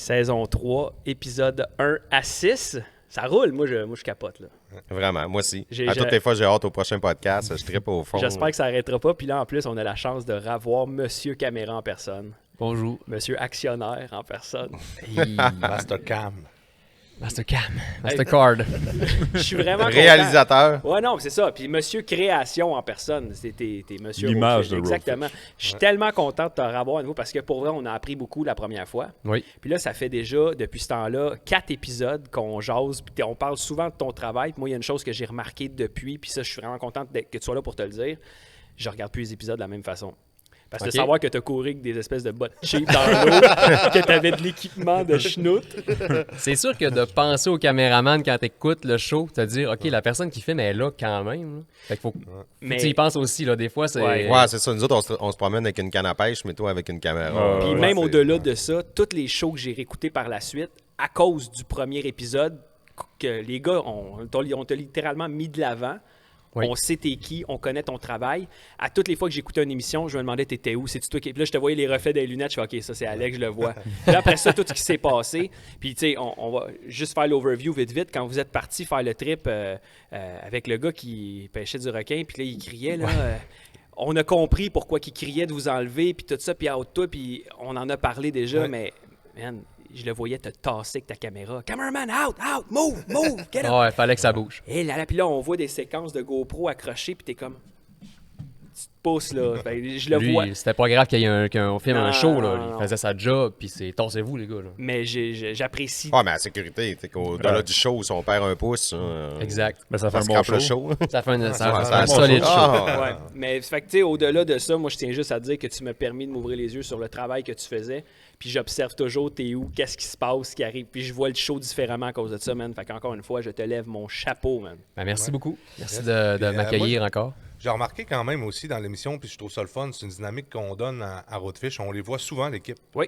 Saison 3, épisode 1 à 6. Ça roule, moi je capote. Là. Vraiment, moi aussi. Toutes les fois, j'ai hâte au prochain podcast. Je trippe au fond. J'espère que ça n'arrêtera pas. Puis là, en plus, on a la chance de revoir Monsieur Caméra en personne. Bonjour. Monsieur Actionnaire en personne. Mastercam. Mastercard. Je suis vraiment Réalisateur. Ouais, non, c'est ça. Puis Monsieur Création en personne. T'es Monsieur L'image de exactement. Je suis tellement content de te revoir à nouveau parce que pour vrai, on a appris beaucoup la première fois. Oui. Puis là, ça fait déjà, depuis ce temps-là, 4 épisodes qu'on jase. Puis on parle souvent de ton travail. Puis moi, il y a une chose que j'ai remarqué depuis. Puis ça, je suis vraiment content que tu sois là pour te le dire. Je regarde plus les épisodes de la même façon. Parce que savoir que tu as couru avec des espèces de bottes cheap dans l'eau, que tu avais de l'équipement de schnout. C'est sûr que de penser au caméraman quand tu écoutes le show, te dire, OK, la personne qui filme est là quand même. Là. Fait qu'il faut que tu y penses aussi. Là. Des fois, c'est... Ouais, c'est ça. Nous autres, on se promène avec une canne à pêche, mais toi avec une caméra. Puis même au-delà de ça, tous les shows que j'ai réécoutés par la suite, à cause du premier épisode, que les gars, on t'a littéralement mis de l'avant. Oui. On sait t'es qui, on connaît ton travail. À toutes les fois que j'écoutais une émission, je me demandais t'étais où, c'est-tu toi qui... Puis là, je te voyais les reflets des lunettes, je fais OK, ça c'est Alex, je le vois. Puis là, après ça, tout ce qui s'est passé. Puis tu sais, on va juste faire l'overview vite. Quand vous êtes parti faire le trip avec le gars qui pêchait du requin, puis là, il criait, là... on a compris pourquoi il criait de vous enlever, puis tout ça, puis out toi, puis on en a parlé déjà, mais... Man, je le voyais te tasser avec ta caméra. Cameraman, out, move, get up. Ouais, fallait que ça bouge. Et là, puis là, on voit des séquences de GoPro accrochées, puis t'es comme... Tu te pousses, là. Ben, je le vois. C'était pas grave qu'on filme un show, là. Il faisait sa job, puis c'est tassez-vous, les gars. Là. Mais j'apprécie. Ouais, mais à sécurité, au-delà du show, si on perd un pouce... Exact. Mais ça fait un bon show. Ça fait un solide show. Ouais. Mais fait que, tu sais, au-delà de ça, moi, je tiens juste à te dire que tu m'as permis de m'ouvrir les yeux sur le travail que tu faisais. Puis j'observe toujours t'es où, qu'est-ce qui se passe, ce qui arrive. Puis je vois le show différemment à cause de ça, man. Fait qu'encore une fois, je te lève mon chapeau, man. Ben, merci beaucoup. Merci de m'accueillir encore. J'ai remarqué quand même aussi dans l'émission, puis je trouve ça le fun, c'est une dynamique qu'on donne à Roadfish. On les voit souvent, l'équipe. Oui.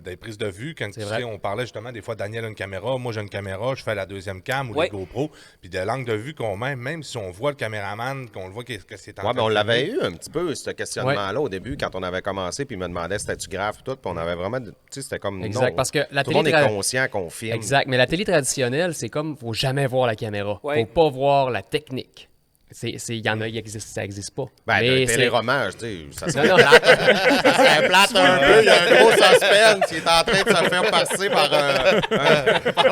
Des prises de vue, quand tu sais, on parlait justement des fois, Daniel a une caméra, moi j'ai une caméra, je fais la deuxième cam ou les GoPro. Puis de l'angle de vue qu'on met, même si on voit le caméraman, qu'on le voit que c'est en train mais on l'avait eu un petit peu, ce questionnement-là, au début, quand on avait commencé, puis il me demandait c'était-tu grave, tout, puis on avait vraiment, tu sais, c'était comme exact, non, parce que la tout le monde est conscient qu'on filme. Exact, mais la télé traditionnelle, c'est comme, faut jamais voir la caméra, faut pas voir la technique. Ça n'existe pas. Ben, mais le téléroman, tu sais, ça serait plate. Ça serait plate un peu. Il y a un gros suspense qui est en train de se faire passer par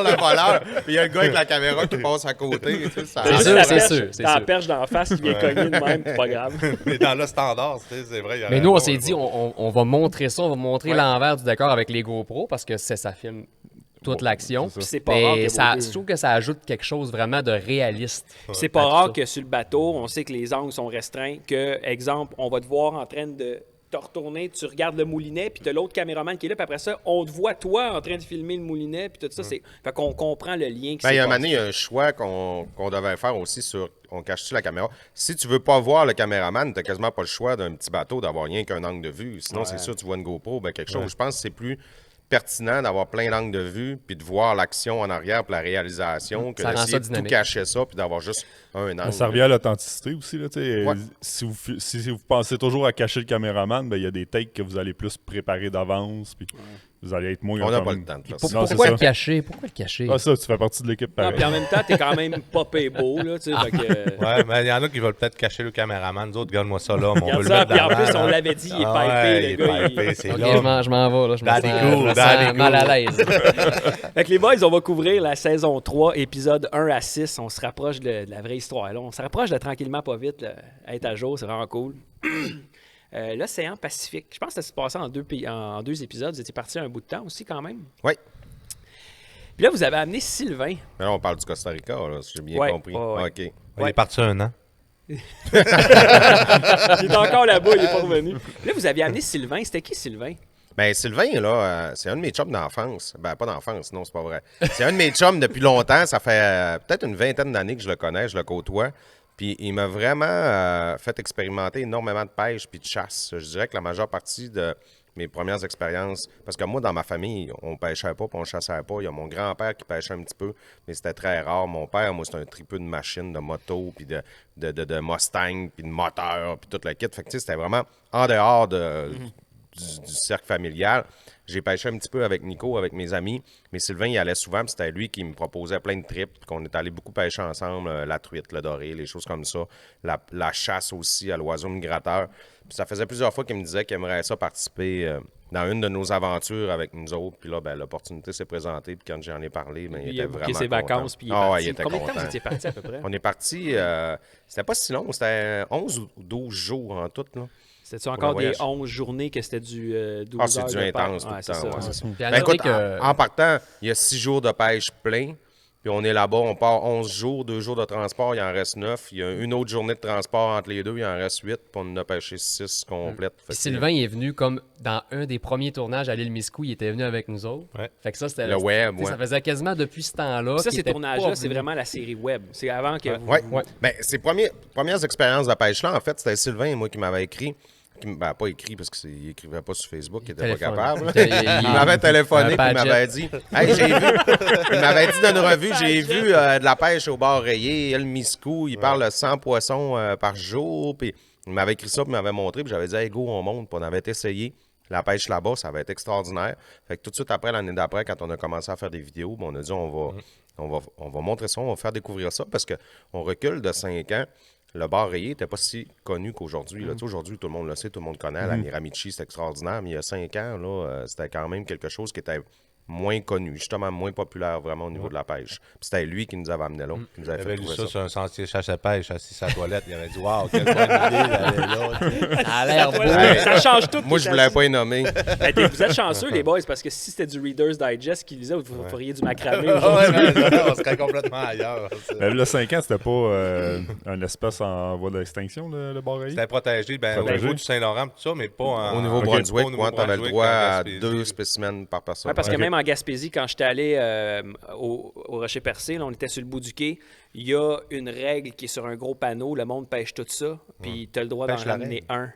le voleur. Puis il y a le gars avec la caméra qui passe à côté. Tu sais, c'est sûr. T'as la perche d'en face qui vient cogner de même, c'est pas grave. Mais dans le standard, c'est vrai. Mais nous, on s'est dit, on va montrer ça, on va montrer l'envers du décor avec les GoPro parce que ça filme toute l'action. C'est pas rare je trouve que ça ajoute quelque chose vraiment de réaliste. C'est pas rare que sur le bateau, on sait que les angles sont restreints, que, exemple, on va te voir en train de te retourner, tu regardes le moulinet, puis t'as l'autre caméraman qui est là, puis après ça, on te voit toi en train de filmer le moulinet, puis tout ça, c'est... Fait qu'on comprend le lien qui il y a un moment donné, il y a un choix qu'on devait faire aussi sur on cache-tu la caméra. Si tu veux pas voir le caméraman, t'as quasiment pas le choix d'un petit bateau d'avoir rien qu'un angle de vue. Sinon, c'est sûr, tu vois une GoPro, quelque chose. Je pense que c'est plus pertinent d'avoir plein d'angles de vue puis de voir l'action en arrière pour la réalisation que d'essayer de tout cacher ça puis d'avoir juste un angle. Ça revient à l'authenticité aussi. Là, si vous pensez toujours à cacher le caméraman, il y a des takes que vous allez plus préparer d'avance puis vous allez être moins... On n'a pas le temps de faire ça. Pourquoi le cacher? Ah, ça, tu fais partie de l'équipe pareil. Puis en même temps, t'es quand même popé beau, là, tu sais, Ouais, mais il y en a qui veulent peut-être cacher le caméraman. Nous autres, regarde-moi ça, là. Regarde ça, puis en plus, on l'avait dit, il est pipé, le gars. C'est là. Je m'en vais, là. Je me sens mal à l'aise. Fait que les boys, on va couvrir la saison 3, épisode 1 à 6. On se rapproche de la vraie histoire, là. On se rapproche de tranquillement, pas vite, là. Être à jour, c'est vraiment cool. L'océan Pacifique. Je pense que ça s'est passé en deux épisodes. Vous étiez partis un bout de temps aussi, quand même. Oui. Puis là, vous avez amené Sylvain. Mais là, on parle du Costa Rica, là, si j'ai bien compris. OK. Il est parti un an. Il est encore là-bas, il n'est pas revenu. Là, vous aviez amené Sylvain. C'était qui, Sylvain? Ben Sylvain, là, c'est un de mes chums d'enfance. Ben, pas d'enfance, non, c'est pas vrai. C'est un de mes chums depuis longtemps. Ça fait peut-être une vingtaine d'années que je le connais, je le côtoie. Puis il m'a vraiment fait expérimenter énormément de pêche puis de chasse. Je dirais que la majeure partie de mes premières expériences, parce que moi, dans ma famille, on pêchait pas puis on chassait pas. Il y a mon grand-père qui pêchait un petit peu, mais c'était très rare. Mon père, moi, c'était un tripeux de machines, de moto, puis de Mustang, puis de moteur, puis tout le kit. Fait que tu sais, c'était vraiment en dehors du cercle familial. J'ai pêché un petit peu avec Nico, avec mes amis, mais Sylvain, il allait souvent, puis c'était lui qui me proposait plein de trips, puis qu'on est allé beaucoup pêcher ensemble, la truite, le doré, les choses comme ça, la chasse aussi à l'oiseau migrateur. Puis ça faisait plusieurs fois qu'il me disait qu'il aimerait ça participer dans une de nos aventures avec nous autres. Puis là, ben, l'opportunité s'est présentée. Puis quand j'en ai parlé, ben, il était vraiment ses content. vacances, puis il est parti. il était Combien de content. temps vous étiez parti à peu près? On est parti, c'était pas si long, c'était 11 ou 12 jours en tout. Là. C'était-tu encore des 11 journées que c'était du 12 heures c'est du de intense pêche? tout le temps. c'est ça. Puis à Ben, noter écoute, que- en partant, il y a 6 jours de pêche plein. Puis on est là-bas, on part 11 jours, 2 jours de transport, il en reste 9. Il y a une autre journée de transport entre les deux, il en reste 8. Puis on en a pêché 6 complètes. Fait Puis que- Sylvain, il est venu comme dans un des premiers tournages à l'île Miscou, il était venu avec nous autres. Ouais. Fait que ça, c'était Le web, tu sais, ouais. Ça faisait quasiment depuis ce temps-là. Ça, qu'il ces était tournages-là, pas c'est venu. vraiment la série web. C'est avant que vous... Oui. Ben, ces premières expériences de pêche-là, en fait, c'était Sylvain et moi qui m'avait écrit. Ben, pas écrit parce qu'il écrivait pas sur Facebook, il était pas Téléphone. capable. Il- Il m'avait téléphoné un et il m'avait dit hey, j'ai vu. Il m'avait dit dans une revue j'ai vu de la pêche au bord rayé, El Miscou, il parle de 100 poissons par jour. Puis il m'avait écrit ça, puis il m'avait montré, puis j'avais dit hey, go, on monte. Puis on avait essayé la pêche là-bas, ça avait été extraordinaire. Fait que tout de suite après, l'année d'après, quand on a commencé à faire des vidéos, ben, on a dit on va montrer ça, on va faire découvrir ça parce qu'on recule de 5 ans. Le bar rayé n'était pas si connu qu'aujourd'hui. Tu sais, aujourd'hui, tout le monde le sait, tout le monde connaît. La Miramichi, c'est extraordinaire. Mais il y a 5 ans, là, c'était quand même quelque chose qui était moins connu, justement moins populaire vraiment au niveau de la pêche. Puis c'était lui qui nous avait amené là, qui nous Il avait fait avait lu trouver ça ça. sur un sentier chasse à pêche, assis sur la toilette. Il avait dit waouh, quelle bonne idée d'aller là. Tu sais. Ça a l'air beau. Hey, Ça change tout. Moi, je voulais pas y nommer. Vous êtes chanceux, les boys, parce que si c'était du Reader's Digest qui lisait, vous feriez du macramé. Ah ouais, aujourd'hui. on serait complètement ailleurs. ça. Ben, le 5 ans, c'était pas un espèce en voie d'extinction, le bar rayé? C'était protégé, au Protégé. niveau du Saint-Laurent, tout ça, mais pas en... Au niveau Ok. Brunswick, Pas au niveau tu avais le Brunswick, droit en à Gaspésie. 2 spécimens par personne. Ouais, parce que Ok. même en Gaspésie, quand j'étais allé au Rocher Percé, là, on était sur le bout du quai, il y a une règle qui est sur un gros panneau, le monde pêche tout ça, puis tu as le droit d'en Pêche la ramener règle. un.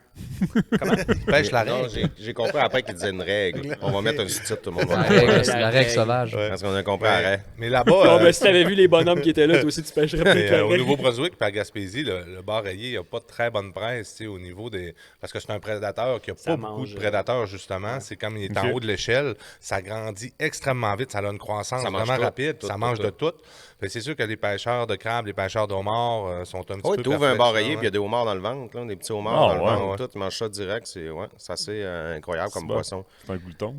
Pêche la Non, règle. j'ai compris après qu'il disait une règle. On va mettre un sous-titre, tout le monde va La le voir. règle, c'est la règle sauvage. Parce qu'on a compris après. Mais là-bas, Bon, ben, si t'avais vu les bonhommes qui étaient là, toi aussi tu pêcherais plus mais, que la au règle. Nouveau-Brunswick et à Gaspésie, le bar rayé, il n'y a pas de très bonne presse tu sais, au niveau des. Parce que c'est un prédateur qui n'a Ça pas beaucoup mange, de prédateurs, justement. C'est comme il est en Ok. haut de l'échelle, ça grandit extrêmement vite, ça a une croissance Ça mange vraiment tout, rapide, tout, ça tout, mange tout. de tout. Fait que c'est sûr que les pêcheurs de crabes, les pêcheurs d'homards sont un petit Oui, peu. tu ouvres un bar rayé, puis il y a ouais. des homards dans le ventre, là, des petits homards Ah, dans le ouais, ventre. ouais. Tout, ils mangent ça direct. C'est assez incroyable comme bon. poisson. C'est un glouton.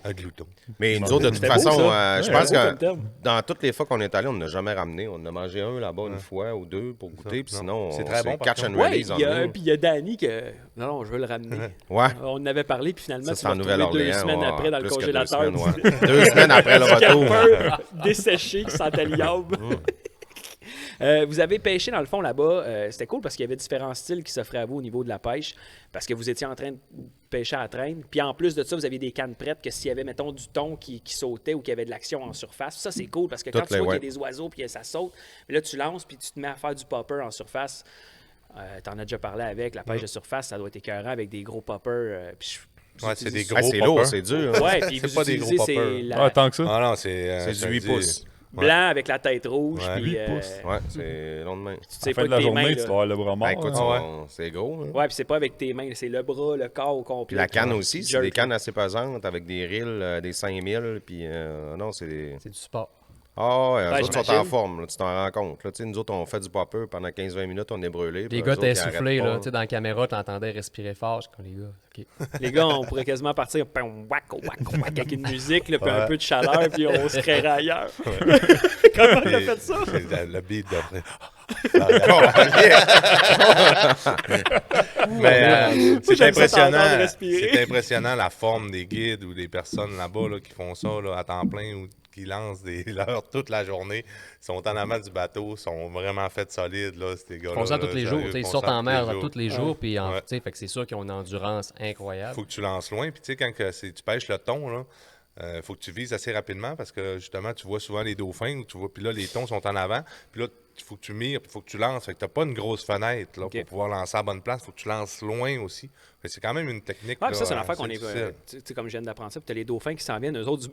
Un glouton. Mais nous autres, de toute C'était beau, façon, ça. je Ouais, pense beau comme que terme. dans toutes les fois qu'on est allé, on n'a jamais ramené. On en a mangé un là-bas une fois ou deux pour goûter, puis Non. sinon, C'est très bon, par catch and contre. Ouais, release. puis il y a Danny que. Non, je veux le ramener. Ouais. On en avait parlé, puis finalement, Ça, tu c'est l'as en retrouvé 2 Nouvelle-Orléans. semaines ouais, après dans le plus que 2 congélateur. semaines, ouais. 2 semaines après le retour. Scalper desséché qui sentait l'iode. Vous avez pêché dans le fond là-bas. C'était cool parce qu'il y avait différents styles qui s'offraient à vous au niveau de la pêche parce que vous étiez en train de pêcher à la traîne. Puis en plus de ça, vous aviez des cannes prêtes que s'il y avait, mettons, du thon qui sautait ou qu'il y avait de l'action en surface, ça c'est cool parce que quand Toutes tu vois les- qu'il y a des oiseaux puis ça saute, mais là tu lances puis tu te mets à faire du popper en surface. T'en as déjà parlé avec la pêche de surface, ça doit être écœurant avec des gros poppers. Ouais, c'est des Ah, gros c'est lourd, poppers. c'est dur. Ouais, puis C'est vous pas des utilisez gros c'est poppers. la Ah, tant que ça? Ah non, c'est. C'est je du 8 te dis, pouces. blanc avec la tête rouge. Ouais. Puis, 8 pouces. Ouais, c'est long de main. tu À sais la fin pas de la avec tes journée, mains. tu là. dois avoir le bras mort. Ben, écoute, hein. c'est gros. hein. Ouais, puis c'est pas avec tes mains, c'est le bras, le corps au complet. Puis la canne Ouais. aussi, c'est Jerk. des cannes assez pesantes avec des reels, des 5000. Puis non, c'est des. C'est du sport. Ah, ouais, Ouais, eux autres sont en j'imagine. forme, là, tu t'en rends compte. Là. Tu sais, nous autres, on fait du popper pendant 15-20 minutes, on est brûlés. Les gars, t'es essoufflé, là. Tu sais, dans la caméra, t'entendais respirer fort. Je suis comme les gars. OK. Les gars, on pourrait quasiment partir whack, avec une musique, là, puis un peu de chaleur, puis on se créerait ailleurs. Comment t'as fait ça? C'est le beat d'après. Moi, Mais c'est j'aime ça t'entendre impressionnant. respirer. C'est impressionnant la forme des guides ou des personnes là-bas là, qui font ça là, à temps plein ou qui lancent des leurres toute la journée. Ils sont en avant du bateau, sont vraiment faits solides, là, ces gars-là. Ils font ça là, tous les sérieux, jours. Tu sais, Ils font sortent ça en mer jours. tous les jours. Puis Ouais. tu sais, fait que c'est sûr qu'ils ont une endurance incroyable. Faut que tu lances loin. Puis tu sais, quand tu pêches le thon, là, faut que tu vises assez rapidement parce que justement, tu vois souvent les dauphins, puis là, les thons sont en avant. Puis là, faut que tu mires, il faut que tu lances. Fait que t'as pas une grosse fenêtre là, OK. pour pouvoir lancer à la bonne place. Il faut que tu lances loin aussi. Fait que c'est quand même une technique. Ah, là, ça, c'est une affaire qu'on est. difficile. Tu sais, comme je viens d'apprendre ça, puis t'as les dauphins qui s'en viennent. Eux autres,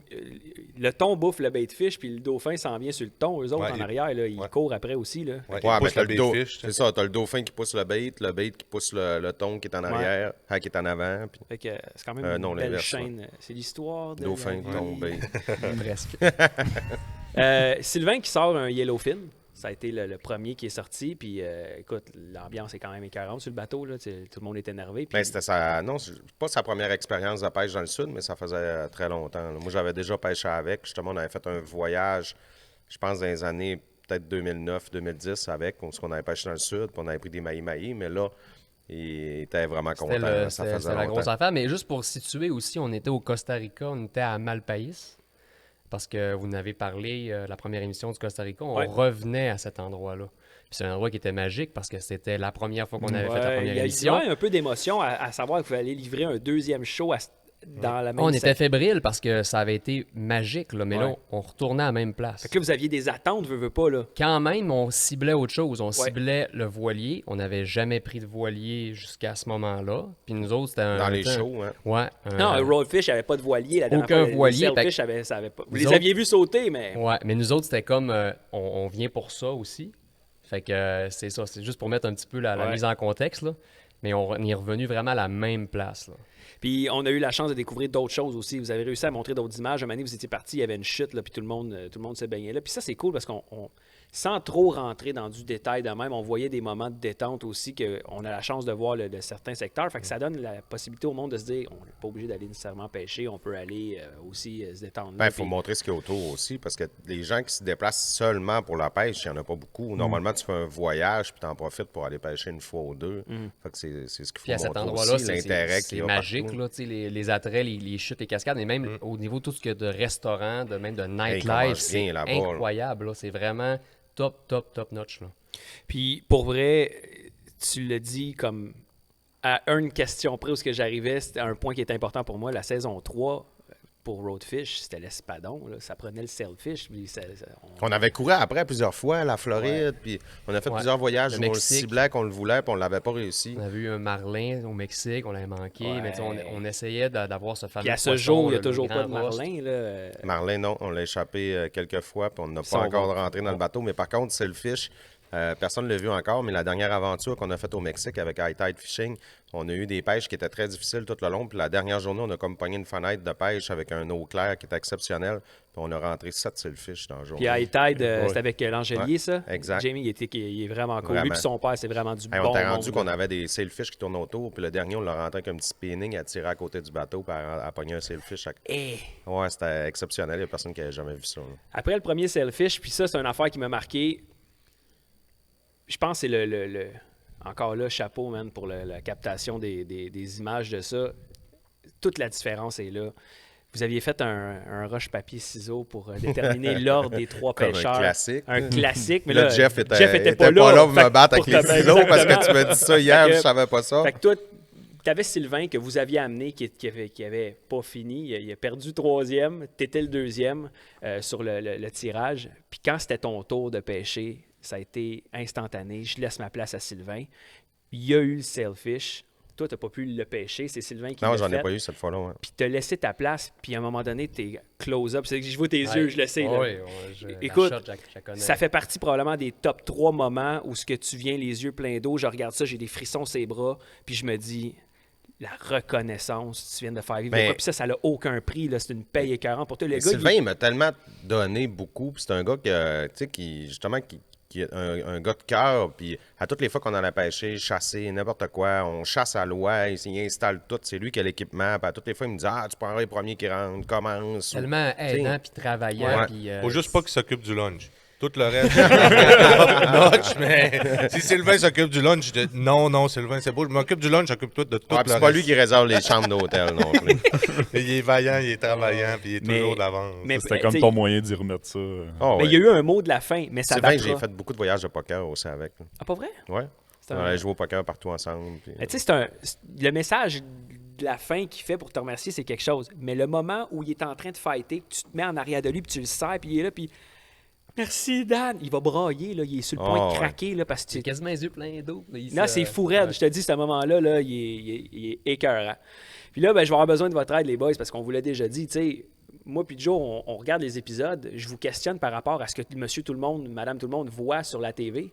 le thon bouffe le bait de fish, puis le dauphin s'en vient sur le thon. Eux autres, Ouais, en arrière, là, ils courent après aussi. Là. Ouais, Ouais, il pousse t'as le le dos. bait-fish, C'est ça, t'as le dauphin qui pousse le bait qui pousse le thon qui est en arrière, qui est en avant. Puis Fait que c'est quand même une non, belle l'inverse, chaîne. C'est l'histoire de. dauphin, la thon, vie. bait. Presque. Sylvain qui sort un Yellowfin. Ça a été le premier qui est sorti. Puis écoute, l'ambiance est quand même écœurante sur le bateau. Là, tout le monde est énervé. Puis... Ben, c'était non, c'est pas sa première expérience de pêche dans le sud, mais ça faisait très longtemps. Là. Moi, j'avais déjà pêché avec. Justement, on avait fait un voyage, je pense, dans les années peut-être 2009-2010 avec, où on avait pêché dans le sud, puis on avait pris des maïs, mais là, il était vraiment content. Ça faisait C'était la grosse longtemps. affaire. Mais juste pour situer aussi, on était au Costa Rica, on était à Malpaís. Parce que vous n'avez parlé, la première émission du Costa Rica, on revenait à cet endroit-là. Puis c'est un endroit qui était magique parce que c'était la première fois qu'on avait fait la première émission. Il y a un peu d'émotion à savoir qu'il fallait livrer un deuxième show dans la même On était fébrile parce que ça avait été magique, là, mais là, Ouais. on retournait à la même place. Fait que là, vous aviez des attentes, veux pas, là. Quand même, on ciblait autre chose. On ciblait le voilier. On n'avait jamais pris de voilier jusqu'à ce moment-là. Puis nous autres, c'était un... Dans les shows, hein. Ouais. Non, un Roadfish n'avait pas de voilier. La dernière Aucun fois, voilier, Le Sailfish ça avait pas. Vous Nous les autres- aviez vus sauter, mais... Ouais, mais nous autres, c'était comme... on vient pour ça aussi. Fait que c'est ça. C'est juste pour mettre un petit peu la mise en contexte, là. Mais on est revenu vraiment à la même place, là. Puis on a eu la chance de découvrir d'autres choses aussi. Vous avez réussi à montrer d'autres images. Un moment donné, vous étiez parti, il y avait une chute, là, puis tout le monde se baignait là. Puis ça, c'est cool parce qu'on, sans trop rentrer dans du détail de même, on voyait des moments de détente aussi qu'on a la chance de voir de certains secteurs. Fait que ça donne la possibilité au monde de se dire, on n'est pas obligé d'aller nécessairement pêcher, on peut aller aussi se détendre. Ben, là. il faut Puis- montrer ce qu'il y a autour aussi, parce que les gens qui se déplacent seulement pour la pêche, il n'y en a pas beaucoup. Normalement, tu fais un voyage, puis tu en profites pour aller pêcher une fois ou deux. Fait que c'est ce qu'il Puis à faut cet montrer endroit-là, aussi, l'intérêt c'est qu'il y a magique, partout. là, tu sais, les attraits, les chutes, les cascades, mais même au niveau de tout ce qu'il y a de restaurants, même de Hey, nightlife, commence c'est bien là-bas, là. incroyable. Là. C'est vraiment top notch. Là. Puis pour vrai, tu l'as dit comme à une question près où ce que j'arrivais, c'était un point qui était important pour moi. La saison 3 pour Roadfish, c'était l'espadon. Là. Ça prenait le sailfish. Puis On avait couru après plusieurs fois, la Floride, puis on a fait plusieurs voyages Le où on le Mexique. ciblait, qu'on le voulait, puis on l'avait pas réussi. On avait eu un marlin au Mexique, on l'avait manqué, Ouais. mais tu sais, on essayait d'avoir ce fameux Puis à ce poisson, jour, il n'y a le toujours grand pas de rost. marlin. Là. Marlin, non, on l'a échappé quelques fois, puis on n'a sont pas encore bons. rentré dans le bateau. Mais par contre, c'est le fish. Personne ne l'a vu encore, mais la dernière aventure qu'on a faite au Mexique avec High Tide Fishing, on a eu des pêches qui étaient très difficiles tout le long. Puis la dernière journée, on a comme pogné une fenêtre de pêche avec un eau claire qui était exceptionnelle. Puis on a rentré 7 sailfish dans la journée. Puis High Tide, c'est avec l'Angelier, Ouais, ça? exact. Jamie, il est vraiment cool. Vraiment. Lui et son père, c'est vraiment du Hey, bon on était rendu monde, qu'on là. avait des sailfish qui tournent autour. Puis le dernier, on l'a rentré avec un petit spinning à tirer à côté du bateau puis à pogner un sailfish. Eh! Ouais, c'était exceptionnel. Il n'y a personne qui n'avait jamais vu ça. Là. Après le premier sailfish, puis ça, c'est une affaire qui m'a marqué. Je pense que c'est encore là, chapeau, man, pour la captation des images de ça. Toute la différence est là. Vous aviez fait un roche-papier-ciseaux pour déterminer l'ordre des trois Comme un pêcheurs. classique. Un classique. Mais Là, là, Jeff était pas là. pour Fait me que battre avec pour les te- ciseaux parce que tu exactement. m'as dit ça hier, Fait que- je savais pas ça. Fait que toi, tu avais Sylvain que vous aviez amené qui avait pas fini. Il a perdu troisième. Tu étais le deuxième sur le tirage. Puis quand c'était ton tour de pêcher, ça a été instantané. Je laisse ma place à Sylvain. Il y a eu le sailfish. Toi, tu n'as pas pu le pêcher. C'est Sylvain qui Non, l'a j'en ai fait. pas eu cette fois-là. Ouais. Puis tu as laissé ta place. Puis à un moment donné, tu es close-up. C'est que je vois tes yeux, je le sais. là. Écoute, ça fait partie probablement des top 3 moments où ce que tu viens les yeux pleins d'eau, je regarde ça, j'ai des frissons sur les bras, puis je me dis, la reconnaissance que tu viens de faire vivre. Mais- Puis ça n'a aucun prix, là, c'est une paye écœurante pour toi. Le gars, Sylvain, il m'a tellement donné beaucoup. Puis c'est un gars tu sais, justement, qui est un gars de cœur. Puis à toutes les fois qu'on en a pêché, chassé, n'importe quoi, on chasse à l'ouest, il installe tout. C'est lui qui a l'équipement. Puis à toutes les fois, il me dit tu prendras les premiers qui rentrent, commence. Tellement aidant puis travaillant. Ouais. Puis, Faut juste pas qu'il s'occupe du lunch. Tout le reste, c'est notch, mais si Sylvain s'occupe du lunch, je dis non, Sylvain, c'est beau. Je m'occupe du lunch, j'occupe tout de tout Ouais, le puis c'est pas reste. lui qui réserve les chambres d'hôtel non plus. Il est vaillant, il est travaillant, puis il est Mais- toujours d'avance. mais- C'était comme t'sais, ton moyen d'y remettre ça. Oh, Mais il y a eu un mot de la fin, mais ça Sylvain, battra. j'ai fait beaucoup de voyages de poker aussi avec. là. Ah, pas vrai? Ouais. C'est On un- allait jouer au poker partout ensemble. Puis, Mais tu sais, le message de la fin qu'il fait pour te remercier, c'est quelque chose. Mais le moment où il est en train de fighter, que tu te mets en arrière de lui, puis tu le serres, puis il est là, puis Merci, Dan. Il va brailler, là. Il est sur le point de craquer, là, parce que... Il a quasiment les yeux pleins d'eau. Non, c'est fou raide. Je te dis, à ce moment-là, là, il est écœurant. Puis là, ben, je vais avoir besoin de votre aide, les boys, parce qu'on vous l'a déjà dit, tu sais, moi puis Joe, on regarde les épisodes, je vous questionne par rapport à ce que monsieur tout le monde, madame tout le monde voit sur la TV.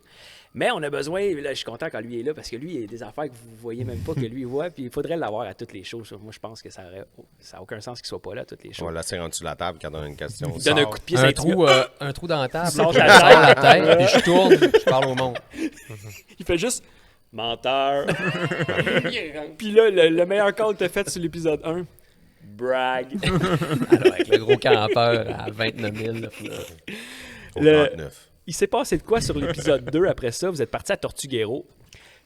Mais on a besoin, là, je suis content quand lui est là, parce que lui, il y a des affaires que vous voyez même pas que lui voit, puis il faudrait l'avoir à toutes les shows. Moi, je pense que ça n'a aucun sens qu'il soit pas là à toutes les shows. On va laisser en dessous de la table quand on a une question. Il donne un coup de pied, un trou dans la table, sort là, je sors la tête, puis je tourne, je parle au monde. Il fait juste « menteur ». Puis là, le meilleur call que t'as fait sur l'épisode 1, brag. Alors, avec le gros campeur à 29 000. Au 39. Il s'est passé de quoi sur l'épisode 2 après ça? Vous êtes parti à Tortuguero.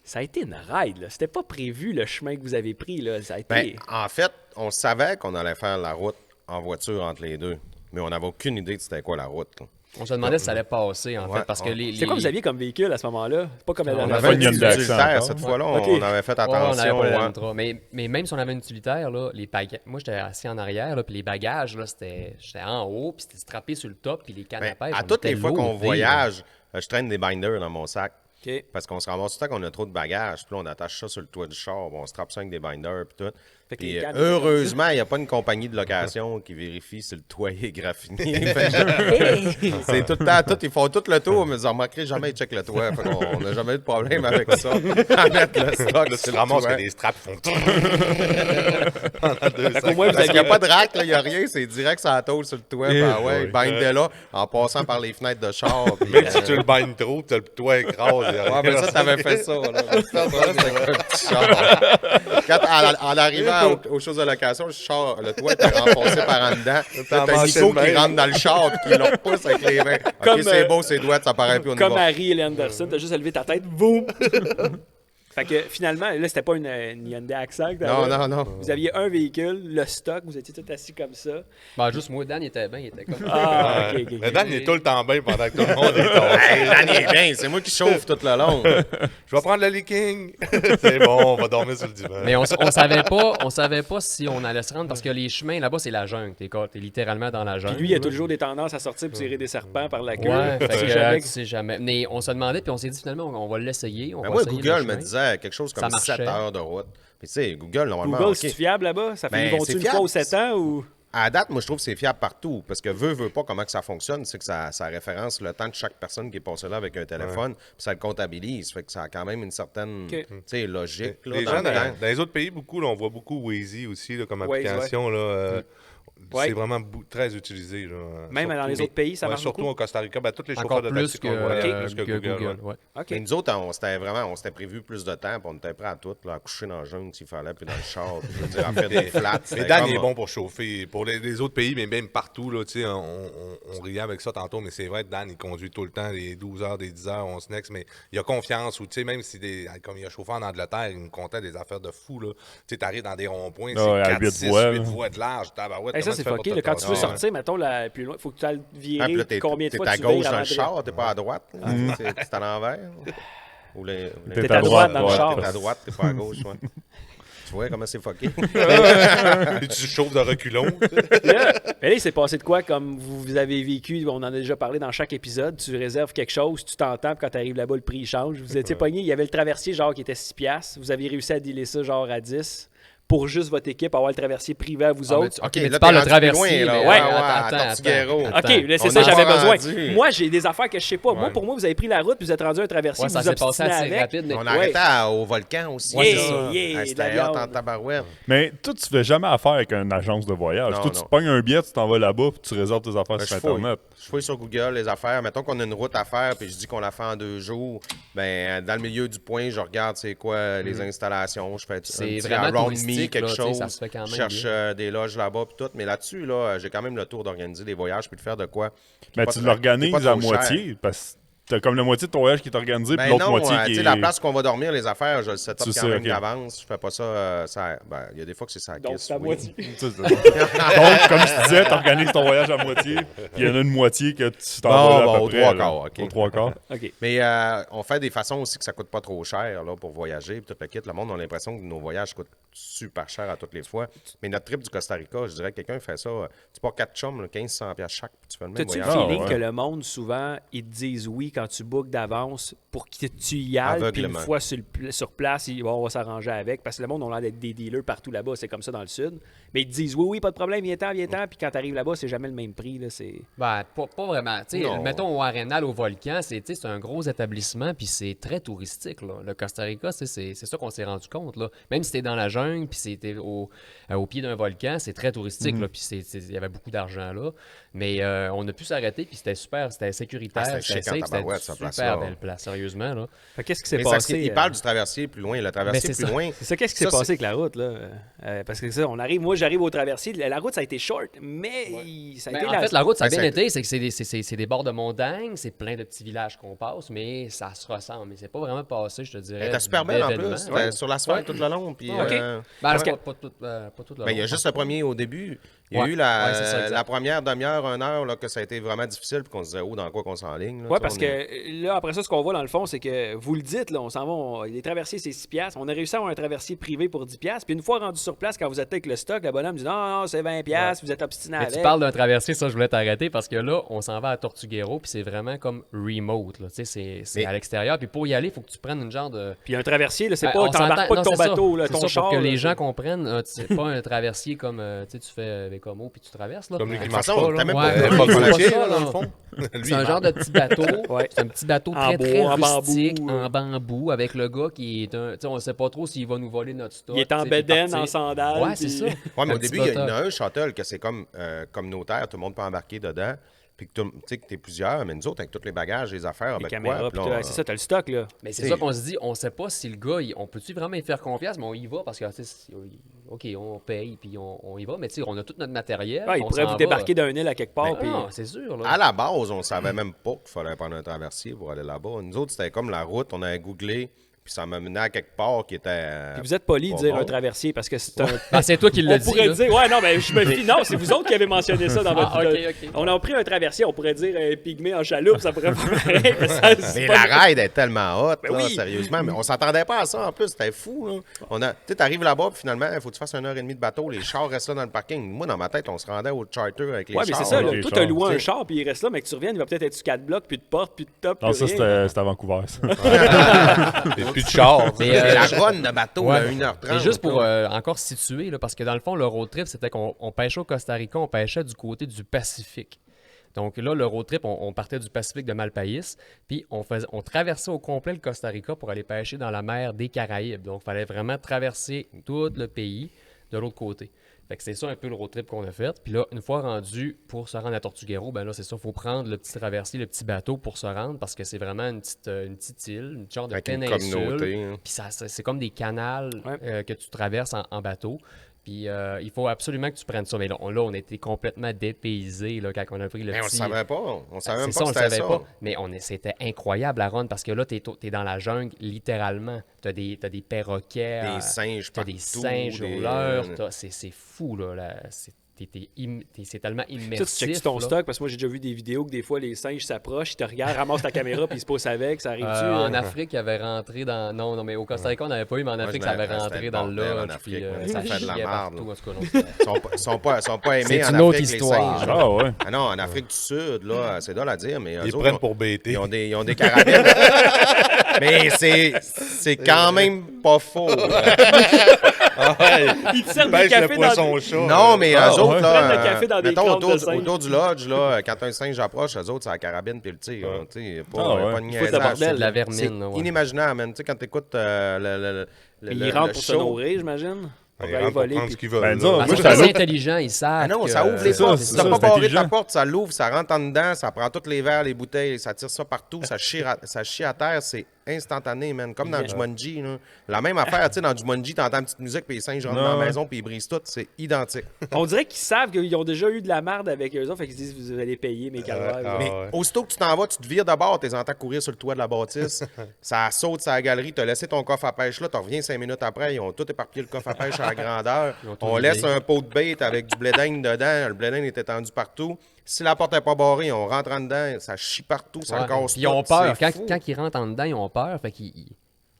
Ça a été une ride, là. C'était pas prévu le chemin que vous avez pris, là. Ça a été... Ben, en fait, on savait qu'on allait faire la route en voiture entre les deux, mais on n'avait aucune idée de c'était quoi la route, là. On se demandait si ça allait passer, en fait, parce que C'est quoi vous aviez comme véhicule à ce moment-là? C'est pas comme On la avait une Hyundai utilitaire cette fois-là, on avait fait attention. on avait pas le Lantra. Mais même si on avait une utilitaire, là, moi j'étais assis en arrière, là, puis les bagages, là, j'étais en haut, puis c'était strappé sur le top, puis les cannes à pêche. À toutes les fois qu'on loadés, voyage, je traîne des binders dans mon sac. OK. Parce qu'on se ramasse tout le temps qu'on a trop de bagages. Puis là, on attache ça sur le toit du char. On se trappe ça avec des binders. Puis tout. Fait que Puis les cannes- heureusement, il n'y a pas une compagnie de location qui vérifie si le toit est graffiné. C'est tout le temps, ils font tout le tour, mais vous remarquerez jamais, ils checkent le toit. Fait qu'on n'a jamais eu de problème avec ça. À mettre le stock Là, sur tu le ramasses toit. que les straps font Au moins, vous Parce qu'il n'y aviez a pas de rack, il n'y a rien, c'est direct sur la tôle sur le toit. Ben ouais, ils bindent là en passant par les fenêtres de char. Puis, Même si tu le baignes trop, tu as le toit écrasé. ouais, mais ça, t'avais fait ça. Là. C'était un petit char. Quand, en arrivant aux choses de location, le toit était renfoncé par en dedans. T'as Nico qui rentre dans le char et qui le repousse avec les mains. Comme, OK, c'est beau, ses doigts, ça paraît plus au Comme niveau. Harry et Anderson, t'as juste levé ta tête, boum! Fait que finalement, là, c'était pas une Hyundai Accent. Non. Vous aviez un véhicule, le stock, vous étiez tous assis comme ça. Ben, juste moi, Dan, il était bien, il était comme... Ah, ok. Mais Dan, il est tout le temps bien pendant que tout le monde est tombé. Hey, Dan est bien, c'est moi qui chauffe tout le long. Je vais prendre le leaking. C'est bon, on va dormir sur le divan. Mais on savait pas si on allait se rendre, parce que les chemins, là-bas, c'est la jungle. T'es littéralement dans la jungle. Puis lui, il a toujours des tendances à sortir pour tirer des serpents par la queue. Ouais, fait C'est que, jamais- tu sais jamais. Mais on se demandait, puis on s'est dit finalement, on va l'essayer. Ben moi, Google me disait quelque chose Ça comme marchait. 7 heures de route. Puis tu sais, Google, normalement, Google, OK. c'est fiable là-bas? Ça fait Ben, ils vont-tu c'est une fiable. fois aux 7 ans ou... À date, moi, je trouve que c'est fiable partout. Parce que veut pas comment que ça fonctionne, c'est que ça référence le temps de chaque personne qui est passée là avec un téléphone, puis ça le comptabilise. Fait que ça a quand même une certaine OK. tu sais, logique. Là, Les dans gens, le temps. dans les autres pays, beaucoup, là, on voit beaucoup Waze aussi là, comme Waze, application. Là, Ouais. C'est vraiment très utilisé. Là, Même dans les autres pays, ça marche surtout beaucoup? au Costa Rica, ben, tous les Encore chauffeurs de plus taxi que, qu'on voit, plus plus que Google. ouais. ouais. OK. Mais nous autres, on s'était prévu plus de temps, puis on était prêts à tout, là, à coucher dans le jungle s'il fallait, puis dans le char, puis je veux dire, à faire des flats. Mais c'était Dan comme- il est bon pour chauffer. Pour les autres pays, mais même partout, là, tu sais, on riait avec ça tantôt, mais c'est vrai, Dan, il conduit tout le temps les 12 heures, des 10 heures, on se next, mais il a confiance. Ou, tu sais, même si, comme il a chauffé en Angleterre, il me contait des affaires de fou. Tu sais, t'arrives dans des ronds-points, Ah ouais, à c'est 4, 8 6, voies, 8 là. voies de large. Tabarouette, Hey, ça, comment c'est tu fais fucké. pour Là, te quand tu veux tasser? sortir, mettons, plus loin, il faut que tu ailles Ah, virer puis là, combien de t'es fois à tu gauche vires dans avant le de- char, t'es pas à droite. là. C'est à l'envers. Ou T'es à droite dans le char. T'es à droite, t'es pas à gauche. Ouais. Tu vois comment c'est fucké? Puis tu chauffes de reculons. Mais là, il s'est passé de quoi comme vous avez vécu, on en a déjà parlé dans chaque épisode, tu réserves quelque chose, tu t'entends, puis quand tu arrives là-bas, le prix il change. Vous étiez pogné, il y avait le traversier genre qui était 6 $, vous avez réussi à dealer ça genre à 10 pour juste votre équipe, avoir le traversier privé à vous autres. OK, mais là, tu parles de t'es rendu plus traversier. loin, là. Mais Ouais, à Tortuguero. attends. OK, là, c'est On ça, a j'avais pas besoin. rendu. Moi, j'ai des affaires que je sais pas. Moi, Ouais. pour moi, vous avez pris la route, puis vous êtes rendu à un traversier, Ouais, vous ça vous s'est passé obstinez assez avec. rapide. Mais On arrêtait au volcan aussi. Ouais, là. c'est ça. Ah, de la C'était hot viande. en tabarouette. Mais toi, tu fais jamais affaire avec une agence de voyage. Non, Toi, non. tu pognes un billet, tu t'en vas là-bas, puis tu réserves tes affaires Ben, sur je fouille. Internet. Je fouille sur Google les affaires. Mettons qu'on a une route à faire, puis je dis qu'on la fait en 2 jours. Ben, dans le milieu du point, je regarde c'est quoi les installations. Je fais un C'est petit vraiment around me, touristique, quelque là, tu sais, chose. ça se fait quand même Je cherche bien. des loges là-bas, puis tout. Mais là-dessus, là, j'ai quand même le tour d'organiser des voyages, puis de faire de quoi. qui est Mais pas tu très- l'organises qui est pas à trop cher. moitié, parce que t'as comme la moitié de ton voyage qui est organisé, puis Ben l'autre non, moitié tu qui sais, est... la place qu'on va dormir, les affaires, je le set up Tu quand sais, même ok. d'avance. Je fais pas ça, ben, il y a des fois que c'est ça Donc, kiss, c'est à oui. moitié. C'est ça. Donc, comme je disais, t'organises ton voyage à moitié, puis il y en a une moitié que tu t'en vas là, à peu aux près. trois là. quarts, ok. Aux trois quarts. OK. Mais on fait des façons aussi que ça coûte pas trop cher là, pour voyager. Puis tout le kit, le monde a l'impression que nos voyages coûtent super cher à toutes les fois. Mais notre trip du Costa Rica, je dirais que quelqu'un fait ça. Tu pars 4 chums, là, 1500$ chaque, puis tu fais le même T'as-tu le voyage. feeling ouais. que le monde, souvent, ils te disent oui quand tu bookes d'avance pour que tu y ailles, puis une Aveuglément. fois sur place, on va s'arranger avec, parce que le monde, on a l'air d'être des dealers partout là-bas, c'est comme ça dans le sud. Mais ils te disent oui, pas de problème, viens-t'en, puis quand tu arrives là-bas, c'est jamais le même prix. Là, Ben, pas vraiment. Tu sais, Non. mettons au Arenal, au Volcan, c'est un gros établissement, puis c'est très touristique. Là. Le Costa Rica, c'est ça qu'on s'est rendu compte. Là. Même si t'es dans la jungle, puis c'était au pied d'un volcan, c'est très touristique, là, puis il y avait beaucoup d'argent là. Mais on a pu s'arrêter, puis c'était super, c'était sécuritaire, Ah, c'était c'était chic en safe, c'était tabarouette, une cette super place-là. belle place, sérieusement. Là. Fait qu'est-ce qui s'est Mais passé? il parle du traversier plus loin. Le traversier c'est plus ça. loin. C'est ça, qu'est-ce qui s'est Ça, passé avec la route, là? Parce que ça, moi, j'arrive au traversier. La route, ça a été short, mais ça a Ben, été en fait, la route, ça a Ben, bien ça- été, c'est que c'est des bords de montagne, c'est plein de petits villages qu'on passe, mais ça se ressemble. Mais c'est pas vraiment passé, je te dirais. Elle était super belle en d'événements. plus. C'était sur l'asphalte tout le long. Puis, Ok. Ben, Parce pas, que- pas tout, pas tout le ben, il y a long, juste je le pense premier au début. Il y a Ouais. eu Ouais, c'est ça, exact. la première demi-heure, 1 heure, là, que ça a été vraiment difficile, puis qu'on se disait, oh, dans quoi qu'on s'enligne. Oui, parce que là, après ça, ce qu'on voit dans le fond, c'est que vous le dites, là, on s'en va, les traversiers, c'est 6$. On a réussi à avoir un traversier privé pour 10$. Puis une fois rendu sur place, quand vous êtes avec le stock, le bonhomme dit non, c'est 20$, vous êtes obstiné Mais avec. tu parles d'un traversier, ça, je voulais t'arrêter parce que là, on s'en va à Tortuguero, puis c'est vraiment comme remote. Là. Tu sais, c'est Mais- à l'extérieur. Puis pour y aller, il faut que tu prennes une genre de. Puis un traversier, là, c'est Ben, pas, on t'embarques s'entend- pas de non, ton c'est ça. bateau, là, C'est ton ça, char. pour que là, les c'est- gens comprennent, c'est pas un traversier comme tu fais avec Homo, puis tu traverses. Là. Comme lui De qui toute marche façon, pas, t'as là. même Ouais, pas ouais, besoin de c'est la pas pied, ça, là, dans là. le fond. C'est un genre de petit bateau. Ouais. C'est un petit bateau En très, bois, très en rustique, bambou, en bambou, avec le gars qui est un. Tu sais, on sait pas trop s'il va nous voler notre stock. Il est en tu sais, puis bedaine, partir. en sandales. Ouais, c'est puis- ça. Ouais, mais Un au petit début, il y en a bottle. un shuttle que c'est comme communautaire, tout le monde peut embarquer dedans. Puis que tu sais que t'es plusieurs, mais nous autres, avec tous les bagages, les affaires, Les avec caméras, quoi? puis puis tout, là, c'est ça, t'as le stock, là. Mais c'est T'sais, ça qu'on se dit, on sait pas si le gars, on peut-tu vraiment y faire confiance, mais on y va parce que, tu sais, OK, on paye, puis on y va, mais tu sais, on a tout notre matériel. Ouais, il on pourrait s'en vous va. débarquer d'un île à quelque part. Ben, puis- non, c'est sûr. Là. À la base, on savait même pas qu'il fallait prendre un traversier pour aller là-bas. Nous autres, c'était comme la route, on avait googlé, puis ça m'a mené à quelque part qui était. Puis vous êtes poli de pas dire bon. un traversier parce que c'est un. Ben, c'est toi qui l'as On dit. pourrait là. dire, ouais, non, mais je me fie. Non, c'est vous autres qui avez mentionné ça dans votre. Ah, ok. On a pris un traversier, on pourrait dire un pygmée en chaloupe, ça pourrait faire pareil. Mais, ça, c'est Mais pas- la ride est tellement haute, Ben là, oui. sérieusement. Mais on s'attendait pas à ça en plus, c'était fou. Là. Tu t'arrives là-bas, puis finalement, il faut que tu fasses 1h30 de bateau. Les chars restent là dans le parking. Moi, dans ma tête, on se rendait au charter avec les Ouais, mais chars. c'est ça, là. là. les Toi, chars, t'as loué un t'sais. char, puis il reste là, mais que tu reviennes, il va peut-être être sur 4 blocs, puis de porte, puis de top. Non, puis ça, rien. c'était à Vancouver, ça. Et plus de char. Mais, C'est la je- run de bateau, Ouais. là, 1h30. Et juste pour là. encore situer, là, parce que dans le fond, le road trip, c'était qu'on pêchait au Costa Rica, on pêchait du côté du Pacifique. Donc là, le road trip, on partait du Pacifique de Malpaïs, puis on traversait au complet le Costa Rica pour aller pêcher dans la mer des Caraïbes. Donc, il fallait vraiment traverser tout le pays de l'autre côté. Fait que c'est ça un peu le road trip qu'on a fait. Puis là, une fois rendu pour se rendre à Tortuguero, ben là, c'est ça, il faut prendre le petit traversier, le petit bateau pour se rendre parce que c'est vraiment une petite île, une genre de Avec une péninsule. communauté. hein. Puis c'est comme des canals Ouais. que tu traverses en bateau. Puis il faut absolument que tu prennes ça. Mais là, on était complètement dépaysés là, quand on a pris le Mais on petit... le savait pas. On savait même C'est pas ça, on que le c'était savait ça. pas. Mais c'était incroyable la run parce que là, t'es dans la jungle littéralement. T'as des perroquets. Des singes T'as partout. des singes au leurre. C'est fou, là. C'est tellement Ça, immersif. tu checkes ton là. stock, parce que moi, j'ai déjà vu des vidéos que des fois, les singes s'approchent, ils te regardent, ramassent ta caméra, puis ils se posent avec, ça arrive-tu? En Afrique, il avait rentré dans... Non, mais au Costa Rica, on n'avait pas eu, mais en Moi, Afrique, je ça me avait rappelle, rentré c'était dans le bordel en lodge. Afrique, Puis man. Ça fait de la chiait merde, partout, là. en tout cas, non, Ils sont pas aimés C'est en une Afrique, autre les histoire. singes. Ah ouais. Ah non, en Afrique du Sud, là, c'est drôle à dire, mais eux Ils autres, prennent pour bêter. ils ont des carabines. Mais c'est quand même pas faux. là. Ils te servent des Pêche le cafés dans poisson chat. Non, mais Ah, eux autres, ouais. là, Prennent le café dans des mettons, crânes de singe. autour du lodge, là, quand un singe approche, eux autres, c'est la carabine puis le tir. Là, tu sais, pas, Ah, ouais. pas de Il faut de niaisage. bordel. c'est de la C'est vermine. là, ouais. inimaginable, man. Tu sais, quand t'écoutes le Ils rentrent pour se show, nourrir, j'imagine. On Ils va aller rentrent pour voler. prendre puis- ce qu'ils veulent. Ben, disons, là. moi, Parce je que suis c'est allé- intelligent, ils savent. Ah non, que- ça ouvre les ça, portes. c'est Si ça, t'as pas c'est barré intelligent. ta porte, ça l'ouvre, ça rentre en dedans, ça prend tous les verres, les bouteilles, ça tire ça partout, ça chie à terre, c'est instantané, man. Comme dans Jumanji, là. La même affaire, tu sais, dans Jumanji, t'entends une petite musique, puis les singes rentrent Non, dans la ouais. maison, puis ils brisent tout, c'est identique. On dirait qu'ils savent qu'ils ont déjà eu de la merde avec eux autres, fait qu'ils se disent vous allez payer mes calvaires. ah, Mais ouais. aussitôt que tu t'en vas, tu te vires de bord, t'es entends courir sur le toit de la bâtisse, ça saute sur la galerie, t'as laissé ton coffre à pêche là, t'en reviens 5 minutes après, ils ont tout éparpillé le coffre à pêche à la grandeur. Ils ont tout On vidé. laisse un pot de bait avec du blé d'Inde dedans, le blé d'Inde est étendu partout. Si la porte n'est pas barrée, on rentre en dedans, ça chie partout, ça Ouais. casse Puis ils ont tout, peur. c'est Quand, fou. quand ils rentrent en dedans, ils ont peur. Fait qu'ils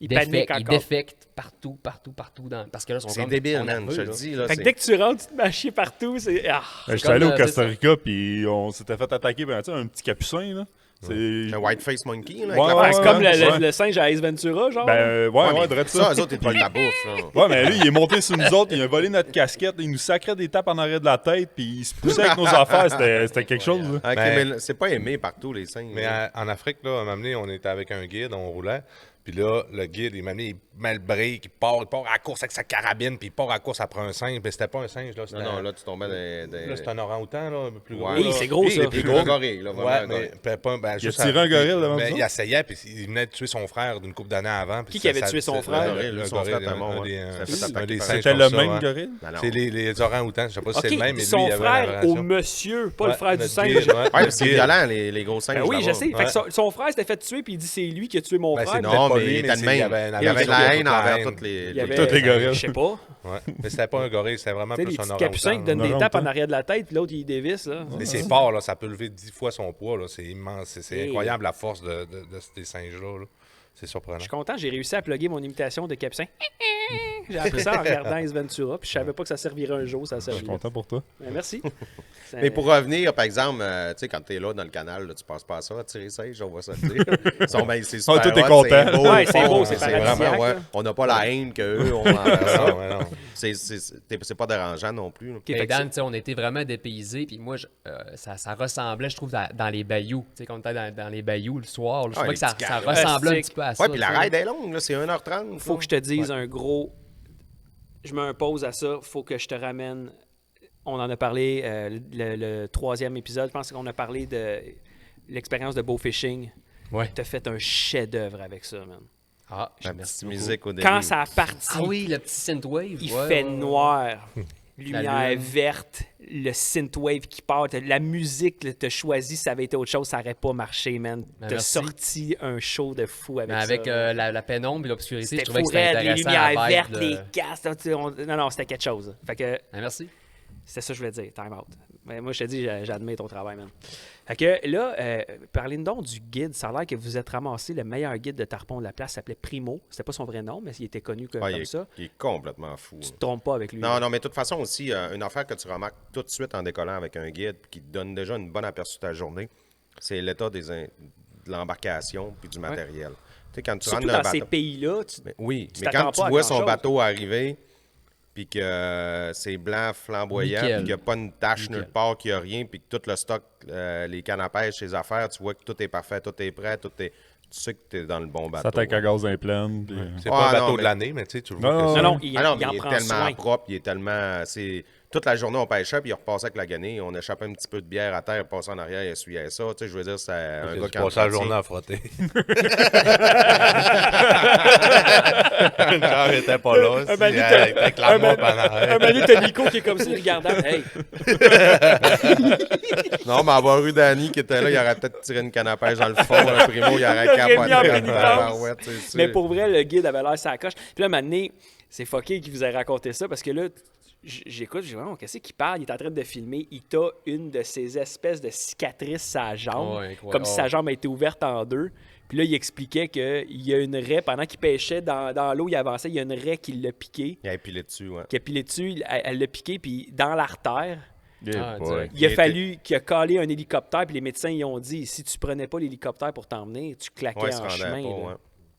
Ils paniquent ils encore. défectent partout. Parce que là, ils sont C'est comme- débile, sont man, nerveux, je te là. le dis. Là, Fait que c'est- dès que tu rentres, tu te mets à chier partout. C'est. Ah. Ben, j'étais comme, allé au c'est Costa ça. Rica, puis on s'était fait attaquer par un petit capucin, là. C'est... un white-face monkey, là, Ouais, avec la Ouais, face c'est ouais, comme ouais. le singe à Ace Ventura, genre. Ben, ouais, drette ça, eux autres, ils te volent la bouffe. Là. Ouais, mais lui, il est monté sur nous autres, il a volé notre casquette, il nous sacrait des tapes en arrière de la tête, puis il se poussait avec nos affaires. C'était quelque chose, là. Ok, Ben- mais c'est pas aimé partout, les singes. Mais en Afrique, là, à un moment donné, on était avec un guide, on roulait. Puis là, le guide, il m'a amené, il met le break, il part à la course avec sa carabine, puis il part à la course après un singe. Mais c'était pas un singe, là. C'était, Non, là, tu tombais dans... là, c'est un orang-outan, là, un peu plus gros. Ouais. Oui, là. c'est gros, Lui, ça. il est plus gros gorille, là, vraiment. Ouais, un gorille. mais ben, Il a tiré un gorille devant ben, vous il autres? essayait, puis il venait de tuer son frère d'une couple d'années avant. puis Qui avait tué son frère? Le gorille, son frère était mort, ouais. Ça fait attaquer des par- singes C'était comme le ça, même hein. gorille? Ben non. C'est les orang-outans, je sais pas si Ok, c'est le même, mais lui, son il avait frère une au aberration. monsieur, pas le Ouais, frère du notre singe. guide, ouais. Ouais, c'est Guide. violent, les gros singes. Ben oui, je là-bas. sais. Fait que son frère s'était fait tuer, puis il dit c'est lui qui a tué mon Ben, frère. c'est mais Non, pas mais lui, il mais était de c'est- même. il y avait une Il avait de la aversion haine contre la envers haine. toutes les... il y avait, Tous les gorilles. je sais pas. Ouais. Mais c'était pas un gorille, c'était vraiment Tu sais, plus les un petits orang-outan. capucins qui donnent Un des tapes en orang-outan. arrière de la tête, puis l'autre, il dévisse, là. Mais c'est fort, là, ça peut lever 10 fois son poids, là. C'est immense. C'est Hey. incroyable la force de ces singes-là. Là. C'est surprenant. Je suis content, j'ai réussi à plugger mon imitation de Capucin. J'ai appris ça en regardant Ace Ventura, puis je savais pas que ça servirait un jour, ça Je suis servirait. content pour toi. Merci. Mais pour revenir, par exemple, tu sais, quand t'es là dans le canal, là, tu passes pas à ça, à tirer singe, on va se le dire. Ils sont bien, c'est super tout est hot, content. c'est beau, Ouais, c'est fond, beau, c'est paradisiaque, vraiment, ouais. là. On n'a pas la haine qu'eux ont envers ça. Non, ouais, non. C'est pas dérangeant non plus. là. Ok, fait Mais que Dan, tu sais, on était vraiment dépaysés, puis moi, ça ressemblait, je trouve, dans les bayous. Tu sais, quand on était dans les bayous le soir, là, je trouvais les que ça petits ressemblait un carrés. petit peu à ça. Ouais, puis la tu sais. ride est longue, là, c'est 1h30. faut que je te dise un gros. Je mets un pause à ça. Faut que je te ramène. On en a parlé le troisième épisode. Je pense qu'on a parlé de l'expérience de Beau Fishing. Ouais. Tu as fait un chef-d'œuvre avec ça, man. Ah, La merci petite beaucoup. musique au début. Quand ça a parti, Ah oui, le petit synthwave. il ouais, fait ouais, ouais. noir. Lumière La lune. verte, le synthwave qui part. La musique, tu as choisi, ça avait été autre chose, ça n'aurait pas marché, man. Ben, Tu as merci. sorti un show de fou avec Mais ça. avec man. la pénombre et l'obscurité, je C'était trouvais que fou c'était raide, les intéressant. lumières la vibe, vertes, là. les casques. Non, c'était quelque chose. Fait que Ah, merci. c'était ça que je voulais dire, time out. Mais moi, je te dis, j'admets ton travail, man. Fait que là, parlez-nous donc du guide. Ça a l'air que vous êtes ramassé le meilleur guide de tarpon de la place. Il s'appelait Primo. C'était pas son vrai nom, mais il était connu comme, Ouais, comme ça. il est complètement fou. Tu te trompes pas avec lui. Non, non, mais de toute façon aussi, une affaire que tu remarques tout de suite en décollant avec un guide puis qui te donne déjà une bonne aperçu de ta journée, c'est l'état de l'embarcation puis du matériel. Tu sais, quand tu Surtout rentres dans dans le ces bateau... pays-là, Oui, tu mais t'attends quand tu pas à vois son grand-chose. bateau arriver puis que c'est blanc, flamboyant, Nickel. puis qu'il n'y a pas une tache Nickel. nulle part, qu'il n'y a rien, puis que tout le stock, les cannes à pêche, les affaires, tu vois que tout est parfait, tout est prêt, tout est... Tu sais que tu es dans le bon bateau. Ça attaque à gaz pleine. puis, C'est Ah, pas un non, bateau mais- de l'année, mais tu sais, tu le Non, vois que non, c'est- non, il, Ah non, il mais en il est prend tellement soin. propre, il est tellement... Toute la journée, on pêchait, puis il repassait avec la guenille. On échappait un petit peu de bière à terre, il passait en arrière, il essuyait ça. Tu sais, je veux dire, c'est un Tu gars qui passes la entretient. journée à frotter. Genre, il était pas là. Un manu, Avec la mop en Un arrière. Manu, t'as Nico qui est comme ça, il regardant. Hey, Non, mais avoir eu Danny qui était là, il aurait peut-être tiré une canne à pêche dans le fond. Un primo, il aurait mis en capoté. en pénitence. tabarouette, c'est sûr. mais pour vrai, le guide avait l'air sa coche. Puis là, maintenant, c'est fucké qui vous a raconté ça parce que là, j'écoute, je dis, vraiment, qu'est-ce qu'il parle? Il est en train de filmer. Il t'a une de ces espèces de cicatrices à sa jambe, Ouais, incroyable. comme si sa jambe a été ouverte en deux. Puis là, il expliquait qu'il y a une raie, pendant qu'il pêchait dans l'eau, il avançait, il y a une raie qui l'a piqué, Il a épilé dessus, ouais. qui a pilé dessus, elle l'a piqué, puis dans l'artère, Ah, boy. direct. il a Il fallu qu'il a collé un hélicoptère, puis les médecins ils ont dit, si tu prenais pas l'hélicoptère pour t'emmener, tu claquais Ouais, il se en rendait chemin. pas, là. ouais.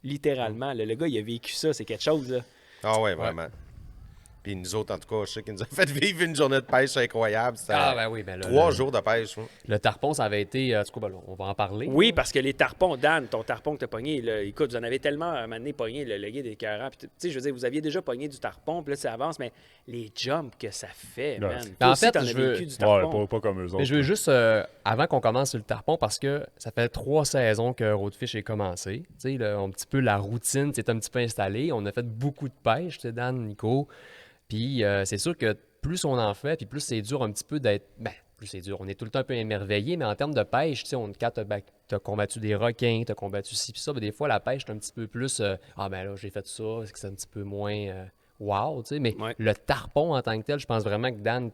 Littéralement. là. Le gars, il a vécu ça, c'est quelque chose. Là. Ah ouais, vraiment. Puis nous autres, en tout cas, je sais qu'ils nous ont fait vivre une journée de pêche incroyable. C'était Oui, ben là, 3 jours de pêche. Le tarpon, ça avait été... en tout cas, ben, on va en parler. Oui, parce que les tarpons, Dan, ton tarpon que tu as pogné, là, écoute, vous en avez tellement à un moment donné pogné, le guide écœurant. Puis, tu sais, je veux dire, vous aviez déjà pogné du tarpon, puis là, ça avance, mais les jumps que ça fait, man. Ben, Toi en aussi, fait, t'en as je veux- vécu du tarpon. Ouais, pas comme eux autres. Mais je veux juste, avant qu'on commence sur le tarpon, parce que ça fait 3 saisons que Roadfish est commencé. Tu sais, un petit peu la routine s'est un petit peu installée. On a fait beaucoup de pêche, tu sais, Dan, Nico. Puis c'est sûr que plus on en fait, puis plus c'est dur un petit peu d'être... Ben, plus c'est dur. On est tout le temps un peu émerveillé, mais en termes de pêche, tu sais, quand t'as combattu des requins, t'as combattu ci, puis ça, ben, des fois, la pêche, c'est un petit peu plus... ah ben là, j'ai fait ça, c'est que c'est un petit peu moins... wow, tu sais, mais Ouais. le tarpon en tant que tel, je pense vraiment que Dan,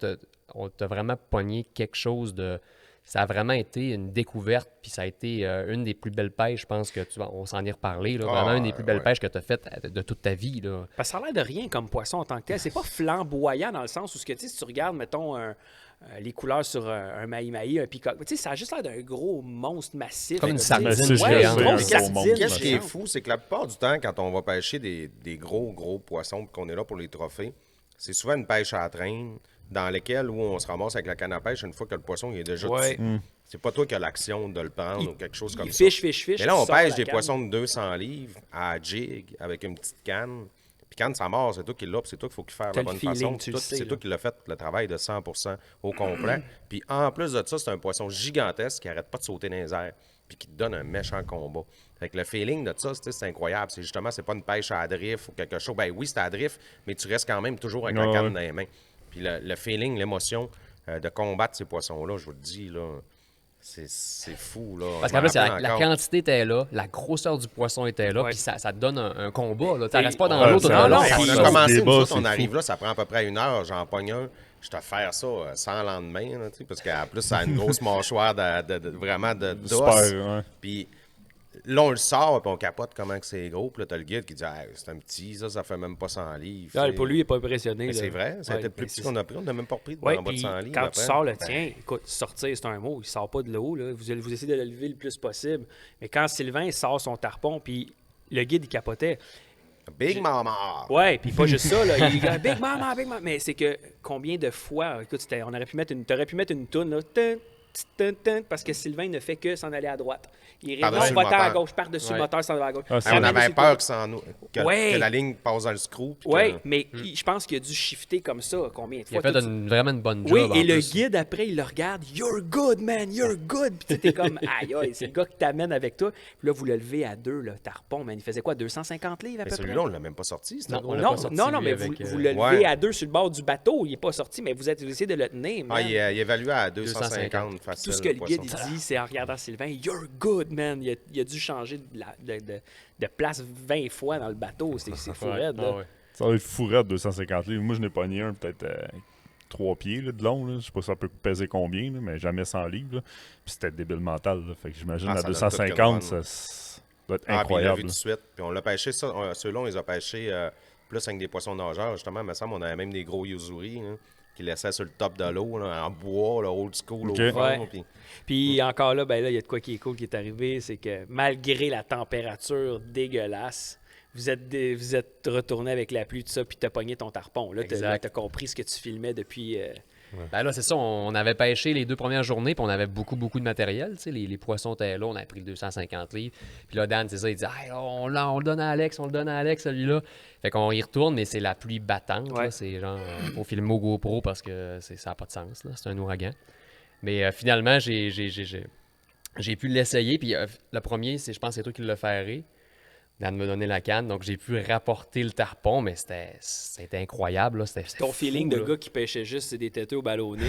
on t'a vraiment pogné quelque chose de... Ça a vraiment été une découverte, puis ça a été une des plus belles pêches, je pense que on s'en est reparlé, là, vraiment une des plus belles pêches que tu as faites de toute ta vie. Là. Parce que ça a l'air de rien comme poisson en tant que tel. C'est pas flamboyant dans le sens où, tu sais, si tu regardes, mettons, les couleurs sur un mahi-mahi, un peacock, tu sais, ça a juste l'air d'un gros monstre massif. Comme une tu sais. sardine c'est Ouais, géant, une grosse c'est un gros sardine. monstre. Qu'est-ce qui est géante. fou, c'est que la plupart du temps, quand on va pêcher des gros poissons, puis qu'on est là pour les trophées, c'est souvent une pêche à la traîne, dans laquelle où on se ramasse avec la canne à pêche une fois que le poisson il est déjà Ouais. dessus. C'est pas toi qui as l'action de le prendre Il- ou quelque chose comme il ça. fiche. Mais là, on tu sors pêche la des canne. poissons de 200 livres à jig avec une petite canne. Puis quand ça mord, c'est toi qui l'as, puis c'est toi qu'il faut qu'il fasse T'as la le bonne feeling, façon. tu le sais, C'est là. toi qui l'as fait le travail de 100% au complet. Puis en plus de ça, c'est un poisson gigantesque qui arrête pas de sauter dans les airs puis qui te donne un méchant combat. Fait que le feeling de ça, c'est incroyable. C'est justement, c'est pas une pêche à la drift ou quelque chose. Ben oui, c'est à la drift, mais tu restes quand même toujours avec la Ouais, canne ouais. dans les mains. Puis le feeling, l'émotion de combattre ces poissons-là, je vous le dis, là, c'est fou. Là. Parce Je m'en qu'en plus, rappelle la encore. quantité était là, la grosseur du poisson était là, Ouais. puis ça te donne un combat. Là. Ça Et- reste pas dans Ouais, l'autre ou ça- dans non, l'autre. Hey, on c'est a ça. commencé, Le débat, nous autres, c'est on arrive fou. là, ça prend à peu près 1 heure, j'en pogne un. Je te fais ça sans lendemain, là, tu sais, parce qu'en plus, ça a une grosse mâchoire vraiment d'os. Super, ouais. Puis là, on le sort, puis on capote comment que c'est gros. Puis là, t'as le guide qui dit hey, c'est un petit, ça fait même pas 100 livres. Ah, tu sais. pour lui, il n'est pas impressionné. Mais là. c'est vrai, ça a Ouais, été le plus mais petit c'est- qu'on a pris. On n'a même pas repris Oui, en bas de puis 100 livres. quand après. tu sors le Ben, tien, écoute, sortir, c'est un mot, il sort pas de l'eau, là. Vous essayez de le lever le plus possible. Mais quand Sylvain sort son tarpon, puis le guide, il capotait. Big Mama! Ouais, puis pas juste ça, là. Il dit Big Mama, Big Mama. Mais c'est que combien de fois, écoute, on aurait pu mettre t'aurais pu mettre une toune, là, parce que Sylvain ne fait que s'en aller à droite. Il est Par-dessus non, le va à moteur. gauche, par-dessus Ouais. le moteur, s'en va à gauche. Ah, c'est- Hey, on Sylvain, avait c'est peur le- que la ligne passe dans le screw. puis Oui, que- mais je pense qu'il a dû shifter comme ça combien de Il a fois. fait tout- vraiment une bonne job. Oui, en et le plus. guide, après, il le regarde. You're good, man, you're good. Puis tu sais, t'es comme, aïe, aïe, c'est le gars qui t'amène avec toi. Puis là, vous le levez à 2, le tarpon, man. Il faisait quoi, 250 livres à Mais peu près? celui-là, on l'a même pas sorti. Non, on l'a Non, pas sorti, non, lui, mais vous, avec, vous le levez ouais. à 2 sur le bord du bateau. Il n'est pas sorti, mais vous essayez de le tenir, man. Ah, il est évalué à 250 250. facile. Tout ce que le guide poisson. il dit, c'est en regardant Sylvain, You're good, man. Il a dû changer de place 20 fois dans le bateau. C'est fou, Ouais, raide, là. ah ouais. Ça va être fourrette 250 livres. Moi, je n'ai pogné un peut-être 3 pieds là, de long. Là. Je sais pas si ça peut peser combien, là, mais jamais 100 livres. Là. Puis c'était débile mental. Là. Fait que j'imagine Ah, à ça donne 250, tout que le ça doit être Ah, puis il l'a incroyable. vu tout de suite. Puis on l'a pêché, ça. Ceux-là, on les a pêchés plus avec des poissons nageurs. Justement, il me semble, on avait même des gros yuzuri là, qui laissaient sur le top de l'eau, là, en bois, là, old school, Ok. au fond. Ouais. Puis Puis encore là, ben là, il y a de quoi qui est cool qui est arrivé, c'est que malgré la température dégueulasse, vous êtes retourné avec la pluie, tout ça, puis t'as pogné ton tarpon. Là, Exact. t'as compris ce que tu filmais depuis. Ben là, c'est ça, on avait pêché les 2 premières journées, puis on avait beaucoup de matériel. Tu sais, les poissons étaient là, on avait pris le 250 livres. Puis là, Dan, c'est ça, il dit hey, on le donne à Alex, celui-là. Fait qu'on y retourne, mais c'est la pluie battante. Ouais. Là, c'est genre, faut filmer au GoPro parce que ça n'a pas de sens. Là, c'est un ouragan. Mais finalement, j'ai pu l'essayer. Puis le premier, je pense que c'est toi qui l'as ferré. Dan me donnait la canne, donc j'ai pu rapporter le tarpon, mais c'était incroyable. Là. C'était Ton fou, feeling de là. gars qui pêchait juste, c'est des têteux au ballonné.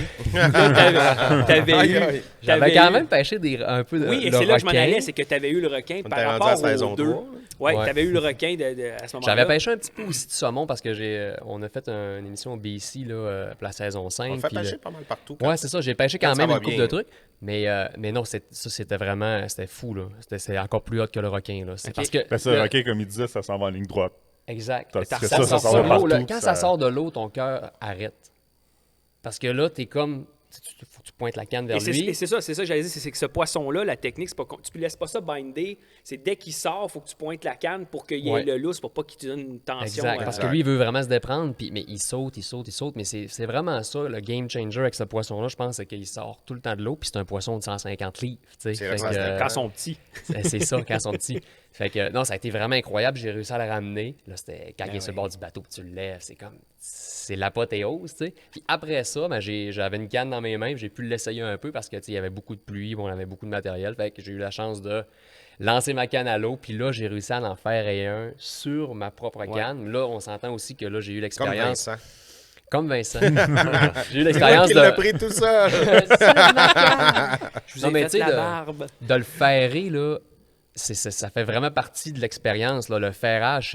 T'avais Aïe, eu. aïe. J'avais quand même pêché un peu de Oui, et le c'est là que je m'en requin. allais, c'est que tu avais eu le requin On par était rendu rapport à la saison aux deux. 3, Oui, Ouais. tu avais eu le requin à ce moment-là. J'avais pêché un petit peu aussi de saumon parce que on a fait une émission au BC là, pour la saison 5. on fait puis pêcher le- pas mal partout. Ouais, c'est ça. J'ai pêché quand Quand ça même va une couple bien. de trucs. Mais non, ça, c'était vraiment... C'était fou, là. C'est encore plus hot que le requin, là. C'est Ok. parce que... Ben ça, le- OK, comme il disait, ça s'en va en ligne droite. Exact. Parce que Ça ça sort va de l'eau, là. partout, Quand ça- ça sort de l'eau, ton cœur arrête. Parce que là, t'es comme... faut que tu pointes la canne vers Et lui. c'est ça que j'allais dire, c'est que ce poisson-là, la technique, c'est pas tu ne laisses pas ça binder. C'est dès qu'il sort, il faut que tu pointes la canne pour qu'il y ait le lousse, pour pas qu'il te donne une tension. Exact, parce que lui, il veut vraiment se déprendre, mais il saute, mais c'est vraiment ça, le game changer avec ce poisson-là, je pense, c'est qu'il sort tout le temps de l'eau, puis c'est un poisson de 150 livres. C'est vrai Quand ils sont petits. C'est ça, quand ils sont petits. Fait que non, ça a été vraiment incroyable, j'ai réussi à le ramener. Là, c'était quand il est sur le bord du bateau, puis tu le lèves, c'est l'apothéose, tu sais. Puis après ça, j'avais une canne dans mes mains, j'ai pu l'essayer un peu parce que il y avait beaucoup de pluie, on avait beaucoup de matériel, fait que j'ai eu la chance de lancer ma canne à l'eau, puis là, j'ai réussi à en faire un sur ma propre canne. Là, on s'entend aussi que là, j'ai eu l'expérience. Comme Vincent. J'ai eu l'expérience de... Il l'a pris tout ça. Je vous ai fait la barbe. De le ferrer, là, ça fait vraiment partie de l'expérience. Là. Le ferrage,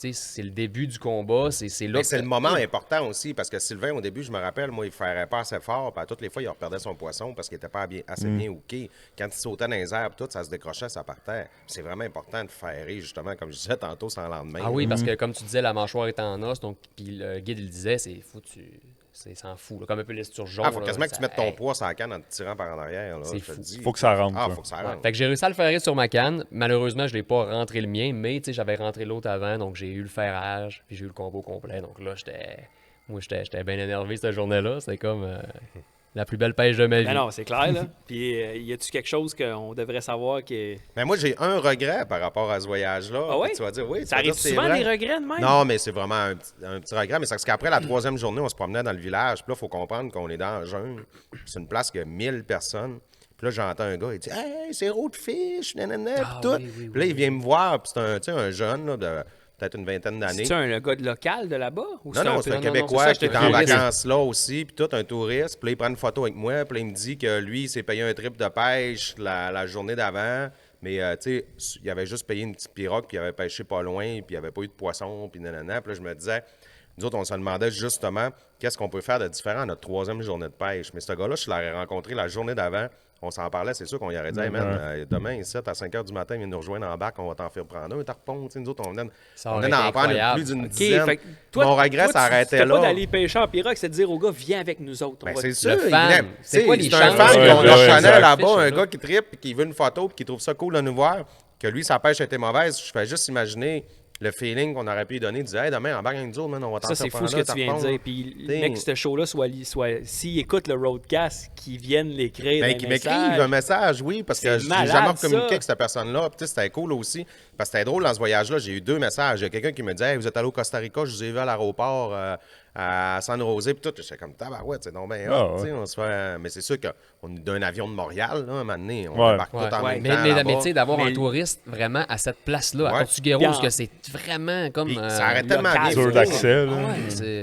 c'est le début du combat. C'est là. C'est le moment important aussi, parce que Sylvain, au début, je me rappelle, moi, il ne ferrait pas assez fort. Puis à toutes les fois, il reperdait son poisson parce qu'il n'était pas assez bien hooké. Quand il sautait dans les airs, tout, ça se décrochait, ça partait. C'est vraiment important de ferrer, justement, comme je disais tantôt, sans lendemain. Ah oui, parce que comme tu disais, la mâchoire est en os. Donc, puis le guide, il disait, c'est fou, c'est s'en fout. Là, comme un peu l'esturgeon. Faut quasiment que tu mettes ton poids sur la canne en te tirant par en arrière. C'est fou. Faut que ça rentre. Faut que ça rentre. Fait que j'ai réussi à le ferrer sur ma canne. Malheureusement, je l'ai pas rentré le mien, mais j'avais rentré l'autre avant, donc j'ai eu le ferrage, puis j'ai eu le combo complet. Donc là, j'étais bien énervé cette journée-là. C'était comme la plus belle pêche de ma vie. Non, c'est clair, là. Puis y a-tu quelque chose qu'on devrait savoir qui Mais moi, j'ai un regret par rapport à ce voyage-là. Ah ouais? Tu vas dire, oui. Ça arrive souvent des regrets de même? Non, mais c'est vraiment un petit regret. Mais c'est parce qu'après la troisième journée, on se promenait dans le village. Puis là, il faut comprendre qu'on est dans un jeûne. C'est une place qui a 1000 personnes. Puis là, j'entends un gars, il dit « Hey, c'est Roadfish, nanana, puis tout. Puis là, il vient me voir, puis c'est un jeune là, de peut-être une vingtaine d'années. C'est un gars local de là-bas? Ou Non, c'est un Québécois qui est en vacances là aussi, puis tout, un touriste. Puis là, il prend une photo avec moi, puis là, il me dit que lui, il s'est payé un trip de pêche la journée d'avant. Mais, tu sais, il avait juste payé une petite pirogue, puis il avait pêché pas loin, puis il n'y avait pas eu de poisson, puis nanana. Puis là, je me disais, nous autres, on se demandait justement qu'est-ce qu'on peut faire de différent à notre troisième journée de pêche. Mais ce gars-là, je l'aurais rencontré la journée d'avant. On s'en parlait, c'est sûr qu'on y aurait dit, hey, man, demain, ici, à 5 h du matin, il vient nous rejoindre en bac, on va t'en faire prendre un tarpon. T'sais, nous autres, on venait d'en prendre plus d'une dizaine. Fait que toi, mon regret s'arrêtait là. Pas d'aller pêcher en pirogue, c'est de dire au gars, viens avec nous autres. Ben, c'est sûr. C'est quoi les c'est un fan qu'on connaît là-bas, un gars qui trippe, et qui veut une photo, puis qui trouve ça cool de nous voir, que lui, sa pêche était mauvaise. Je fais juste imaginer le feeling qu'on aurait pu lui donner, disait, hey, demain, en bac avec nous autres, on va t'en faire prendre. Ça, c'est fou ce que tu viens de dire. Puis, mec, ce show-là, s'il écoute le roadcast, qu'il vienne l'écrire. Ben, qu'il m'écrive un message, oui, parce que je n'ai jamais communiqué avec cette personne-là. Puis, c'était cool aussi. Parce que c'était drôle dans ce voyage-là. J'ai eu 2 messages. Il y a quelqu'un qui me dit, hey, vous êtes allé au Costa Rica, je vous ai vu à l'aéroport à San José, puis tout. J'étais comme, tabarouette, c'est donc bien hot. On se fait... Mais c'est sûr qu'on est d'un avion de Montréal, là, un moment donné. On embarque tout en même temps. Mais tu sais, d'avoir un touriste vraiment à cette place-là, à Tortuguero, parce que c'est vraiment comme. Ça aurait tellement bien dur d'accès.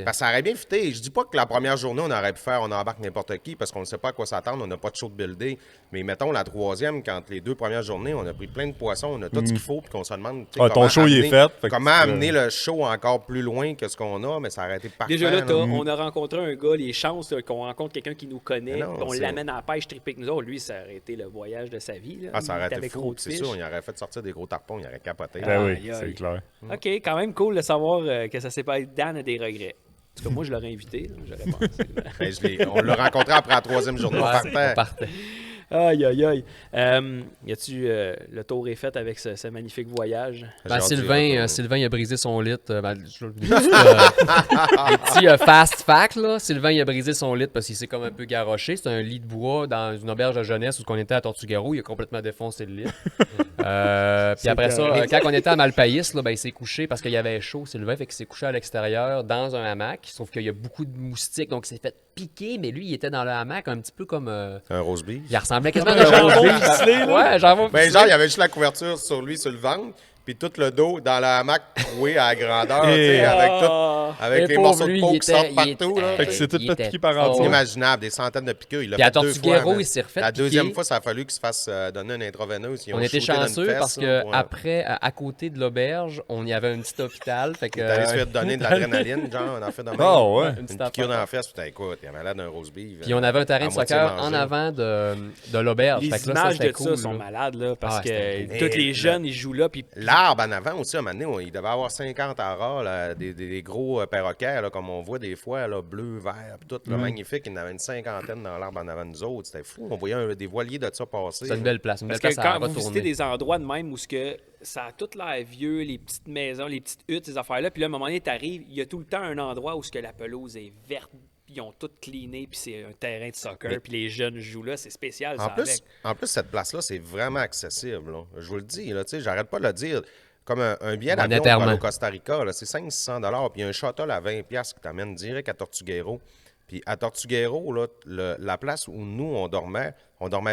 Parce que ça aurait bien fité. Je dis pas que la première journée, on aurait pu faire, on embarque n'importe qui, parce qu'on ne sait pas à quoi s'attendre, on n'a pas de show de buildé. Mais mettons la troisième, quand les 2 premières journées, on a pris plein de poissons, on a tout ce qu'il faut, puis qu'on se demande. Ton show, il est fait. Comment amener le show encore plus loin que ce qu'on a, mais ça aurait été parfait. Déjà là, on a rencontré un gars, les chances qu'on rencontre quelqu'un qui nous connaît, on l'amène à la pêche, triper avec nous autres. Lui, ça aurait été le voyage de sa vie. Là. Ça aurait été fou, c'est sûr. Il aurait fait sortir des gros tarpons, il aurait capoté. Oui, c'est clair. OK, quand même cool de savoir que ça s'est pas. Dan a des regrets. En tout cas, moi, je l'aurais invité. J'aurais pensé. On l'a rencontré après la troisième journée. On partait. Aïe, aïe, aïe. Y a-tu le tour est fait avec ce magnifique voyage? Sylvain, il a brisé son lit. Les petits fast facts, là. Sylvain, il a brisé son lit parce qu'il s'est comme un peu garroché. C'est un lit de bois dans une auberge de jeunesse où on était à Tortuguero. Il a complètement défoncé le lit. Puis après ça, quand on était à Malpaïs, là, il s'est couché parce qu'il y avait chaud, Sylvain. Fait qu'il s'est couché à l'extérieur dans un hamac. Sauf qu'il y a beaucoup de moustiques, donc il s'est fait piquer. Mais lui, il était dans le hamac un petit peu comme... un rose beef. Il ressemblait quasiment à un jambon ficelé. Ouais, jambon ficelé. Genre, il y avait juste la couverture sur lui, sur le ventre, puis tout le dos dans le hamac troué à la grandeur, avec les morceaux de peau qui sortent partout. Fait que c'est tout piqué par en dessous. Inimaginable, des centaines de piqûres. Il l'a fait 2 fois. Il s'est refait la deuxième fois, ça a fallu qu'il se fasse donner une intraveineuse. On était chanceux parce qu'après, à côté de l'auberge, on y avait un petit hôpital. Fait que... Il est allé se faire donner de l'adrénaline, genre, on en fait dans une petite piqûre dans la fesse, putain, écoute, il avait l'air d'un roast beef. Puis on avait un terrain de soccer en avant de l'auberge. Les images de ça sont malades, là, parce que tous les jeunes, ils jouent là, puis l'arbre en avant aussi, à un moment donné, il devait avoir 50 aras, là, des gros perroquets, là, comme on voit des fois, là, bleu, vert, tout, là, magnifique. Il y en avait une cinquantaine dans l'arbre en avant de nous autres. C'était fou. On voyait des voiliers de ça passer. C'est une belle place. Une belle Parce que place à quand vous visitez retourner. des endroits de même où ça a tout l'air vieux, les petites maisons, les petites huttes, ces affaires-là, puis là, à un moment donné, t'arrives, il y a tout le temps un endroit où la pelouse est verte, ils ont tout cleané, puis c'est un terrain de soccer, puis les jeunes jouent là, c'est spécial, ça, avec. En plus, cette place-là, c'est vraiment accessible. Là. Je vous le dis, là, j'arrête pas de le dire. Comme un billet d'avion pour aller au Costa Rica, là, c'est 500-600 $, puis il y a un shuttle à 20$ qui t'amène direct à Tortuguero. Puis à Tortuguero, là, la place où nous, on dormait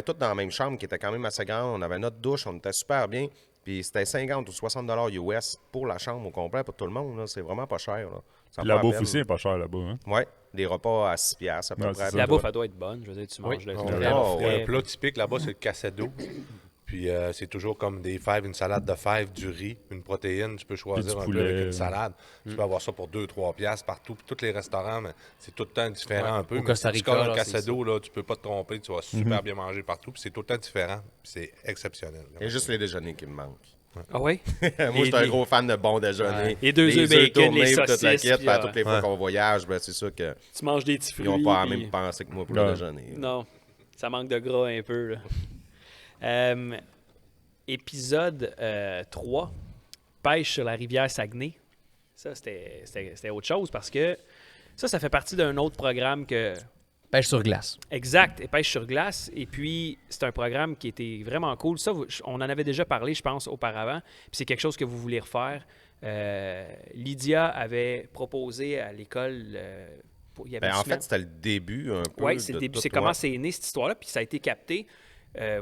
tous dans la même chambre qui était quand même assez grande. On avait notre douche, on était super bien. Puis c'était 50 ou 60 $ US pour la chambre au complet, pour tout le monde. Là. C'est vraiment pas cher. Là. Puis la bouffe aussi n'est pas chère là-bas. Hein? Oui, des repas à 6$ à peu près. La bouffe, elle doit être bonne. Je veux dire, tu manges là. Il y a un plat typique là-bas, c'est le casado. Puis c'est toujours comme des fèves, une salade de fèves, du riz, une protéine. Tu peux choisir un peu avec une salade. Tu peux avoir ça pour 2-3$ partout. Puis tous les restaurants, mais c'est tout le temps différent un peu. Au Costa Rica, comme un casado, là, tu peux pas te tromper. Tu vas super bien manger partout. Puis c'est tout le temps différent. Puis c'est exceptionnel. Il y a juste les déjeuners qui me manquent. Ah oui? Moi, je suis un gros fan de bon déjeuner. Les 2 œufs bacon, les toute la saucisses. kit, toutes les fois qu'on voyage, ben, c'est sûr que Tu manges des petits fruits. ils n'ont pas la puis- même pensée que moi pour le déjeuner. Non, ça manque de gras un peu. Là. Épisode 3, pêche sur la rivière Saguenay. Ça, c'était autre chose parce que ça fait partie d'un autre programme que... Pêche sur glace. Exact, et pêche sur glace. Et puis, c'est un programme qui était vraiment cool. Ça, on en avait déjà parlé, je pense, auparavant. Puis c'est quelque chose que vous voulez refaire. Lydia avait proposé à l'école... il y avait Ben, une en semaine. fait, c'était le début un peu. Oui, c'est le de début. tout, C'est comment c'est né cette histoire-là, puis ça a été capté.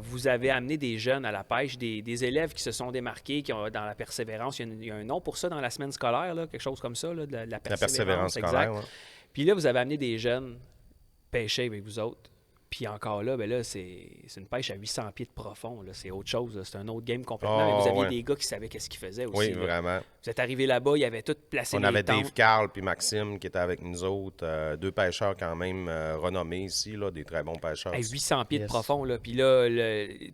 Vous avez amené des jeunes à la pêche, des élèves qui se sont démarqués, qui ont dans la persévérance. Il y a un nom pour ça dans la semaine scolaire, là, quelque chose comme ça, là, de la persévérance. La persévérance exact. scolaire. Ouais. Puis là, vous avez amené des jeunes pêcher avec vous autres. Puis encore là, ben là, c'est une pêche à 800 pieds de profond. Là. C'est autre chose. là. C'est un autre game complètement. Mais vous aviez des gars qui savaient qu'est-ce qu'ils faisaient aussi. Oui, là. vraiment. Vous êtes arrivés là-bas, ils avaient tout placé On les avait tentes. Dave Carl puis Maxime qui étaient avec nous autres. 2 pêcheurs quand même renommés ici, là, des très bons pêcheurs. À 800 pieds de Yes. profond. Là. Puis là,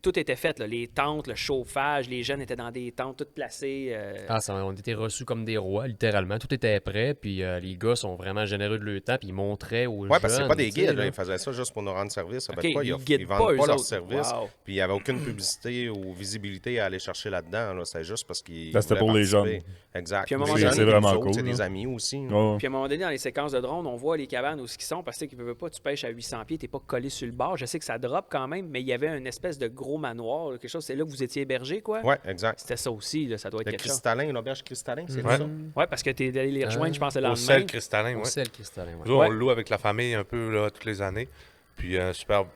tout était fait. Là. Les tentes, le chauffage, les jeunes étaient dans des tentes toutes placées. On était reçus comme des rois, littéralement. Tout était prêt, puis les gars sont vraiment généreux de leur temps, puis ils montraient aux jeunes. Oui, parce que c'est pas des tu sais, guides, là. ils faisaient ça juste pour nous rendre service. OK, Avec quoi, ils ils guident vendent pas, pas eux leur autres. service. Wow. Puis il n'y avait aucune publicité ou visibilité à aller chercher là-dedans. Là. C'est juste parce qu'ils. Ben, c'était voulaient pour les participer. jeunes. Exact. Puis à un moment Les donné, jeunes, c'est vraiment nous autres, cool, c'est là. des amis aussi. là. Ouais. Puis à un moment donné, dans les séquences de drone, on voit les cabanes où ils sont parce que tu ne peux pas, tu pêches à 800 pieds, tu n'es pas collé sur le bord. Je sais que ça drop quand même, mais il y avait une espèce de gros manoir, là, quelque chose. C'est là que vous étiez hébergé, quoi? Oui, exact. C'était ça aussi, là, ça doit être Le quelque chose. cristallin, l'auberge cristallin, c'est Ouais. ça? Oui, parce que tu es allé les rejoindre, je pense, le Au lendemain. sel cristallin, Au oui. sel cristallin, ouais. Nous, on Ouais. le loue avec la famille un peu là, toutes les années. Puis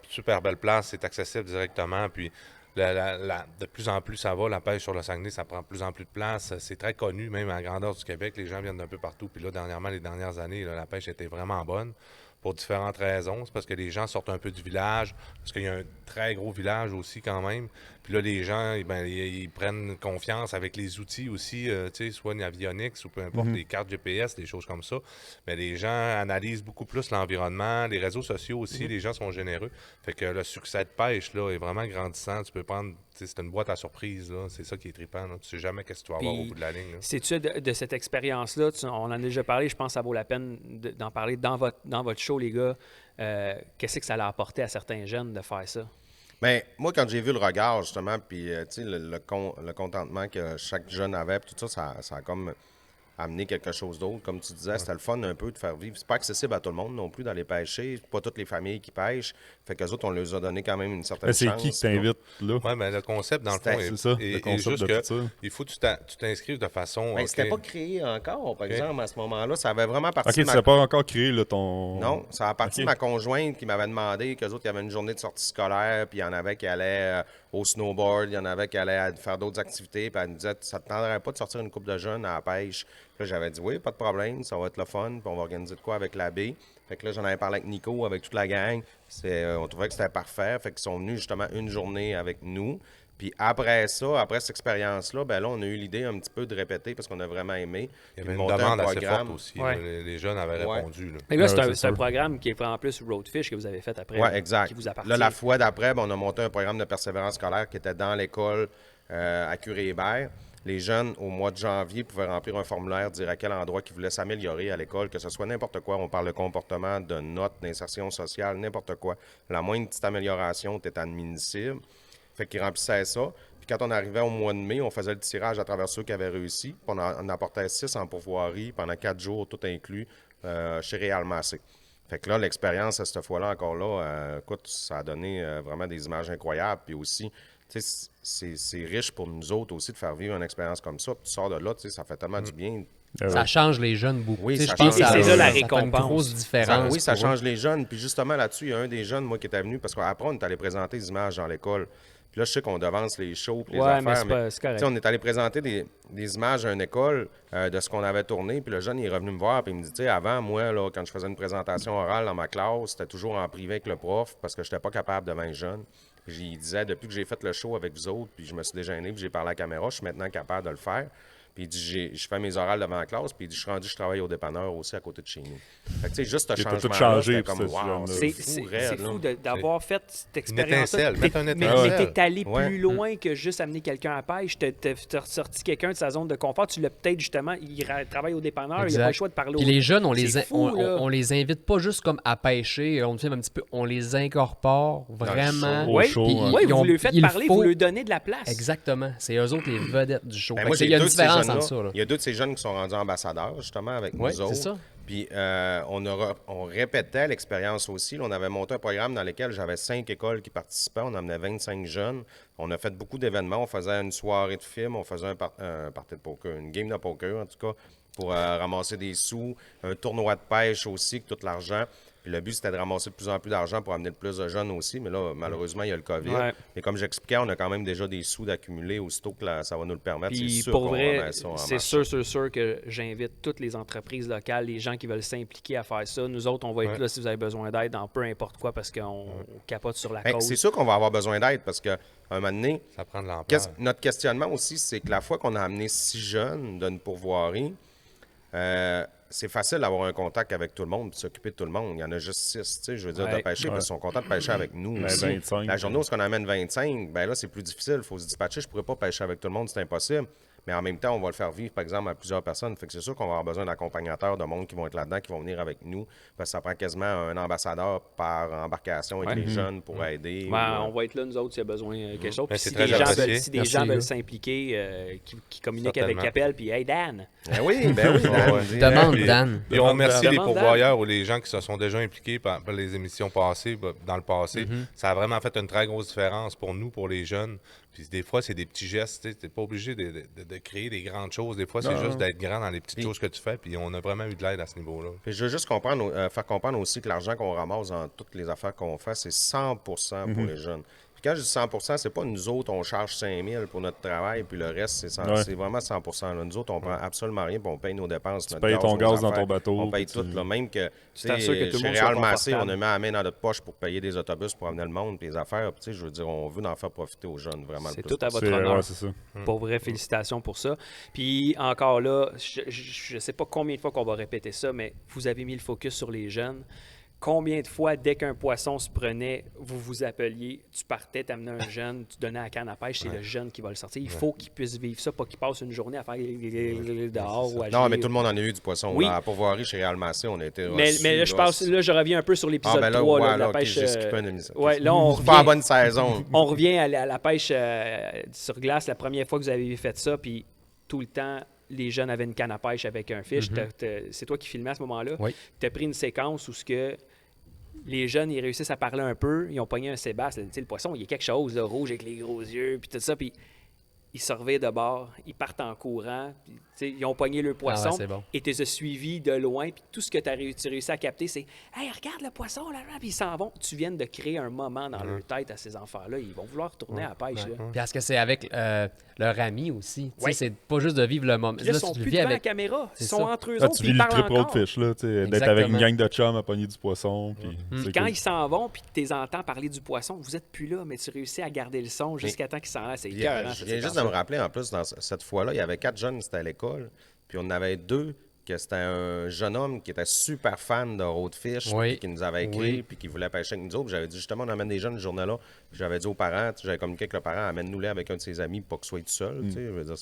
super belle place, c'est accessible directement. Puis de plus en plus ça va, la pêche sur le Saguenay, ça prend de plus en plus de place. C'est très connu, même à la grandeur du Québec. Les gens viennent d'un peu partout. Puis là, dernièrement, les dernières années, là, la pêche était vraiment bonne pour différentes raisons. C'est parce que les gens sortent un peu du village, parce qu'il y a un très gros village aussi quand même. Puis là, les gens, ils prennent confiance avec les outils aussi, tu sais, soit une avionics ou peu importe, les cartes GPS, des choses comme ça. Mais les gens analysent beaucoup plus l'environnement, les réseaux sociaux aussi, les gens sont généreux. Fait que le succès de pêche, là, est vraiment grandissant. Tu peux prendre, tu sais, c'est une boîte à surprise, là. C'est ça qui est trippant, là. Tu sais jamais qu'est-ce que tu vas avoir Puis, au bout de la ligne, là. sais-tu de cette expérience-là, on en a déjà parlé, je pense que ça vaut la peine d'en parler dans votre show, les gars. Qu'est-ce que ça a apporté à certains jeunes de faire ça? Bien, moi, quand j'ai vu le regard, justement, puis tu sais, le contentement que chaque jeune avait, puis tout ça, ça a comme amené quelque chose d'autre. Comme tu disais, c'était le fun un peu de faire vivre. C'est pas accessible à tout le monde non plus d'aller pêcher. C'est pas toutes les familles qui pêchent. Fait qu'eux autres, on leur a donné quand même une certaine Mais c'est chance. qui qui t'invite là? Oui, mais le concept, dans le fond, C'est ça, le est concept juste de que tout ça. il faut que tu t'inscrives de façon... Ben, OK. c'était pas créé encore, par exemple, à ce moment-là. Ça avait vraiment parti Ok, de tu ma... n'as pas encore créé là, ton. Non, ça a parti Ok. de ma conjointe qui m'avait demandé qu'eux autres, il y avait une journée de sortie scolaire, puis il y en avait qui allaient au snowboard, il y en avait qui allaient faire d'autres activités, puis elle me disait, ça te tendrait pas de sortir une couple de jeunes à la pêche? Puis là, j'avais dit, oui, pas de problème, ça va être le fun, puis on va organiser de quoi avec l'abbé. Fait que là, j'en avais parlé avec Nico, avec toute la gang. On trouvait que c'était parfait, fait qu'ils sont venus justement une journée avec nous. Puis après ça, après cette expérience-là, ben là, on a eu l'idée un petit peu de répéter parce qu'on a vraiment aimé. Il y puis avait de une monter demande un assez programme. forte aussi. Ouais. là. Les jeunes avaient Ouais. répondu. Là. Et là, Ouais, c'est un c'est sûr. programme qui est en plus Roadfish que vous avez fait après. Oui, là, exact. Qui vous appartient. Là, la fois d'après, ben, on a monté un programme de persévérance scolaire qui était dans l'école à Curé-Hébert. les jeunes, au mois de janvier, pouvaient remplir un formulaire, dire à quel endroit ils voulaient s'améliorer à l'école, que ce soit n'importe quoi. On parle de comportement, de notes, d'insertion sociale, n'importe quoi. La moindre petite amélioration était admissible. Fait qu'ils remplissaient ça. Puis quand on arrivait au mois de mai, on faisait le tirage à travers ceux qui avaient réussi. Puis on en apportait 6 en pourvoirie pendant 4 jours, tout inclus, chez Réal Massé. Fait que là, l'expérience à cette fois-là, encore là, écoute, ça a donné vraiment des images incroyables. Puis aussi, tu sais, c'est riche pour nous autres aussi de faire vivre une expérience comme ça. Puis tu sors de là, tu sais, ça fait tellement du bien. Ça change les jeunes beaucoup. Oui, Tu sais, ça je pense change. que C'est ça, la ça fait une récompense. grosse différence. Oui, ça pour eux. change les jeunes. Puis justement, là-dessus, il y a un des jeunes, moi, qui était venu, parce qu'après, on est allé présenter des images dans l'école. Puis là, je sais qu'on devance les shows puis les Ouais, mais affaires, c'est correct. tu sais, on est allé présenter des images à une école de ce qu'on avait tourné. Puis le jeune, il est revenu me voir puis il me dit, tu sais, avant, moi, là, quand je faisais une présentation orale dans ma classe, c'était toujours en privé avec le prof parce que je n'étais pas capable devant les jeunes. Puis il disait, depuis que j'ai fait le show avec vous autres, puis je me suis déjeuné, puis j'ai parlé à la caméra, je suis maintenant capable de le faire. Puis il dit, je fais mes orales devant la classe, puis il dit, je travaille au dépanneur aussi à côté de chez nous. Fait que tu sais, juste ce Qui était tout changement-là, changé, c'était puis comme, ce wow, jeune-là. c'est C'est fou, raide, fou là. d'avoir fait cette Une expérience-là. étincelle, mettre un Mais étincelle. t'es allé Ouais. plus loin que juste amener quelqu'un à pêche. T'as ressorti quelqu'un de sa zone de confort. Tu l'as peut-être justement, il travaille au dépanneur, il n'a pas le choix de parler Puis les jeunes, on C'est les, fou, là. on les invite pas juste comme à pêcher, on, un petit peu, on les incorpore vraiment. show. Au show, Puis ouais. Oui, ils vous ont- lui faites il parler, faut- vous lui donnez de la place. Exactement. C'est eux autres les vedettes du show. Ben, Fait moi, que il j'ai y a une deux de ces différence jeunes-là. entre ça. Là. Il y a deux de ces jeunes qui sont rendus ambassadeurs, justement, avec Oui, nous autres. c'est ça. Puis on répétait l'expérience aussi. Là, on avait monté un programme dans lequel j'avais 5 écoles qui participaient. On amenait 25 jeunes. On a fait beaucoup d'événements. On faisait une soirée de film. On faisait un party de poker, une game de poker, en tout cas, pour ramasser des sous. Un tournoi de pêche aussi, avec tout l'argent. Puis le but, c'était de ramasser de plus en plus d'argent pour amener de plus de jeunes aussi. Mais là, malheureusement, il y a le COVID. Ouais. Mais comme j'expliquais, on a quand même déjà des sous d'accumuler aussitôt que ça va nous le permettre. C'est Puis sûr pour qu'on vrai, remet ça en c'est marche. sûr que j'invite toutes les entreprises locales, les gens qui veulent s'impliquer à faire ça. Nous autres, on va être là si vous avez besoin d'aide dans peu importe quoi parce qu'on capote sur la Ben, cause. c'est sûr qu'on va avoir besoin d'aide parce qu'à un moment donné, Ça prend de l'ampleur. notre questionnement aussi, c'est que la fois qu'on a amené 6 jeunes d'une pourvoirie, c'est facile d'avoir un contact avec tout le monde et de s'occuper de tout le monde. Il y en a juste 6, tu sais, je veux dire, de Ouais. pêcher parce qu'ils sont contents de pêcher avec nous. Ben, aussi. 25, La journée où on amène 25, ben là, c'est plus difficile. Il faut se dispatcher. Je ne pourrais pas pêcher avec tout le monde, c'est impossible. Mais en même temps, on va le faire vivre, par exemple, à plusieurs personnes. Fait que c'est sûr qu'on va avoir besoin d'accompagnateurs, de monde qui vont être là-dedans, qui vont venir avec nous. Parce que ça prend quasiment un ambassadeur par embarcation avec les jeunes pour aider. Ben, ou, on va être là, nous autres, s'il y a besoin de quelque chose. Ben, Puis c'est si très des gens apprécié. veulent, si des Merci, gens les veulent gars. s'impliquer, qui communiquent avec Certainement. Appel, puis hey Dan, Ben oui, Dan, Ouais. dis- Demande, Puis- Dan. Puis on remercie les Demande pourvoyeurs ou les gens qui se sont déjà impliqués par les émissions passées, dans le passé. Mm-hmm. Ça a vraiment fait une très grosse différence pour nous, pour les jeunes. Puis des fois, c'est des petits gestes. Tu n'es pas obligé de créer des grandes choses. Des fois, c'est juste d'être grand dans les petites choses que tu fais. Puis on a vraiment eu de l'aide à ce niveau-là. Puis je veux juste faire comprendre aussi que l'argent qu'on ramasse dans toutes les affaires qu'on fait, c'est 100% pour les jeunes. Puis quand je dis 100%, c'est pas nous autres, on charge 5 000 pour notre travail, puis le reste, c'est vraiment 100%. Là. Nous autres, on prend absolument rien, puis on paye nos dépenses. Tu payes ton gaz dans ton bateau, On paye puis tout. tu- Là, même que, tu t'assures que tout le chez monde soit Réal Massé, on confortable. a mis la main dans notre poche pour payer des autobus pour amener le monde, puis les affaires. Puis, tu sais, je veux dire, on veut en faire profiter aux jeunes, vraiment. c'est le plus tout à votre C'est honneur. ouais, c'est ça. Pour vrai, félicitations pour ça. Puis encore là, je ne sais pas combien de fois qu'on va répéter ça, mais vous avez mis le focus sur les jeunes. Combien de fois, dès qu'un poisson se prenait, vous vous appeliez, tu partais, tu amenais un jeune, tu donnais à la canne à pêche, c'est le jeune qui va le sortir. Il faut qu'il puisse vivre ça, pas qu'il passe une journée à faire dehors ou à Non, jouer. mais tout le monde en a eu du poisson. Oui. Là. À pourvoirie chez Réal Massé, on a été Mais là, je reviens un peu sur l'épisode 3 ouais, là, de la ok, pêche. j'ai skippé une émission. Ouais, là, on C'est pas en revient, bonne saison. on revient à la pêche sur glace, la première fois que vous avez fait ça, puis tout le temps, les jeunes avaient une canne à pêche avec un fiche. C'est toi qui filmais à ce moment-là. Oui. Tu as pris une séquence où ce que les jeunes, ils réussissent à parler un peu, ils ont pogné un Sébastien, tu sais, le poisson, il y a quelque chose, là, rouge avec les gros yeux, puis tout ça, puis ils se revirent de bord, ils partent en courant, puis, tu sais, ils ont pogné le poisson, Ah ouais, c'est bon. et tu les as suivis de loin, puis tout ce que tu as réussi à capter, c'est « Hey, regarde le poisson, là, là, puis ils s'en vont. » Tu viens de créer un moment dans leur tête à ces enfants-là, ils vont vouloir retourner à la pêche. Là. Puis est-ce que c'est avec leur ami aussi? Tu sais, Ouais. c'est pas juste de vivre le moment. Puis là, ils sont tu plus vis devant la avec... caméra, ils C'est sont ça. entre eux Là, autres, tu puis vis ils le parlent triple road encore. fish, là, tu sais, d'être avec une Exactement. gang de chums à pogner du poisson. Puis Puis c'est quand cool. ils s'en vont, puis que tu les entends parler du poisson, vous êtes plus là, mais tu réussis à garder le son jusqu'à temps qu'ils s'en aillent. C'est écœurant, Je cette viens juste de me rappeler, en plus, dans cette fois-là, il y avait 4 jeunes, c'était à l'école, puis on en avait 2 que c'était un jeune homme qui était super fan de roadfish, Oui. puis qui nous avait écrit, Oui. puis qui voulait pêcher avec nous autres. Puis j'avais dit justement, on amène des jeunes ce journée-là. Puis j'avais dit aux parents, j'avais communiqué avec le parent, amène-nous-les avec un de ses amis pour pas qu'il soit tout seul. Tu sais, je veux dire,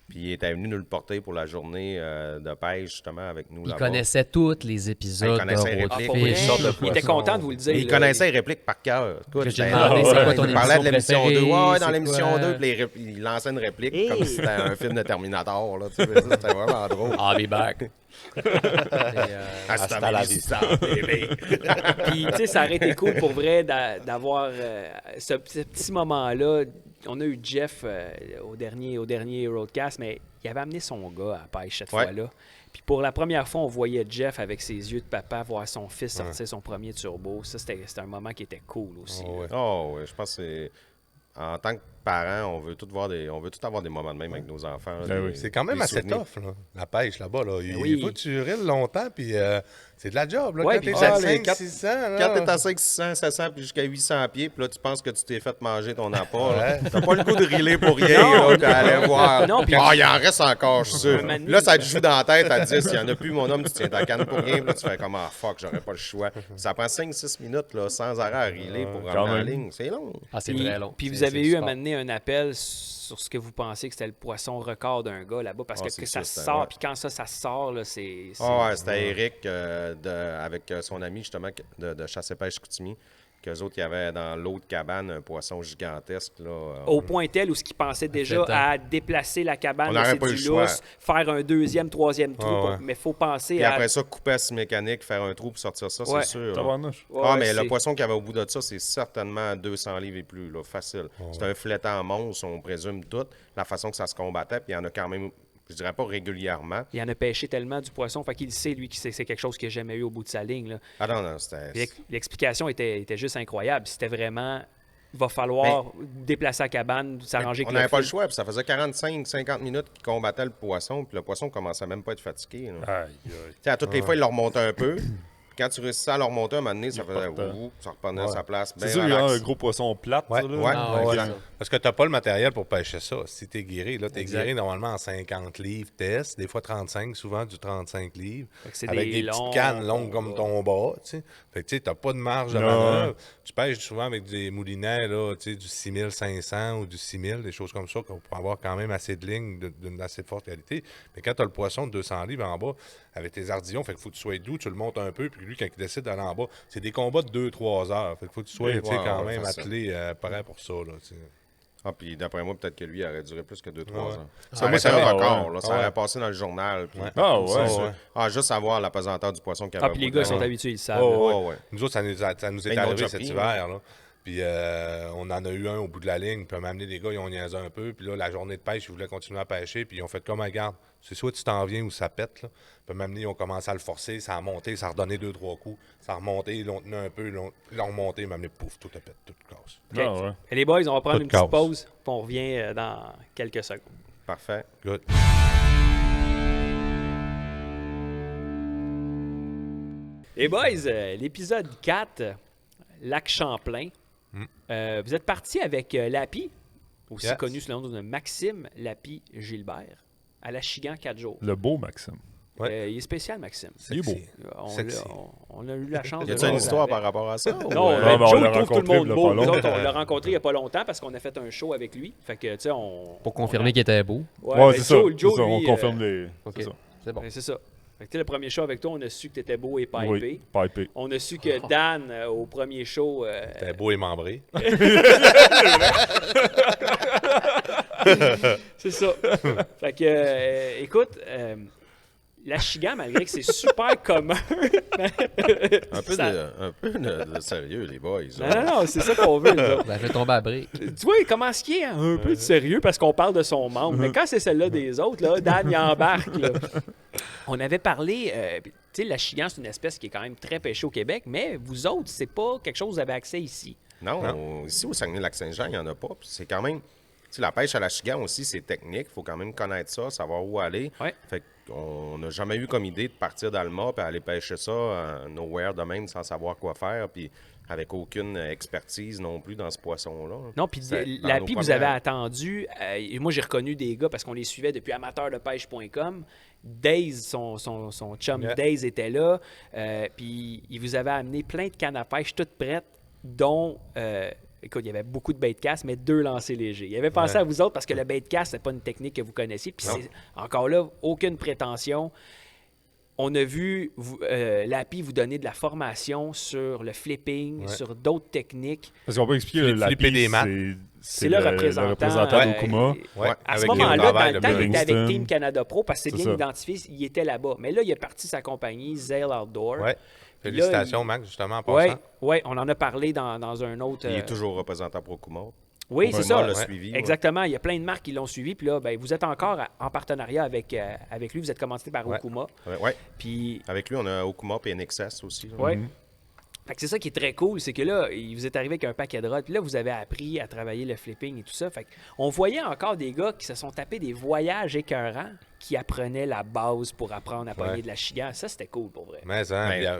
puis il était venu nous le porter pour la journée de pêche, justement, avec nous Il là-bas. connaissait tous les épisodes Il connaissait les de répliques. Roadfish. Pour vrai? Il était content de vous le dire. Et il là. connaissait les répliques par cœur. Écoute, Que j'ai c'était- demandé, c'est quoi ton il parlait de émission l'émission 2. préférée, Ouais, dans c'est l'émission quoi? 2, puis il lançait une réplique comme si c'était un film de Terminator. Là, tu sais, c'était vraiment drôle. I'll be back. Hasta la vista, baby. Puis, tu sais, ça aurait été cool pour vrai d'avoir ce petit moment-là. On a eu Jeff au dernier Roadcast, mais il avait amené son gars à la pêche cette Ouais. fois-là. Puis pour la première fois, on voyait Jeff avec ses yeux de papa voir son fils sortir son premier turbo. Ça, c'était un moment qui était cool aussi. Oh, ouais. Oh, oui, je pense que c'est. En tant que parents, on veut tous avoir des moments de même avec nos enfants. là, Ben des- oui. C'est quand même des assez souvenirs. tough, là, la pêche là-bas. Là. oui. Il faut que tu rilles longtemps, puis c'est de la job. Là, Ouais, quand puis t'es à les 500-600, là. Quand t'es à 500, 700, puis jusqu'à 800 pieds, puis là, tu penses que tu t'es fait manger ton apport. là. Ouais. T'as pas le goût de riler pour rien, Non, là, d'aller voir. Non, puis- Ah, il en reste encore, je suis sûr. Un moment donné- Là, ça te joue dans la tête à te dire, s'il y en a plus, mon homme, tu tiens ta canne pour rien, puis là, tu fais comme, ah, fuck, j'aurais pas le choix. Ça prend 5-6 minutes, là, sans arrêt à riler pour quand rentrer en même. ligne. C'est long. Ah, c'est Puis, très long. puis vous C'est- avez c'est eu un super. moment donné un appel sur ce que vous pensez que c'était le poisson record d'un gars là-bas, parce Ah, que c'est ça ça, c'était- sort, ouais. puis quand ça sort, là, c'est... Ah ouais, c'était Eric avec son ami justement de Chasse-Pêche Coutimi, qu'eux autres, il y avait dans l'autre cabane un poisson gigantesque. Là, Au point tel où ce qu'ils pensaient déjà Fait temps. à déplacer la cabane, On là, n'aurait c'est pas eu du le choix. lousse, faire un deuxième, troisième trou, Ah ouais. mais il faut penser Puis à... après ça, couper à scie mécanique, faire un trou pour sortir ça, Ouais. c'est sûr. là. Tabarnouche. Ouais, Ah, mais c'est- le poisson qu'il y avait au bout de ça, c'est certainement 200 livres et plus, là, facile. C'est un flétan monstre, on présume tout, la façon que ça se combattait, puis il y en a quand même, je dirais pas régulièrement. Il en a pêché tellement du poisson, fait qu'il sait, lui, que c'est quelque chose qu'il n'a jamais eu au bout de sa ligne. Là. Ah non, c'était... Puis l'explication était juste incroyable. C'était vraiment... Il va falloir déplacer la cabane, s'arranger On avec n'avait le pas le fil. choix, puis ça faisait 45-50 minutes qu'ils combattaient le poisson, puis le poisson commençait même pas à être fatigué. là. Aïe, aïe. Tu sais, à toutes les fois, il le remontait un peu. Puis quand tu réussissais à le remonter, un moment donné, ça faisait repartait. ouh, ça reprenait à sa place. C'est Ben sûr, il y a relax. un gros poisson plate, Ouais. ça, là. Ouais, Ah, ouais, ouais, exact. c'est ça. Parce que tu n'as pas le matériel pour pêcher ça. Si tu es guéri, là, tu es Exact. guéri normalement en 50 livres test, des fois 35, souvent du 35 livres. Fait que c'est Avec des des longs- petites cannes longues comme ton bras. Tu sais. Fait que tu n'as pas de marge de Non. manœuvre. Tu pêches souvent avec des moulinets, là, tu sais, du 6500 ou du 6000, des choses comme ça, pour avoir quand même assez de lignes d'une assez forte qualité. Mais quand tu as le poisson de 200 livres en bas, avec tes ardillons, fait qu'il faut que tu sois doux, tu le montes un peu, puis lui, quand il décide d'aller en bas, c'est des combats de 2-3 heures. Fait qu'il faut que tu sois Oui, tu sais, ouais, quand ouais, même c'est ça. attelé prêt pour ça. Là, tu sais. Ah, puis d'après moi, peut-être que lui, il aurait duré plus que 2-3 Ouais. ans. Ah, Ça moi, aurait été ça un va, record, ouais. là. Ça Ouais. aurait passé dans le journal. Puis, Ah ouais. ça, ouais. Ah, juste savoir la pesanteur du poisson qu'il y avait. Ah, puis au les bout gars, de ils sont la- habitués, ils le savent. Oh, là. Ouais, ouais. Nous autres, ça nous est Ben, ils arrivé l'ont cet déjà hiver. Là. Puis on en a eu un au bout de la ligne. Puis à m'amener les gars, ils ont niaisé un peu. Puis là, la journée de pêche, ils voulaient continuer à pêcher. Puis ils ont fait comme, regarde, c'est soit tu t'en viens ou ça pète. Là. Puis m'amener, ils ont commencé à le forcer. Ça a monté, ça a redonné 2-3 coups. Ça a remonté, ils l'ont tenu un peu. Ils l'ont remonté, m'amener, pouf, tout a pété, tout casse. Ah ouais. Et les boys, on va prendre Tout une petite casse. pause, puis on revient dans quelques secondes. Parfait. Good. Les boys, l'épisode 4, Lac Champlain. Vous êtes partis avec Lapi, aussi Yes. connu sous le nom de Maxime Lapi Gilbert, à la Chigan 4 jours. Le beau Maxime. Ouais. Il est spécial, Maxime. Il est beau. Sexy. On a eu la chance Y de a-t-il une voir histoire avec. par rapport à ça? Non, Ouais, ben, mais on Joe l'a il trouve tout le rencontré monde il y a beau. pas Nous longtemps. autres, on l'a rencontré il n'y a pas longtemps parce qu'on a fait un show avec lui. Fait que, tu sais, on... Pour confirmer qu'il était beau. Ouais, Ouais, ben, c'est ça. Joe, C'est ça, on lui, confirme les. OK. C'est ça. C'est bon. ben, c'est ça. Fait que, tu sais, le premier show avec toi, on a su que tu étais beau et pipé. Oui, pipé. On a su que Dan, au premier show... C'était beau et membré. C'est ça. Fait que, écoute, la Chigan, malgré que c'est super commun... Un peu de sérieux, les boys. Non, c'est ça qu'on veut. Là. Ben, je vais tomber à brique. Tu vois, il commence à ait un peu de sérieux parce qu'on parle de son membre. Mais quand c'est celle-là des autres, là, Dan, il embarque. Là. On avait parlé... tu sais, la Chigan, c'est une espèce qui est quand même très pêchée au Québec, mais vous autres, c'est pas quelque chose que vous avez accès ici. Non, ici au Saguenay-Lac-Saint-Jean, il n'y en a pas. Puis c'est quand même. Tu sais, la pêche à la Chigan aussi, c'est technique. Il faut quand même connaître ça, savoir où aller. Ouais. Fait qu'on n'a jamais eu comme idée de partir d'Alma et aller pêcher ça nowhere de même sans savoir quoi faire. Puis avec aucune expertise non plus dans ce poisson-là. Non, puis l'appli que vous avez attendu, moi j'ai reconnu des gars parce qu'on les suivait depuis amateursdepêche.com. Daze, son chum Daze était là, puis il vous avait amené plein de cannes à pêche toutes prêtes, dont... écoute, il y avait beaucoup de baitcast, mais 2 lancers légers. Il avait pensé à vous autres parce que le baitcast, c'est pas une technique que vous connaissiez. Puis c'est encore là, aucune prétention. On a vu l'API vous donner de la formation sur le flipping, sur d'autres techniques. Parce qu'on peut expliquer l'API, c'est le représentant d'Okuma. À ce moment-là, dans le temps, il était avec Team Canada Pro parce que c'est bien identifié, il était là-bas. Mais là, il est parti sa compagnie, Zale Outdoor. Ouais. Félicitations, Max, justement, en passant. Oui, on en a parlé dans un autre... Il est toujours représentant pour Okuma. Oui, c'est ça. L'a suivi, exactement. Il y a plein de marques qui l'ont suivi. Puis là, vous êtes encore en partenariat avec lui. Vous êtes commandité par Okuma. Oui. Puis... Avec lui, on a Okuma et NXS aussi. Oui. Fait que c'est ça qui est très cool, c'est que là, vous êtes arrivé avec un paquet de rods, puis là, vous avez appris à travailler le flipping et tout ça. Fait on voyait encore des gars qui se sont tapés des voyages écœurants, qui apprenaient la base pour apprendre à pogner de la chigan. Ça, c'était cool, pour vrai. Mais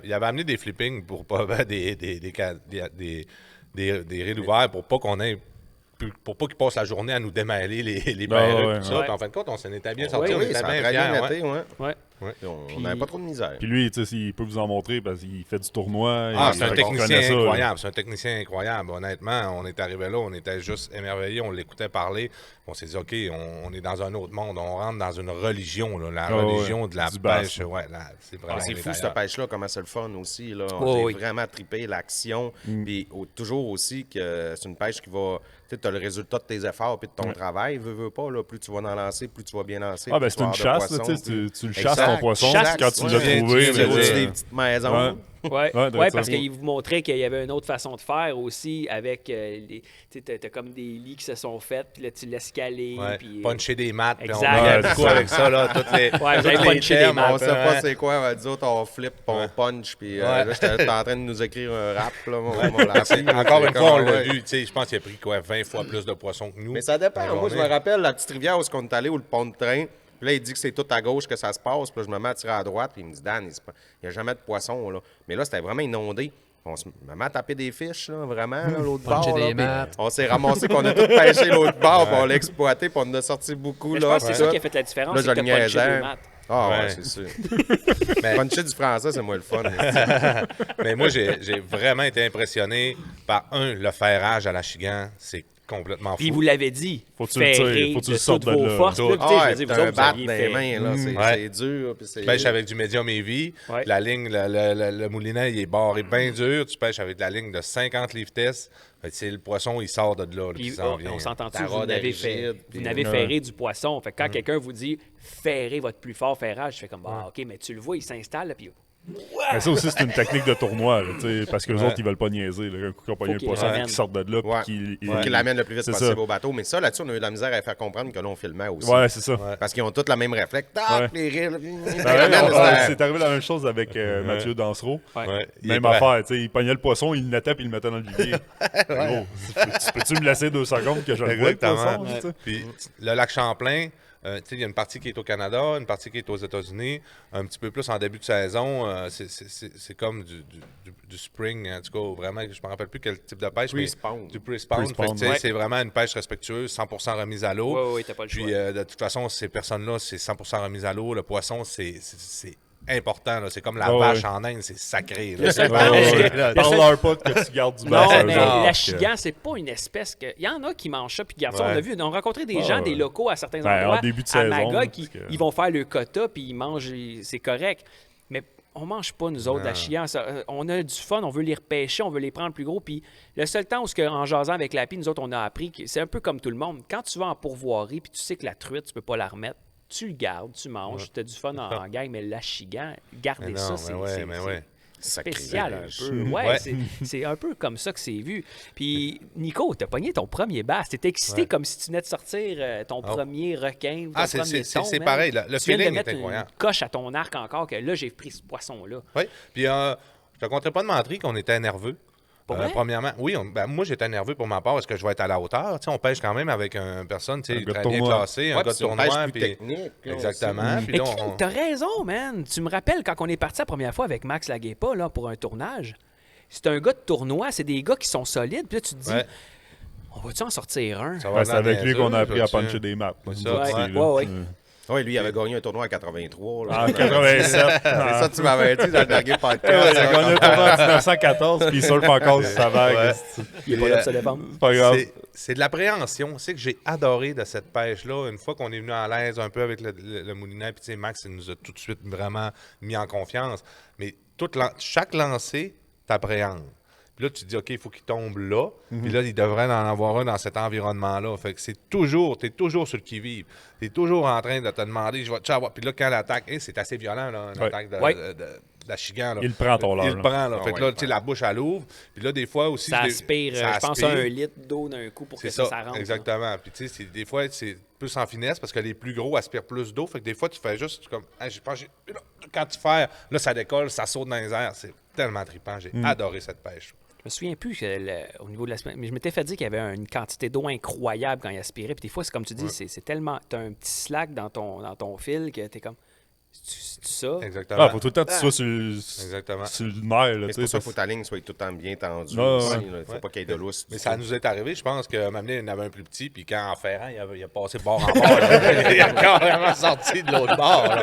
il avait amené des flippings pour pas des rides ouverts pour pas qu'on ait... Pour pas qu'ils passent la journée à nous démêler les perruques et tout ça. Puis en fin de compte, on s'en était bien sortis. On était bien fiers. On n'avait pas trop de misère. Puis lui, tu sais, il peut vous en montrer parce qu'il fait du tournoi. C'est un technicien incroyable. C'est un technicien incroyable. Honnêtement, on est arrivé là, on était juste émerveillés. On l'écoutait parler. On s'est dit, OK, on est dans un autre monde. On rentre dans une religion, la religion de la pêche. C'est vraiment c'est fou, cette pêche-là, comment c'est le fun aussi. J'ai vraiment trippé l'action. Puis toujours aussi que c'est une pêche qui va... Tu as le résultat de tes efforts et de ton travail. Veux pas, plus tu vas en lancer, plus tu vas bien lancer. C'est une chasse. Tu le chasses ton poisson. Quand tu l'as trouvé. Tu as des petites maisons. Oui, parce qu'il vous montrait qu'il y avait une autre façon de faire aussi avec t'as comme des lits qui se sont faits, puis là tu laisses caler. Puis puncher des maths. Exact. On avec ça, là, toutes les vous avez punché des maths. On sait pas c'est quoi, nous autres on flip, on punch, puis là j'étais en train de nous écrire un rap. Là, encore une fois, on l'a vu, je pense qu'il a pris 20 fois plus de poissons que nous. Mais ça dépend. Moi, je me rappelle la petite rivière où on est allé, ou le pont de train. Puis là, il dit que c'est tout à gauche que ça se passe. Puis là, je me mets à tirer à droite. Puis il me dit, Dan, il n'y a jamais de poisson. Là. Mais là, c'était vraiment inondé. On se met à taper des fiches, là, vraiment, l'autre bord. Là, on s'est ramassé qu'on a tout pêché l'autre bord. Puis on l'a exploité. Puis on en a sorti beaucoup. Mais je pense que c'est ça qui a fait la différence. Là, c'est que t'as punché des maths. Ah ouais, c'est sûr. Puncher du français, c'est moi le fun. Mais moi, j'ai vraiment été impressionné par, le ferrage à la chigan. C'est complètement fou. Puis vous l'avez dit, faut que tu le sortes de vos là. forces. Un bat dans les mains, là, c'est dur. Tu pêches avec du médium heavy. La ligne, le moulinet, il est barré bien dur. Tu pêches avec de la ligne de 50 livres-test. Le poisson, il sort de là. Puis on s'entend-tu, vous n'avez ferré du poisson. Fait que quand quelqu'un vous dit « ferrez votre plus fort ferrage », je fais comme « OK, mais tu le vois, il s'installe. » Puis mais ça aussi, c'est une technique de tournoi, là, parce que les autres, ils veulent pas niaiser. Là. Un coup qu'ils ont pogné le poisson, qu'ils sortent de là. Qu'ils l'amènent le plus vite possible au bateau. Mais ça, là-dessus, on a eu de la misère à faire comprendre que là, on filmait aussi. Ouais, c'est ça. Parce qu'ils ont tous le même réflexe. Les rires. C'est arrivé la même chose avec Mathieu Dansereau. Même affaire. Il pognait le poisson, il le nettait puis il le mettait dans le vivier. Peux-tu me laisser 2 secondes que je le vois, le poisson? Puis le lac Champlain, il y a une partie qui est au Canada, une partie qui est aux États-Unis, un petit peu plus en début de saison. C'est comme du spring, en tout cas, vraiment, je ne me rappelle plus quel type de pêche. Du pre-spawn. C'est vraiment une pêche respectueuse, 100% remise à l'eau. Oui, t'as pas le choix. Puis de toute façon, ces personnes-là, c'est 100% remise à l'eau. Le poisson, c'est important. C'est comme la vache en Inde, c'est sacré. Parle-leur pas que tu gardes du bassin. Non, mais la chigan, c'est pas une espèce que... Il y en a qui mangent ça puis qui gardent ça. On a rencontré des gens, des locaux à certains endroits, à Magog, ils vont faire le quota puis ils mangent, c'est correct. Mais on mange pas, nous autres, la chigan. On a du fun, on veut les repêcher, on veut les prendre plus gros. Puis le seul temps où, en jasant avec la pie, nous autres, on a appris que c'est un peu comme tout le monde. Quand tu vas en pourvoirie puis tu sais que la truite, tu peux pas la remettre, tu le gardes, tu manges, tu as du fun en gang, mais l'achigan, garder ça, c'est spécial un peu. C'est un peu comme ça que c'est vu. Puis, Nico, t'as pogné ton premier bass. T'étais excité comme si tu venais de sortir ton premier requin. C'est pareil. Le feeling est incroyable. Une coche à ton arc encore que là, j'ai pris ce poisson-là. Oui. Puis, je te compterai pas de mentir qu'on était nerveux. Premièrement, oui, moi j'étais nerveux pour ma part. Est-ce que je vais être à la hauteur? On pêche quand même avec une personne très bien classée, un gars de tournoi. Technique. Exactement. Mais t'as raison, man. Tu me rappelles quand on est parti la première fois avec Max Laguépa là, pour un tournage. c'est un gars de tournoi, c'est des gars qui sont solides. Puis là, tu te dis, on va-tu en sortir un? C'est avec lui qu'on a appris à puncher des maps. Oui, lui, il avait gagné un tournoi en 83. En 87. C'est ça, tu m'avais dit dans le dernier podcast. Il a gagné un tournoi en 1914, puis il surfe encore sur sa vague. Il est pas là pour se défendre. C'est pas grave. C'est de l'appréhension. C'est que j'ai adoré de cette pêche-là. Une fois qu'on est venu à l'aise un peu avec le moulinet, puis Max, il nous a tout de suite vraiment mis en confiance. Mais chaque lancé t'appréhende. Puis là, tu te dis, OK, il faut qu'il tombe là. Puis là, il devrait en avoir un dans cet environnement-là. Fait que t'es toujours sur le qui-vive. T'es toujours en train de te demander, je vais te avoir. Puis là, quand l'attaque, c'est assez violent, là, une attaque de la chigan. Là. Il prend ton leurre. Il le prend, là. Fait que là, tu sais, la bouche, elle ouvre. Puis là, des fois aussi. Ça aspire, je pense, à 1 litre d'eau d'un coup pour que ça rentre. Exactement. Puis tu sais, des fois, c'est plus en finesse parce que les plus gros aspirent plus d'eau. Fait que des fois, tu fais juste comme, quand tu fais, là, ça décolle, ça saute dans les airs. C'est tellement trippant. J'ai adoré cette pêche. Je me souviens plus au niveau de la semaine, mais je m'étais fait dire qu'il y avait une quantité d'eau incroyable quand il aspirait. Puis des fois, c'est comme tu dis, c'est tellement. Tu as un petit slack dans ton fil que tu es comme. C'est ça? Exactement. Il faut tout le temps que tu sois sur le nerf. C'est pour ça qu'il faut que ta ligne soit tout le temps bien tendue. Il ne faut pas qu'il y ait de lousse. Mais ça nous est arrivé, je pense que m'amener, il en avait un plus petit, puis quand en ferrant, il a passé de bord en bord. Il a carrément sorti de l'autre bord.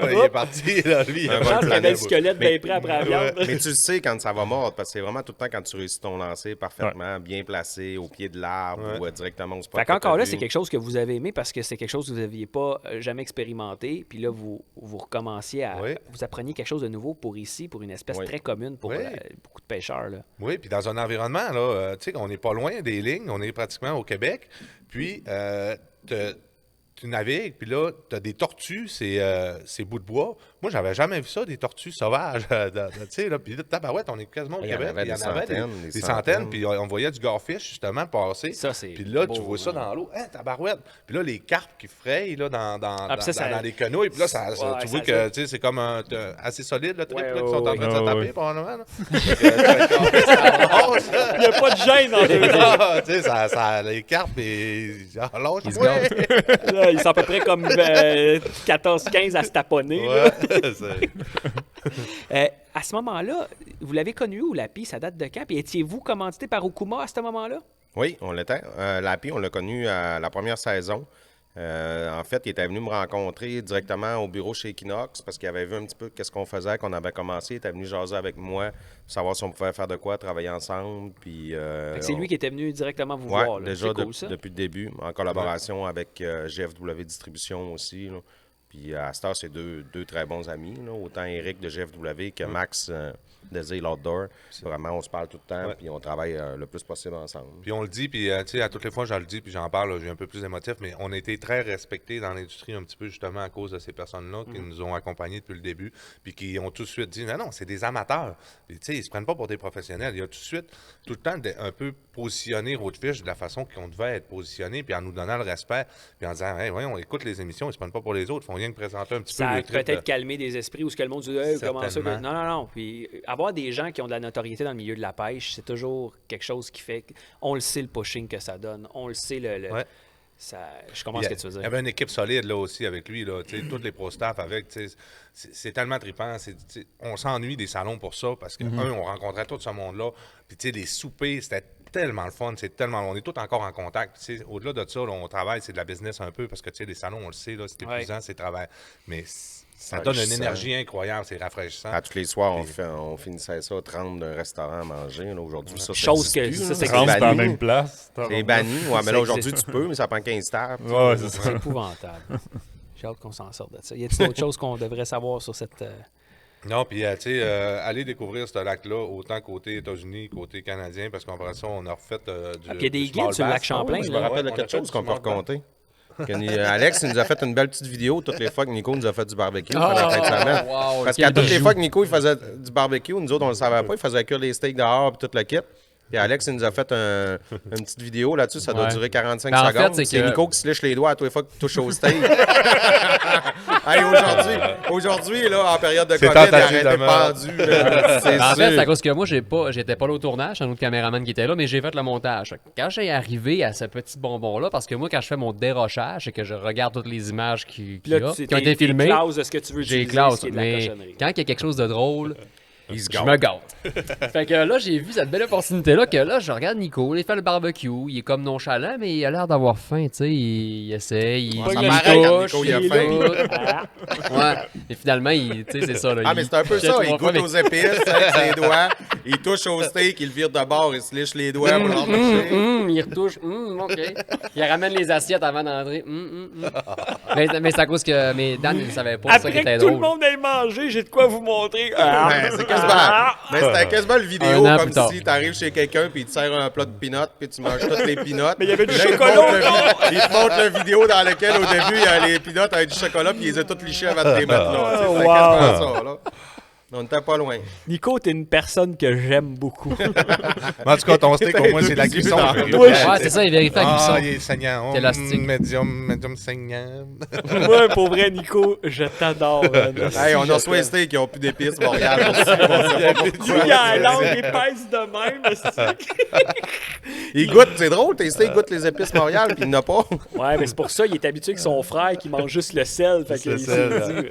Il est parti. Là, lui, je pense qu'il y avait le squelette bien prêt après la viande. Mais tu le sais quand ça va mordre, parce que c'est vraiment tout le temps quand tu réussis ton lancer parfaitement, bien placé, au pied de l'arbre ou directement au spot. Fait qu'encore là, c'est quelque chose que vous avez aimé parce que c'est quelque chose que vous n'aviez pas jamais expérimenté. Puis là, vous recommenciez à... Vous appreniez quelque chose de nouveau pour ici, pour une espèce très commune pour beaucoup de pêcheurs. Là. Oui, puis dans un environnement, là, tu sais, on n'est pas loin des lignes, on est pratiquement au Québec. Puis, tu navigues, puis là, tu as des tortues, ces bouts de bois. Moi, j'avais jamais vu ça, des tortues sauvages. Tu sais, là, puis là, tabarouette, on est quasiment au Québec. Il y en avait des centaines, puis on voyait du garfish, justement, passer. Ça, c'est puis là, beau, tu vois ça dans l'eau. Hein, tabarouette! Puis là, les carpes qui frayent là, dans les canaux, puis là, tu vois que c'est comme assez solide, le trip, là, qui sont en train de se taper, probablement. Il n'y a pas de gêne dans le tu sais, les carpes, ils ils sont à peu près comme 14-15 à se taponner. À ce moment-là, vous l'avez connu où, Lapi? Ça date de quand? Et étiez-vous commandité par Okuma à ce moment-là? Oui, on l'était. Lapi, on l'a connu à la première saison. En fait, il était venu me rencontrer directement au bureau chez Equinox parce qu'il avait vu un petit peu qu'est-ce qu'on faisait, qu'on avait commencé. Il était venu jaser avec moi, savoir si on pouvait faire de quoi, travailler ensemble. Puis, c'est lui qui était venu directement vous voir. Là. Déjà cool, ça. depuis le début, en collaboration avec GFW Distribution aussi. Là. Puis à cette heure, c'est deux très bons amis. Là. Autant Eric de GFW que Max de Zeal Outdoor. Vraiment, on se parle tout le temps puis on travaille le plus possible ensemble. Puis on le dit, puis tu sais, à toutes les fois, je le dis, puis j'en parle, j'ai un peu plus émotif, mais on a été très respectés dans l'industrie un petit peu justement à cause de ces personnes-là qui nous ont accompagnés depuis le début, puis qui ont tout de suite dit, non, c'est des amateurs. Tu sais, ils se prennent pas pour des professionnels. Il y a tout de suite, tout le temps, un peu positionner Roadfish de la façon qu'on devait être positionné, puis en nous donnant le respect, puis en disant, hey, voyons, on écoute les émissions, ils se prennent pas pour les autres, ils font rien que présenter un petit peu. Ça a peut-être calmé des esprits où ce que le monde dit, hey, comment ça? Non. Puis avoir des gens qui ont de la notoriété dans le milieu de la pêche, c'est toujours quelque chose qui fait. On le sait, le pushing que ça donne. On le sait, je comprends ce que tu veux dire. Il y avait une équipe solide là aussi avec lui, là, tous les pro-staff avec. C'est tellement trippant. On s'ennuie des salons pour ça parce que, on rencontrait tout ce monde-là. Puis, les soupers, c'était tellement le fun. On est tous encore en contact. Au-delà de ça, là, on travaille, c'est de la business un peu parce que, les salons, on le sait, là, c'est épuisant, c'est travail. Mais ça donne une énergie incroyable, c'est rafraîchissant. À tous les soirs, on finissait ça 30 d'un restaurant à manger. Aujourd'hui, ça chose que c'est banni. Dans la même place. C'est banni. Ouais, mais là, aujourd'hui, tu peux, mais ça prend 15 tables. Ouais, c'est ça. C'est épouvantable. J'ai hâte qu'on s'en sorte de ça. Y a-t-il d'autres choses qu'on devrait savoir sur cette... Non, puis, tu sais, aller découvrir ce lac-là, autant côté États-Unis, côté canadien, parce qu'après ça, on a refait du. Il y a des guides sur le lac Champlain. Je me rappelle de quelque chose qu'on peut raconter. Alex, il nous a fait une belle petite vidéo toutes les fois que Nico nous a fait du barbecue pendant la fin de semaine. Parce qu'à toutes les fois que Nico il faisait du barbecue, nous autres, on ne le savait pas, il faisait cuire les steaks dehors et tout le kit. Puis Alex, il nous a fait une petite vidéo là-dessus, ça doit durer 45 secondes. C'est Nico qui se lèche les doigts à toutes les fois que tu touches au steak. Hey, aujourd'hui, là, en période de COVID, il a arrêté pendu. En fait, c'est à cause que moi, j'étais pas là au tournage, c'est un autre caméraman qui était là, mais j'ai fait le montage. Quand j'ai arrivé à ce petit bonbon-là, parce que moi, quand je fais mon dérochage et que je regarde toutes les images qui ont été filmées, de ce que tu veux j'ai classe. Mais quand il y a quelque chose de drôle, Je me gâte. Fait que là, j'ai vu cette belle opportunité-là que là, je regarde Nico, il fait le barbecue, il est comme nonchalant, mais il a l'air d'avoir faim, tu sais, il essaie, il touche, il a faim. Ouais, et finalement, tu sais, c'est ça. Là, mais c'est un peu ça, il goûte aux épices avec ses doigts, il touche au steak, il le vire de bord, il se liche les doigts pour l'emporter. Il retouche, OK. Il ramène les assiettes avant d'entrer. Mais c'est à cause que Dan, il ne savait pas ça qui était drôle. Après que tout le monde ait mangé, j'ai de quoi vous montrer. C'était quasiment le vidéo comme si t'arrives chez quelqu'un puis il te sert un plat de peanuts puis tu manges toutes les peanuts. Mais il y avait du chocolat. Il te montre la vidéo dans laquelle au début il y a les peanuts avec du chocolat puis ils les a toutes lichés avant de les mettre là. C'était quasiment ça là. On n'était pas loin. Nico, t'es une personne que j'aime beaucoup. En tout cas, ton steak, au moins, c'est la cuisson. Ouais, c'est ça, il vérifie la cuisson. Il est saignant. Élastique. Médium saignant. Moi, pour vrai, Nico, je t'adore. Hey, on a reçu un steak qui n'a plus d'épices, Montréal. Il a la langue épaisse de même. Il goûte, c'est drôle, tes steaks goûtent les épices Montréal, puis il n'a pas. Ouais, mais c'est pour ça qu'il est habitué avec son frère qui mange juste le sel. Fait que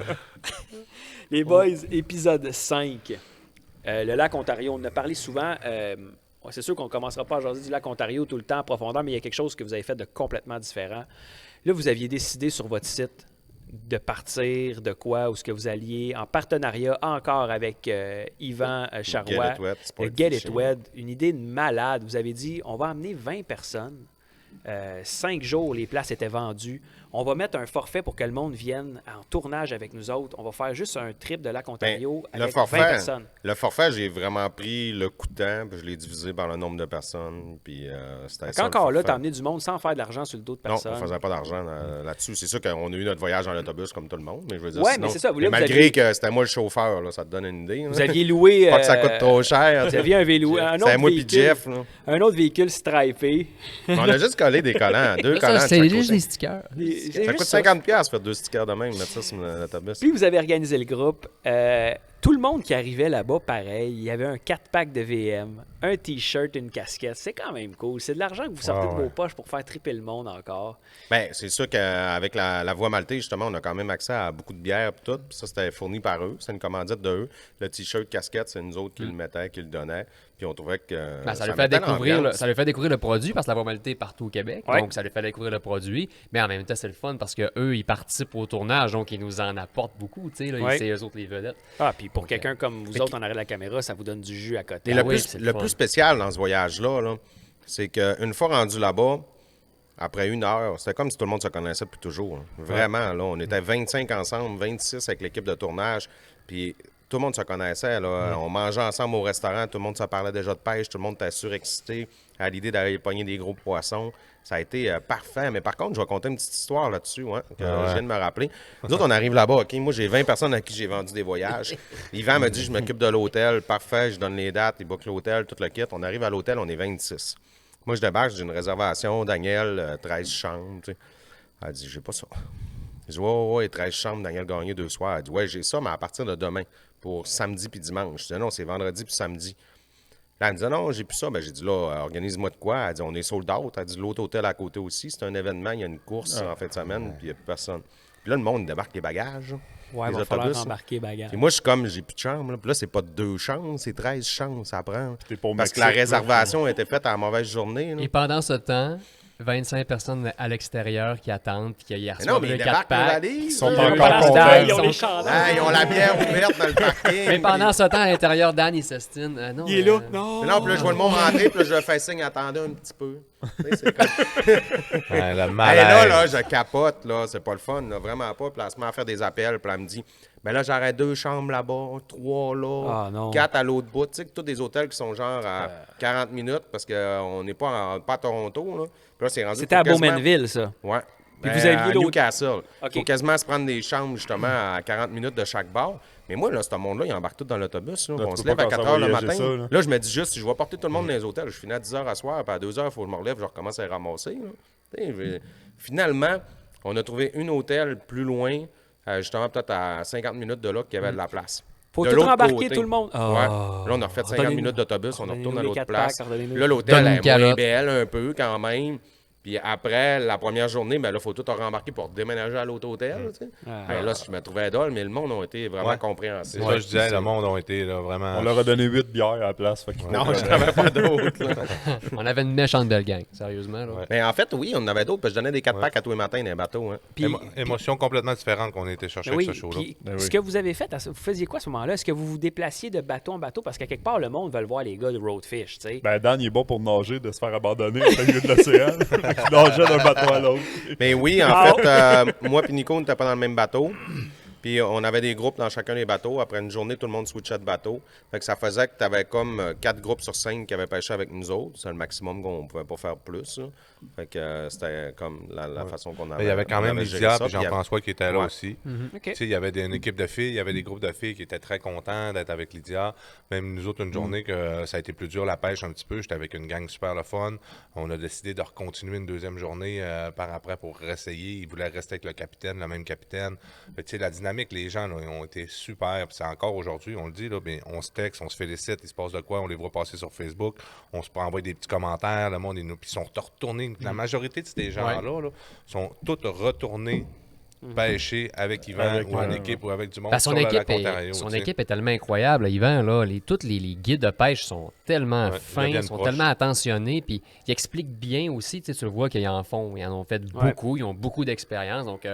les boys, épisode 5. Le lac Ontario, on en a parlé souvent. C'est sûr qu'on ne commencera pas à jaser du lac Ontario tout le temps en profondeur, mais il y a quelque chose que vous avez fait de complètement différent. Là, vous aviez décidé sur votre site de partir de quoi, où ce que vous alliez, en partenariat encore avec Yvan Charrois, Get It Wet, une idée de malade. Vous avez dit, on va amener 20 personnes. 5 jours, les places étaient vendues. On va mettre un forfait pour que le monde vienne en tournage avec nous autres. On va faire juste un trip de lac Ontario avec 20 personnes. Le forfait, j'ai vraiment pris le coût de temps, puis je l'ai divisé par le nombre de personnes. Puis c'était ça. Encore là, tu as amené du monde sans faire de l'argent sur le dos de personne. Non, on ne faisait pas d'argent là-dessus. C'est sûr qu'on a eu notre voyage dans l'autobus comme tout le monde. Mais je veux dire, ouais, sinon, mais c'est ça. malgré que c'était moi le chauffeur, là, ça te donne une idée. Vous aviez loué. Pas que ça coûte trop cher. Vous aviez un vélo. C'était moi puis Jeff. Un autre véhicule stripé. On a juste collé des collants. 2 collants. C'est juste des stickers. Ça coûte 50$ faire 2 stickers de même, mettre ça sur l'autobus. Puis vous avez organisé le groupe. Tout le monde qui arrivait là-bas, pareil, il y avait un 4-pack de VM, un T-shirt, une casquette. C'est quand même cool. C'est de l'argent que vous sortez de vos poches pour faire triper le monde encore. Bien, c'est sûr qu'avec la Voie Maltais, justement, on a quand même accès à beaucoup de bière et tout. Puis ça, c'était fourni par eux. C'est une commandite de eux. Le T-shirt, casquette, c'est nous autres qui le mettaient, qui le donnaient. Puis on trouvait que ça lui fait découvrir le produit parce que la Voie Maltais est partout au Québec. Ouais. Donc, ça lui fait découvrir le produit. Mais en même temps, c'est le fun parce qu'eux, ils participent au tournage. Donc, ils nous en apportent beaucoup. C'est eux autres les vedettes. Ah, puis pour quelqu'un comme vous autres en arrière de la caméra, ça vous donne du jus à côté. Et le plus spécial dans ce voyage-là, c'est qu'une fois rendu là-bas, après 1 heure, c'était comme si tout le monde se connaissait depuis toujours. Vraiment, là, on était 25 ensemble, 26 avec l'équipe de tournage. Puis tout le monde se connaissait. Là. On mangeait ensemble au restaurant, tout le monde se parlait déjà de pêche, tout le monde était surexcité à l'idée d'aller pogner des gros poissons. Ça a été parfait. Mais par contre, je vais conter une petite histoire là-dessus, que je viens de me rappeler. Nous autres, on arrive là-bas, OK? Moi, j'ai 20 personnes à qui j'ai vendu des voyages. Yvan me dit, je m'occupe de l'hôtel. Parfait, je donne les dates, il book l'hôtel, tout le kit. On arrive à l'hôtel, on est 26. Moi, je débarque, j'ai une réservation, Daniel, 13 chambres. Tu sais. Elle dit, j'ai pas ça. Je dis, ouais, 13 chambres, Daniel Gagné 2 soirs. Elle dit, ouais, j'ai ça, mais à partir de demain, pour samedi puis dimanche. Je dis, non, c'est vendredi puis samedi. Là, elle me dit, non, j'ai plus ça. Ben, j'ai dit, là, organise-moi de quoi? Elle dit, on est sold out. Elle dit, l'autre hôtel à côté aussi, c'est un événement, il y a une course en fin de semaine, puis il n'y a plus personne. Puis là, le monde débarque les bagages. Ouais, il va falloir embarquer bagages. Puis moi, je suis comme, j'ai plus de chambre. Là. Puis là, c'est pas 2 chambres, c'est 13 chambres, ça prend. Parce que la réservation a été faite à la mauvaise journée. Là. Et pendant ce temps, 25 personnes à l'extérieur qui attendent puis qui reçoivent le 4-pack. Ils sont encore contents. Ils ont les chandails. Ils ont la bière ouverte dans le parking. Mais pendant ce temps, à l'intérieur, Dan, il s'estime. Non, il est là. Non, puis là, je vois le monde rentrer, puis là, je fais signe, attendez un petit peu. C'est comme... là, je capote, là, c'est pas le fun, là, vraiment pas. Puis là, elle se met à faire des appels, puis elle me dit, ben là, j'aurais 2 chambres là-bas, 3 là, 4 à l'autre bout. Tu sais, que tous des hôtels qui sont genre à 40 minutes, parce qu'on n'est pas à Toronto, là. Puis là, c'est rendu. C'était à Bowmanville, ça. Ouais. Puis vous aviez à Newcastle. Il faut quasiment se prendre des chambres, justement, à 40 minutes de chaque bar. Mais moi, là, ce monde-là, ils embarquent tout dans l'autobus. Là. On se lève à 4 h le matin. Ça, là, je me dis juste, si je vais porter tout le monde dans les hôtels, je finis à 10 h à soir, puis à 2 h, il faut que je me relève, je recommence à les ramasser. Finalement, on a trouvé un hôtel plus loin, justement, peut-être à 50 minutes de là, qui avait de la place. Faut tout embarquer tout le monde. Ouais. Là, on a refait 50 minutes d'autobus, on retourne à l'autre place. Là, l'hôtel est moins belle un peu quand même. Puis après, la première journée, ben là, il faut tout rembarquer pour déménager à l'autre hôtel. Tu sais. Ben là, je me trouvais dole, mais le monde a été vraiment compréhensif. C'est ça, je disais, le monde a été là, vraiment... On leur a donné 8 bières à la place. Non, je n'avais pas d'autres. On avait une méchante belle gang, sérieusement. Là. Mais en fait, oui, on en avait d'autres, parce que je donnais des 4 packs à tous les matins dans les bateaux. Hein. Puis, émotion complètement différente qu'on a été chercher avec ce show-là. Ce que vous avez fait, vous faisiez quoi à ce moment-là? Est-ce que vous vous déplaciez de bateau en bateau? Parce qu'à quelque part, le monde veut le voir les gars de Roadfish, tu sais. Ben, Dan, il est bon pour nager, de se faire abandonner au milieu de l'océan. Il nageait d'un bateau à l'autre. Mais oui, en fait, moi et Nico, on n'était pas dans le même bateau. Puis on avait des groupes dans chacun des bateaux. Après une journée, tout le monde switchait de bateau. Fait que ça faisait que tu avais comme 4 groupes sur 5 qui avaient pêché avec nous autres. C'est le maximum qu'on ne pouvait pas faire plus. Là. Fait que c'était comme la façon qu'on avait. Il y avait quand même Lydia et Jean-François qui étaient là aussi. Okay. Il y avait une équipe de filles, il y avait des groupes de filles qui étaient très contents d'être avec Lydia. Même nous autres, une journée que ça a été plus dur la pêche un petit peu. J'étais avec une gang super le fun. On a décidé de recontinuer une deuxième journée par après pour réessayer. Ils voulaient rester avec le capitaine, le même capitaine. Mais, la dynamique, les gens là, ils ont été super. Puis c'est encore aujourd'hui, on le dit, là, bien, on se texte, on se félicite, il se passe de quoi, on les voit passer sur Facebook, on se envoie des petits commentaires, le monde, puis ils sont retournés. La majorité de ces gens-là là, sont tous retournés pêcher avec Yvan ou en équipe ou avec du monde. Ben, son équipe est tellement incroyable, Yvan. Là, tous les guides de pêche sont tellement fins, sont tellement attentionnés, puis ils expliquent bien aussi. Tu le vois qu'ils en font, ils en ont fait beaucoup, ils ont beaucoup d'expérience. Donc,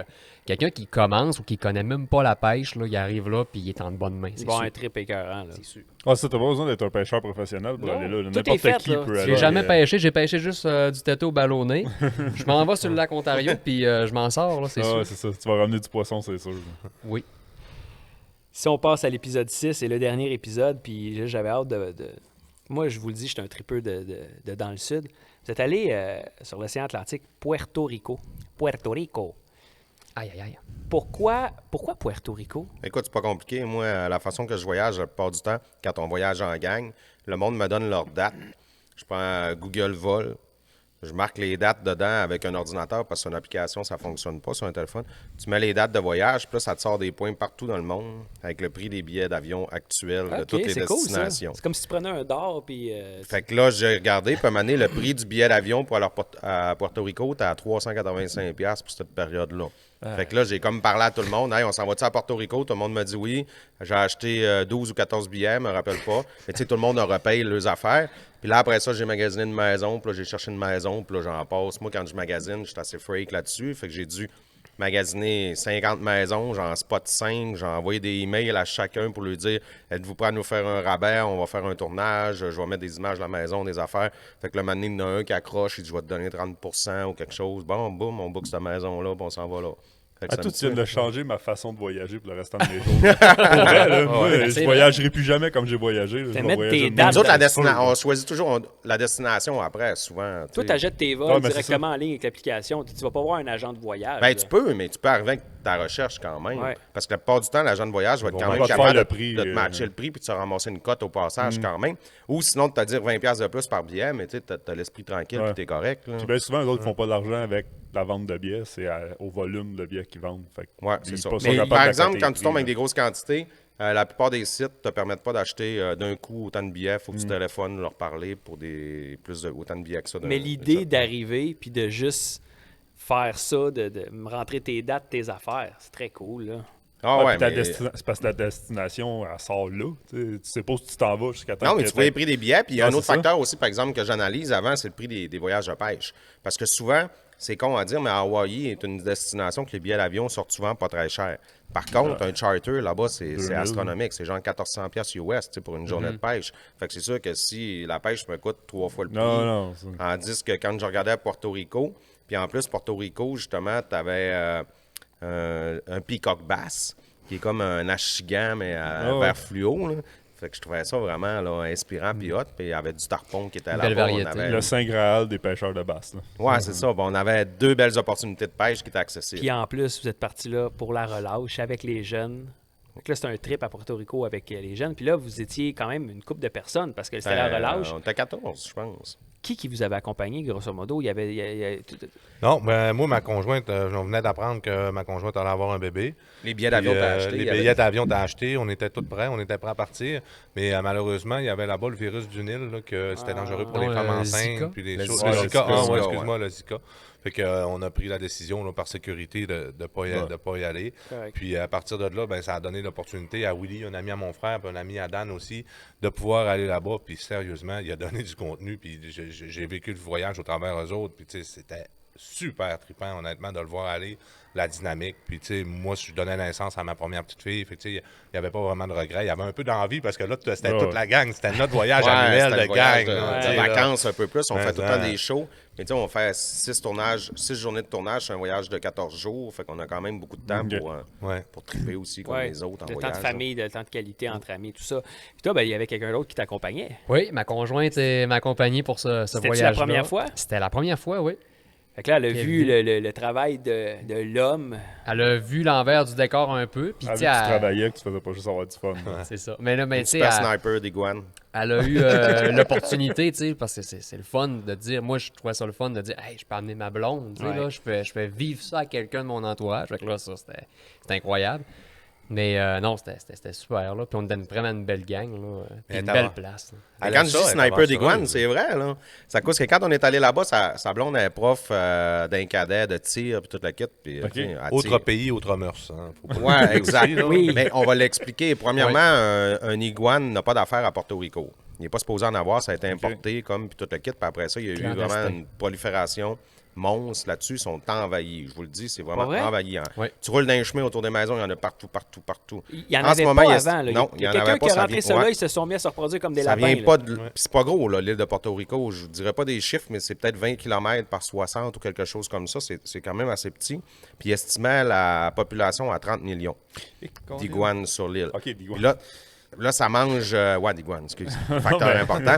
quelqu'un qui commence ou qui connaît même pas la pêche, là, il arrive là, puis il est en bonne main. C'est bon, un trip écœurant. C'est sûr. Ah, ça, t'as pas besoin d'être un pêcheur professionnel pour aller là. N'importe qui peut aller. J'ai jamais pêché, j'ai pêché juste du této ballonné. Je m'en vais sur le lac Ontario, puis je m'en sors, là, c'est sûr. C'est ça. Tu vas ramener du poisson, c'est sûr. Oui. Si on passe à l'épisode 6, c'est le dernier épisode, puis là, j'avais hâte de... Moi, je vous le dis, j'étais un tripeux de dans le sud. Vous êtes allé sur l'océan Atlantique, Puerto Rico. Aïe, aïe, aïe. Pourquoi Puerto Rico? Écoute, c'est pas compliqué. Moi, la façon que je voyage, la plupart du temps, quand on voyage en gang, le monde me donne leur date. Je prends Google Vol. Je marque les dates dedans avec un ordinateur parce que sur une application, ça ne fonctionne pas sur un téléphone. Tu mets les dates de voyage, puis là, ça te sort des points partout dans le monde avec le prix des billets d'avion actuels de toutes les destinations. Cool, c'est comme si tu prenais un d'or, puis... Fait que là, j'ai regardé, puis à un moment donné, le prix du billet d'avion pour aller à Puerto Rico, t'es à 385$ pour cette période-là. Fait que là, j'ai comme parlé à tout le monde. Hey, on s'en va-tu à Porto Rico? Tout le monde m'a dit oui. J'ai acheté 12 ou 14 billets, je me rappelle pas. Mais tu sais, tout le monde a repayé leurs affaires. Puis là, après ça, j'ai magasiné une maison. Puis là, j'ai cherché une maison. Puis là, j'en passe. Moi, quand je magasine, je suis assez freak là-dessus. Fait que j'ai dû magasiner 50 maisons. J'en spot 5. J'ai envoyé des emails à chacun pour lui dire « Êtes-vous prêt à nous faire un rabais? On va faire un tournage. Je vais mettre des images de la maison, des affaires. » Fait que le moment donné, il y en a un qui accroche. Il dit « Je vais te donner 30% ou quelque chose. » Bon, boum, on book cette maison-là. Puis on s'en va là. Tout, tu viens de changer ma façon de voyager pour le restant de mes jours. Pour vrai, là, moi, je voyagerai plus jamais comme j'ai voyagé. Nous autres, on choisit toujours la destination après, souvent. Toi, tu achètes tes vols directement en ligne avec l'application. Tu vas pas voir un agent de voyage. Ben, tu peux, mais tu peux arriver avec ta recherche quand même. Ouais. Parce que la plupart du temps, l'agent de voyage va être quand même capable de te matcher le prix puis de te ramasser une cote au passage quand même. Ou sinon, de te dire 20$ de plus par billet, mais tu as l'esprit tranquille puis tu es correct. Puis bien souvent, les autres ne font pas d'argent avec la vente de billets, c'est au volume de billets qu'ils vendent. Oui, c'est ça. Mais par exemple, quand tu tombes avec des grosses quantités, la plupart des sites ne te permettent pas d'acheter d'un coup autant de billets. Il faut que tu téléphones, leur parler pour autant de billets que ça. Mais l'idée d'arriver puis de juste faire ça, de me rentrer tes dates, tes affaires, c'est très cool, là. Ah ouais, c'est parce que ta destination, elle sort là. Tu sais pas où tu t'en vas jusqu'à temps. Non, mais tu vois le prix des billets. Puis il y a un autre facteur aussi, par exemple, que j'analyse avant, c'est le prix des voyages de pêche. Parce que souvent, c'est con à dire, mais Hawaï est une destination que les billets d'avion sortent souvent pas très cher. Par contre, un charter, là-bas, c'est astronomique. C'est genre 1400$ US pour une journée de pêche. Fait que c'est sûr que si la pêche me coûte 3 fois le prix, tandis que quand je regardais à Porto Rico, puis en plus, Porto Rico, justement, tu avais un peacock bass, qui est comme un achigan, mais vert fluo, là. Fait que je trouvais ça vraiment là, inspirant puis hot. Puis il y avait du tarpon qui était là-bas. Le Saint Graal des pêcheurs de basse. Oui, c'est ça. Bon, on avait 2 belles opportunités de pêche qui étaient accessibles. Puis en plus, vous êtes parti là pour la relâche avec les jeunes. Donc là, c'était un trip à Porto Rico avec les jeunes. Puis là, vous étiez quand même une couple de personnes parce que c'était la relâche. On était 14, je pense. Qui vous avait accompagné, grosso modo? Il y avait... Non, ben, moi, ma conjointe, on venait d'apprendre que ma conjointe allait avoir un bébé. Les billets d'avion t'as acheté. Les billets d'avion t'as acheté. On était tous prêts. On était prêts à partir. Mais malheureusement, il y avait là-bas le virus du Nil, là, que c'était dangereux pour les femmes enceintes. Puis les choses. Le Zika. Excuse-moi, le Zika. Fait qu'on a pris la décision là, par sécurité de ne pas y aller. Correct. Puis à partir de là, ben, ça a donné l'opportunité à Willy, un ami à mon frère, puis un ami à Dan aussi, de pouvoir aller là-bas. Puis sérieusement, il a donné du contenu. Puis j'ai vécu le voyage au travers eux autres. Puis tu sais, c'était super trippant, honnêtement, de le voir aller, la dynamique. Puis, tu sais, moi, je donnais naissance à ma première petite fille. Fait que, tu sais, il n'y avait pas vraiment de regret. Il y avait un peu d'envie parce que là, c'était toute la gang. C'était notre voyage annuel de gang. De vacances un peu plus. On fait tout le temps des shows. Mais tu sais, on fait 6 journées de tournage. C'est un voyage de 14 jours. Fait qu'on a quand même beaucoup de temps pour triper aussi comme les autres en voyage. Le temps de famille, le temps de qualité entre amis, tout ça. Puis toi, ben, il y avait quelqu'un d'autre qui t'accompagnait. Oui, ma conjointe m'a accompagné pour ce voyage-là. C'était la première fois? C'était la première fois, oui. Fait que là, elle a vu le travail de l'homme. Elle a vu l'envers du décor un peu. Puis, tu travaillais, que tu faisais pas juste avoir du fun. C'est ça. Mais là, tu sais, sniper d'iguane. Elle a eu l'opportunité, tu sais, parce que c'est le fun de dire, moi, je trouvais ça le fun de dire, hey, je peux amener ma blonde, tu sais, là, je fais vivre ça à quelqu'un de mon entourage. Fait que là, ça, c'était incroyable. Mais non, c'était super, là. Puis on donne vraiment une belle gang, là. Puis une belle place. Quand je dis sniper d'iguane, c'est vrai, là. Ça cause que quand on est allé là-bas, sa blonde est prof d'un cadet de tir, puis toute la kit. Puis, autre pays, autre mœurs. Hein. Oui, exact. Oui. Mais on va l'expliquer. Premièrement, un iguane n'a pas d'affaires à Porto Rico. Il n'est pas supposé en avoir, ça a été importé comme puis toute la kit. Puis après ça, il y a eu vraiment une prolifération monstres là-dessus sont envahis. Je vous le dis, c'est vraiment envahissant. Oui. Tu roules dans les chemins autour des maisons, il y en a partout. Il y en avait pas avant. Là. Non, il y en avait pas. Quelqu'un qui a rentré ça là, ils se sont mis à se reproduire comme des lapins. Ça vient pas de... C'est pas gros, là, l'île de Porto Rico. Je ne dirais pas des chiffres, mais c'est peut-être 20 km par 60 ou quelque chose comme ça. C'est quand même assez petit. Puis il estimait la population à 30 millions d'iguanes sur l'île. OK, d'iguanes. Là, ça mange... d'iguane, excuse. Facteur important.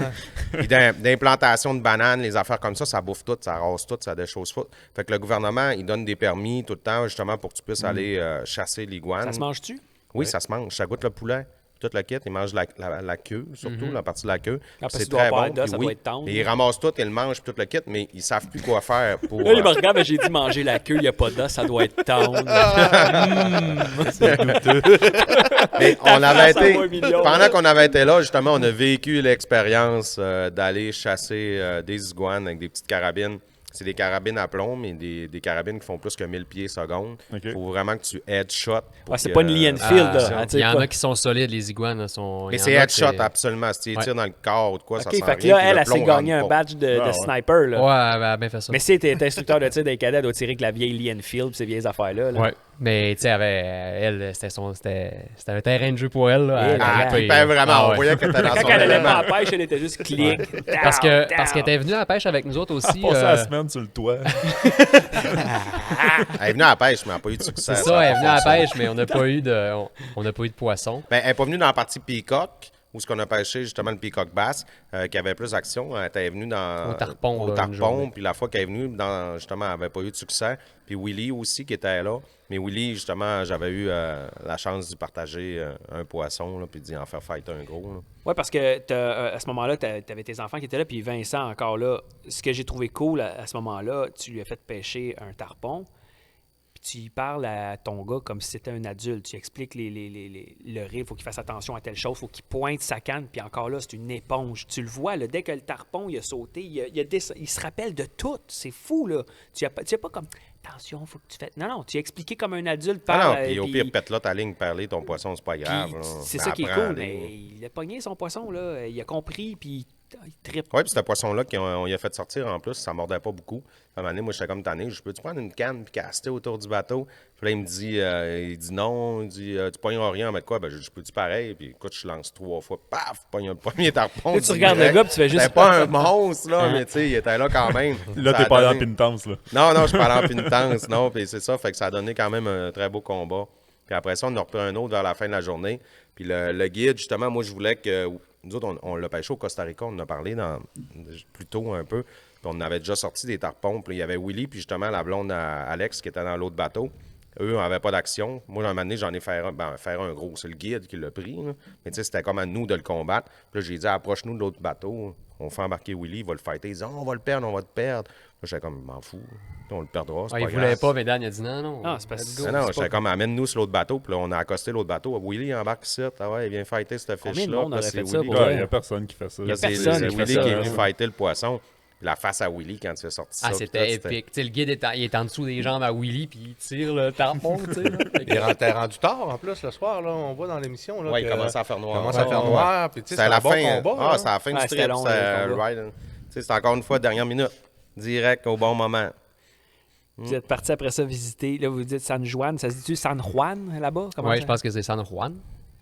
Puis d'implantation de bananes, les affaires comme ça bouffe tout, ça rase tout, ça déchausse tout. Fait que le gouvernement, il donne des permis tout le temps, justement, pour que tu puisses aller chasser l'iguane. Ça se mange-tu? Oui, ça se mange. Ça goûte le poulet. Toute la quête, ils mangent la queue, surtout, la partie de la queue. C'est très bon. Ça doit être tendre. Ils ramassent tout, ils le mangent, toute la quête, mais ils savent plus quoi faire pour... Là, il me regarde, j'ai dit manger la queue, il n'y a pas d'os, ça doit être tendre. C'est douteux. Mais on avait été... Pendant qu'on avait été là, justement, on a vécu l'expérience d'aller chasser des iguanes avec des petites carabines. C'est des carabines à plomb, mais des carabines qui font plus que 1000 pieds seconde. Il faut vraiment que tu headshot. C'est pas une lee Enfield. Il y en a qui sont solides, les iguanes. Mais c'est headshot, absolument. Si tu tires dans le corps ou de quoi, ça sent rien. Fait que là, elle s'est gagné un badge de sniper. Là. Ouais, elle a bien fait ça. Mais si t'es instructeur de tir des cadets, elle doit tirer avec la vieille lee Enfield, ces vieilles affaires-là. Oui. Mais tu sais, elle, c'était un terrain de jeu pour elle. Elle trippait vraiment. On voyait qu'elle était dans son Quand elle allait pas à la pêche, elle était juste clic. Parce qu'elle était venue à la pêche avec nous autres aussi. Elle a passé la semaine sur le toit. Elle est venue à la pêche, mais elle n'a pas eu de succès. C'est ça, elle est venue à la pêche, mais on n'a pas eu de poisson. Elle n'est pas venue dans la partie Peacock, où ce qu'on a pêché justement le Peacock bass, qui avait plus d'action. Elle était venue au tarpon. Puis la fois qu'elle est venue, justement, elle n'avait pas eu de succès. Puis Willy aussi qui était là. Mais Willy, justement, j'avais eu la chance d'y partager un poisson, là, puis d'y en faire fighter un gros. Oui, parce que à ce moment-là, tu avais tes enfants qui étaient là, puis Vincent encore là. Ce que j'ai trouvé cool à ce moment-là, tu lui as fait pêcher un tarpon. Tu y parles à ton gars comme si c'était un adulte. Tu expliques le riz, il faut qu'il fasse attention à telle chose, il faut qu'il pointe sa canne, puis encore là, c'est une éponge. Tu le vois, là, dès que le tarpon il a sauté, il se rappelle de tout. C'est fou, là. Tu n'as pas comme... Attention, il faut que tu fasses... Non, tu as expliqué comme un adulte. Puis au pire, pète là ta ligne parler, ton poisson, c'est pas grave. C'est ça qui est cool, mais il a pogné son poisson, là. Il a compris, puis... Il trippe. Oui, puis ce poisson-là qu'on a fait sortir en plus, ça mordait pas beaucoup. À un moment donné, moi, j'étais comme tanné. Je peux-tu prendre une canne puis caster autour du bateau? Puis là, il me dit non. Il dit tu pogneras rien, mais quoi? Ben, je peux-tu pareil? Puis écoute, je lance 3 fois. Paf! Pogne un premier tarpon. Là, tu regardes le gars puis tu fais juste. C'était pas un monstre, là, mais tu sais, il était là quand même. Là, t'es pas allé en pénitence, là. Non, je suis pas allé en pénitence, non. Puis c'est ça, fait que ça a donné quand même un très beau combat. Puis après ça, on a repris un autre vers la fin de la journée. Puis le guide, justement, moi, je voulais que. Nous autres, on l'a pêché au Costa Rica, on en a parlé plus tôt un peu. Puis on avait déjà sorti des tarpons. Puis il y avait Willy, puis justement la blonde Alex qui était dans l'autre bateau. Eux, on n'avait pas d'action. Moi, un moment donné, j'en ai fait un gros. C'est le guide qui l'a pris. Là. Mais tu sais, c'était comme à nous de le combattre. Puis là, j'ai dit, approche-nous de l'autre bateau. On fait embarquer Willy, il va le fighter. Il dit, on va le perdre, on va te perdre. Là, j'étais comme, m'en fous. On le perdra. Il voulait pas, mais Dan, il a dit non. Ah, c'est parce que. Non, j'étais comme, amène-nous sur l'autre bateau. Puis là, on a accosté l'autre bateau. Willy embarque ici. Ah ouais, il vient fighter cette fiche-là. Il n'y a personne qui fait ça. C'est Willy qui est venu fighter le poisson. La face à Willy quand tu as sorti ça. Ah, c'était épique. Le guide il est en dessous des jambes à Willy, puis il tire le tampon. Il est rendu tard en plus le soir. Là, on voit dans l'émission. Oui, il commençait à faire noir. C'était à la fin. Combat, c'est à la fin du strip. C'est encore une fois, dernière minute. Direct au bon moment. Vous êtes parti après ça visiter. Là, vous dites San Juan. Ça se dit-tu San Juan là-bas? Oui, je pense que c'est San Juan.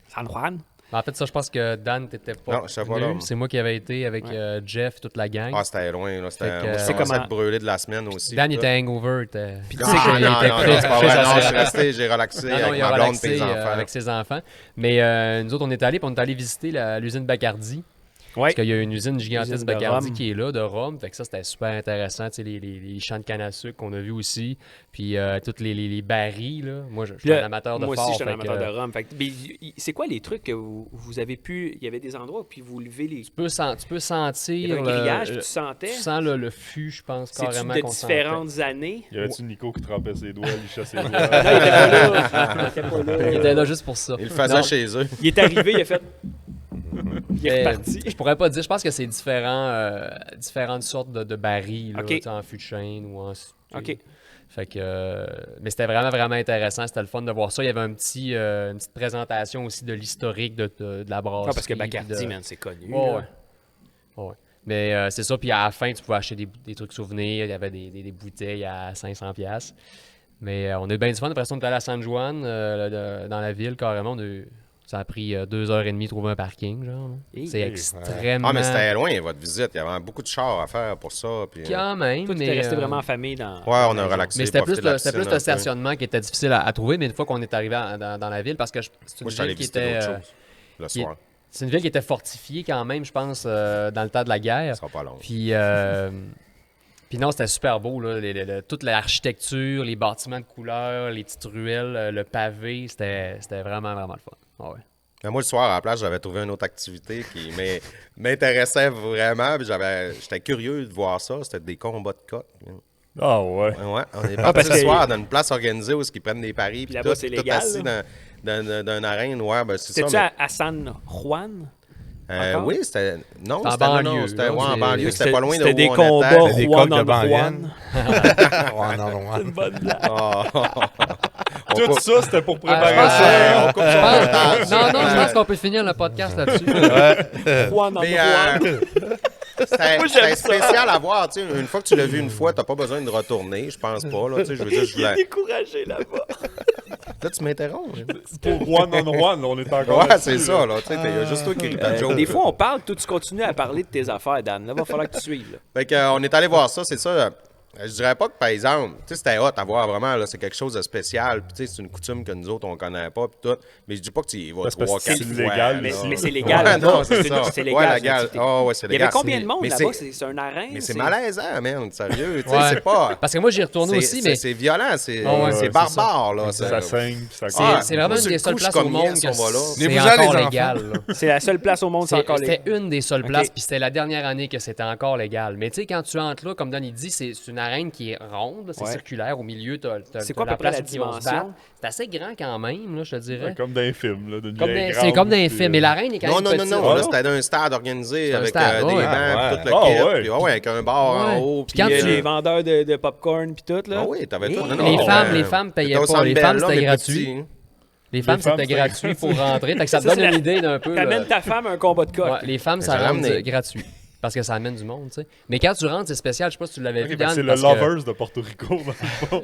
San Juan? En fait, ça, je pense que Dan, t'étais pas. Non, je sais pas là. C'est moi qui avais été avec Jeff et toute la gang. Ah, c'était loin. Là. C'est comme être brûlé de la semaine aussi. Dan était hangover. Puis tu sais qu'il était prêt. Non, je suis resté, j'ai relaxé avec ma blonde et mes enfants. Avec ses enfants. Mais nous autres, on est allés visiter l'usine Bacardi. Parce qu'il y a une usine gigantesque Bacardi qui est là, de rhum. Fait que ça, c'était super intéressant. Tu sais, les champs de canne à sucre qu'on a vus aussi. Puis tous les barils. Là. Moi, je suis un amateur de fort. Moi aussi, je suis un amateur de rhum. Fait que, c'est quoi les trucs que vous avez pu... Il y avait des endroits où puis vous levez les... Tu peux sentir... Il y avait un grillage, tu sentais... Tu sens le fût, je pense, carrément. C'est de différentes années. Y avait-tu Nico qui trempait ses doigts, lichait ses doigts? Non, il était pas là. Il était là juste pour ça. Il le faisait chez eux. Il est arrivé, il a fait... Il est reparti. Je pourrais pas dire. Je pense que c'est différentes sortes de barils, là, en fût de chêne ou en... OK. Fait que, mais c'était vraiment, vraiment intéressant. C'était le fun de voir ça. Il y avait une petite présentation aussi de l'historique de la brasserie. Ah, parce que Bacardi, c'est connu. Ouais. Mais c'est ça. Puis à la fin, tu pouvais acheter des trucs souvenirs. Il y avait des bouteilles à 500$. Mais on a eu bien du fun. Après ça, on est allé à San Juan, dans la ville, carrément. Ça a pris 2h30 de trouver un parking, genre. C'est extrêmement... Ah, mais c'était loin, votre visite. Il y avait beaucoup de chars à faire pour ça. Puis... Quand même, toi, tu es resté vraiment en famille dans... Ouais, on a relaxé. Mais c'était plus le stationnement qui était difficile à trouver, mais une fois qu'on est arrivé dans la ville, parce que c'est une ville qui était... le soir. C'est une ville qui était fortifiée quand même, je pense, dans le temps de la guerre. Ça sera pas long. Puis non, c'était super beau, là. Toute l'architecture, les bâtiments de couleur, les petites ruelles, le pavé, c'était vraiment, vraiment le fun. Ah ouais. Mais moi, le soir, à la place, j'avais trouvé une autre activité qui m'intéressait vraiment. J'étais curieux de voir ça. C'était des combats de coqs. Ah ouais? Ouais, on est parti le soir dans une place organisée où ils prennent des paris. Puis là-bas, c'est légal. Tout assis dans arène. Ouais, ben, c'est ça. C'était-tu à San Juan? Oui, c'était... Non, c'était en banlieue. C'était en banlieue. C'était pas loin de où on était. C'était des combats des Juan coqs de on banlieue. C'est une bonne blague. Tout ça, c'était pour préparer ça. On coupe ça. Non, je pense qu'on peut finir le podcast là-dessus. Juan on Juan. C'était spécial à voir. Tu sais, une fois que tu l'as vu une fois, t'as pas besoin de retourner. Je pense pas. Là, tu sais, je veux dire, Il est découragé là-bas. Là, tu m'interromps. Pour Juan on Juan, on est encore ouais, c'est ça. Là, tu sais, il y a juste toi qui ris ta joke. Des fois, on parle, toi, tu continues à parler de tes affaires, Dan. Là, va falloir que tu suives. Là. Fait qu'on est allé voir ça, c'est ça. Je dirais pas que, par exemple, tu sais, c'était hot à voir vraiment, là, c'est quelque chose de spécial. Puis, tu sais, c'est une coutume que nous autres, on connaît pas, puis tout. Mais je dis pas que tu y vas 3-4 fois. C'est légal, mais c'est légal. Ouais, non, c'est ça. C'est légal. Ouais, c'est légal. Il y avait combien de monde là-bas? C'est un arène? Mais c'est malaisant, man, sérieux. Tu sais, c'est pas... Parce que moi, j'y retourne aussi, mais... C'est violent, c'est barbare, là. Ça saigne, ça colle. C'est vraiment une des seules places au monde que c'est encore légal. C'est la seule place au monde, c'est encore légal. C'était une des seules places, puis c'était la dernière année que c'était encore légal. Mais tu sais, quand tu entres là, comme Dan il dit, c'est une arène qui est ronde, c'est circulaire. Au milieu, tu as c'est quoi à peu près la dimension? C'est assez grand quand même, là, je te dirais. Comme dans les films. C'est comme dans les films. Mais l'arène est quand même petite. Non, là, c'était dans un stade organisé avec des bancs, tout le kit. Puis avec un bar en haut. Puis les vendeurs de popcorn, puis tout, là. Ah oui, t'avais tout. Les femmes payaient pas. Les femmes, c'était gratuit. Les femmes, c'était gratuit pour rentrer. Fait que ça te donne une idée d'un peu. T'amènes ta femme un combat de coq. Les femmes, ça rentre gratuit. Parce que ça amène du monde, tu sais. Mais quand tu rentres, c'est spécial. Je sais pas si tu l'avais vu, Dan. C'est le Lovers de Porto Rico.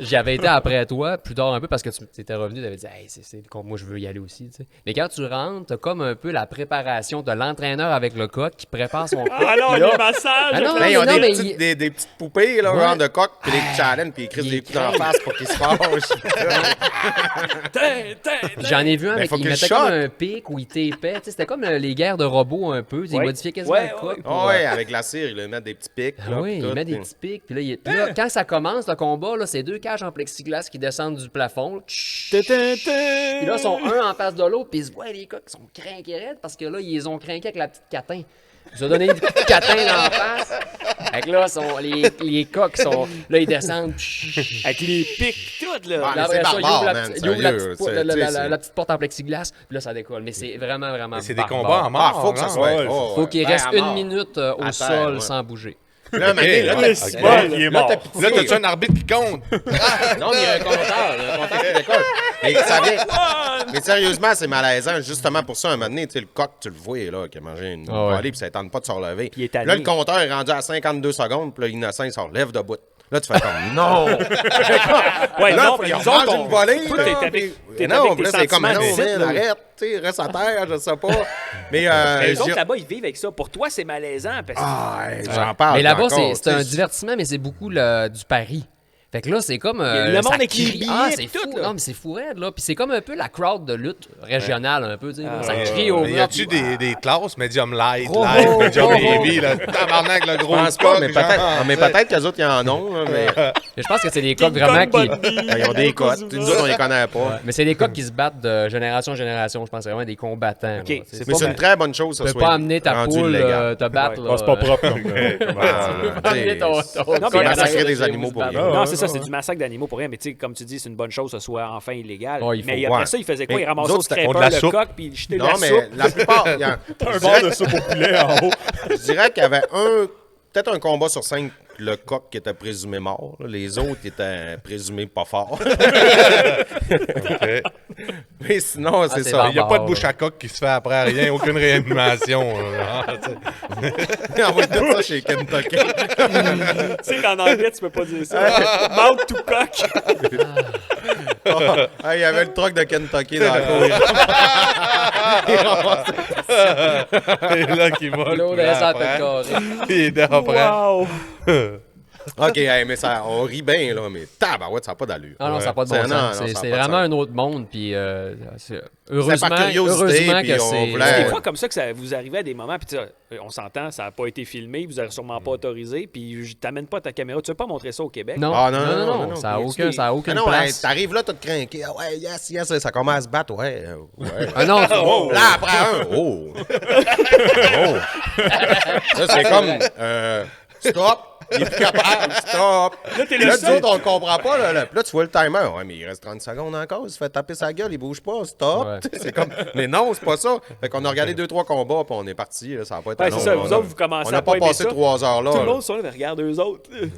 J'avais été après toi, plus tard un peu, parce que tu étais revenu, tu avais dit, hey, moi, je veux y aller aussi, tu sais. Mais quand tu rentres, t'as comme un peu la préparation de l'entraîneur avec le coq qui prépare son coq. Ah non, les massages! Ils ont des petites poupées, là, genre de coq, puis des challenges, puis ils crissent des coups d'en face pour qu'ils se fâchent. J'en ai vu un, mais il mettait comme un pic où il tapait. C'était comme les guerres de robots un peu. Il modifiait quasiment le coq. Avec la cire, il met des petits pics. Oui, il met des petits pics. Puis là, quand ça commence, le combat, là, c'est 2 cages en plexiglas qui descendent du plafond. Puis là, ils sont un en face de l'autre. Puis ils se voient, les coqs qui sont crinqués raides parce que là, ils les ont crinqués avec la petite catin. Ils ont donné une petite catin dans la face. Fait que là, les coqs sont. Là, ils descendent. Avec les pics, tout, là. Après ça, ils ouvrent la petite porte en plexiglas. Puis là, ça décolle. Mais c'est vraiment. C'est des combats en mort. Faut que ça soit. Faut qu'il reste 1 minute au sol sans bouger. Là, Mané, là, il est mort. Là, t'as-tu un arbitre qui compte? Non, mais il y a un compteur qui décolle. Mais ça vient. Mais sérieusement, c'est malaisant. Justement pour ça, un moment donné, tu sais, le coq, tu le vois, là, qui a mangé une volée, puis ça ne tente pas de se relever. Là, le compteur est rendu à 52 secondes, puis là, l'innocent, il se relève debout. Là, tu fais comme non! Ouais, là, non, il nous mange autres, une volée. t'es Non, avec là, tes c'est comme sentiments non, d'ici, là. arrête, tu sais, reste à terre, je sais pas. Mais Les autres là-bas, ils vivent avec ça. Pour toi, c'est malaisant. Parce que... j'en parle. Mais là-bas, encore, c'est un divertissement, mais c'est beaucoup du pari. Fait que là, c'est comme. Le monde ça avec les crie. billets C'est tout, fou. là. Non, mais c'est fou, raide, là. Puis c'est comme un peu la crowd de lutte régionale, un peu, tu sais. Ça crie au Mais y a-tu des classes medium light, Oh, light, oh, medium oh, heavy, là? Tabarnak, le Je gros pense pas, coq, mais genre, peut-être mais peut-être qu'eux autres, ils en ont. Là, mais Mais je pense que c'est des coqs vraiment qui. ils ont des cotes. Nous autres, on les connaît pas. Mais c'est des coqs qui se battent de génération en génération. Je pense que c'est vraiment des combattants. Ok, là, tu sais. c'est Mais pas c'est une très bonne chose, Tu ça peux pas amener ta rendu poule légal. te battre. Ouais. là. C'est pas propre comme Tu peux pas amener ton Non, coq mais à la massacrer des chez animaux vous pour se rien. battre. Non, c'est ça, c'est du massacre d'animaux pour rien. Mais tu sais, comme tu dis, c'est une bonne chose que ce soit enfin illégal. Ouais, il faut. Mais après Ouais. ça, il faisait quoi? Mais Il ramassait nous au autres, c'était- on scraper de la le soupe. coq puis il jetait de Non, la mais soupe. la plupart, un bord de soupe au poulet en haut. je dirais qu'il y avait peut-être un combat sur 5, le coq qui était présumé mort. Là. Les autres étaient présumés pas forts. Mais sinon, c'est c'est ça. Il n'y a pas de Bon, bouche à coq qui se fait après rien, aucune réanimation. On va dire ça chez Kentucky. Tu sais qu'en anglais, tu peux pas dire ça. Mount to coq. Ah, il y avait le truck de Kentucky dans la cour. Et là, qui va. L'eau le dans poulet sa après. tête carrée. Il est après. Wow. OK, hey, mais ça, on rit bien, là, mais tabarouette, ça n'a pas d'allure. Ah non, ça n'a pas de C'est- bon non, sens. non, C'est ça a c'est pas de vraiment sens. un autre monde. Puis C'est heureusement, par curiosité, heureusement puis que on c'est. voulait- C'est des fois comme ça que ça vous arrivez à des moments, puis tu sais, on s'entend, ça n'a pas été filmé, vous n'avez sûrement pas autorisé, puis je t'amène pas ta caméra. Tu veux pas montrer ça au Québec? Non, Ah, non, ça n'a aucun, ça a Ah aucune non, hey, place. t'arrives là, t'as te craqué. Ah ouais, yes, ça commence à se battre, ouais. Ah non, Là, après un, oh! Là, c'est comme, stop! Il est plus capable, stop! Là, t'es le Là, seul. nous autres, on le comprend pas, là. Puis là, tu vois le timer. Ouais, mais il reste 30 secondes encore. Il se fait taper sa gueule, il bouge pas, stop! Ouais. C'est comme, mais non, c'est pas ça. Fait qu'on a regardé 2-3 combats, puis on est parti. Là, ça va pas été Ouais, long. c'est ça. On Vous a- autres, vous commencez On n'a à pas pas aimer passé ça. 3 heures là. Tout le là. monde sont là, mais regarde eux autres. Le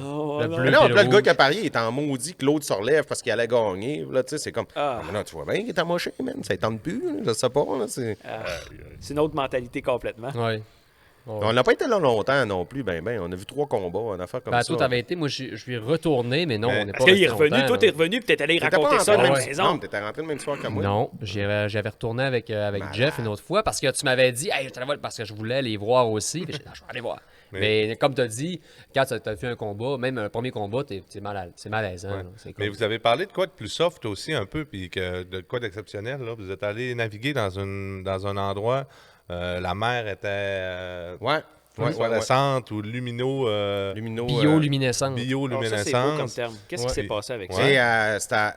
Oh, non. bleu. Mais non, puis puis là, le gars rouge. qui a parié, il est en maudit que l'autre se relève parce qu'il allait gagner. Là, tu sais, c'est comme. Ah. Mais là, tu vois bien qu'il est amoché, man. Ça ne tente plus. Là, je sais pas. Là, C'est une autre mentalité complètement. Ouais. On n'a pas été là longtemps non plus. Ben. On a vu 3 combats, une affaire comme Ben, ça. toi, t'avais été, moi, je suis retourné, mais non, on n'est pas Parce qu'il est resté revenu, longtemps, toi, là. t'es revenu, puis t'es allé T'étais pas raconter ça rentré dans la le même- maison. Non, t'étais rentré le même soir que moi. Non, j'avais retourné avec Jeff une autre fois parce que tu m'avais dit, hey, je t'allais voir parce que je voulais les voir aussi. Puis j'ai dit, non, je vais aller voir. Mais comme tu as dit, quand tu as fait un combat, même un premier combat, c'est malaisant. là. C'est Mais comme- vous avez parlé de quoi de plus soft aussi un peu, puis de quoi d'exceptionnel. Là. Vous êtes allé naviguer dans un endroit, la mer était Ouais. fluorescente ou Lumino. Bioluminescence. Oh, ça, c'est beau comme bioluminescence. terme. Qu'est-ce qui Ouais. s'est passé avec ça?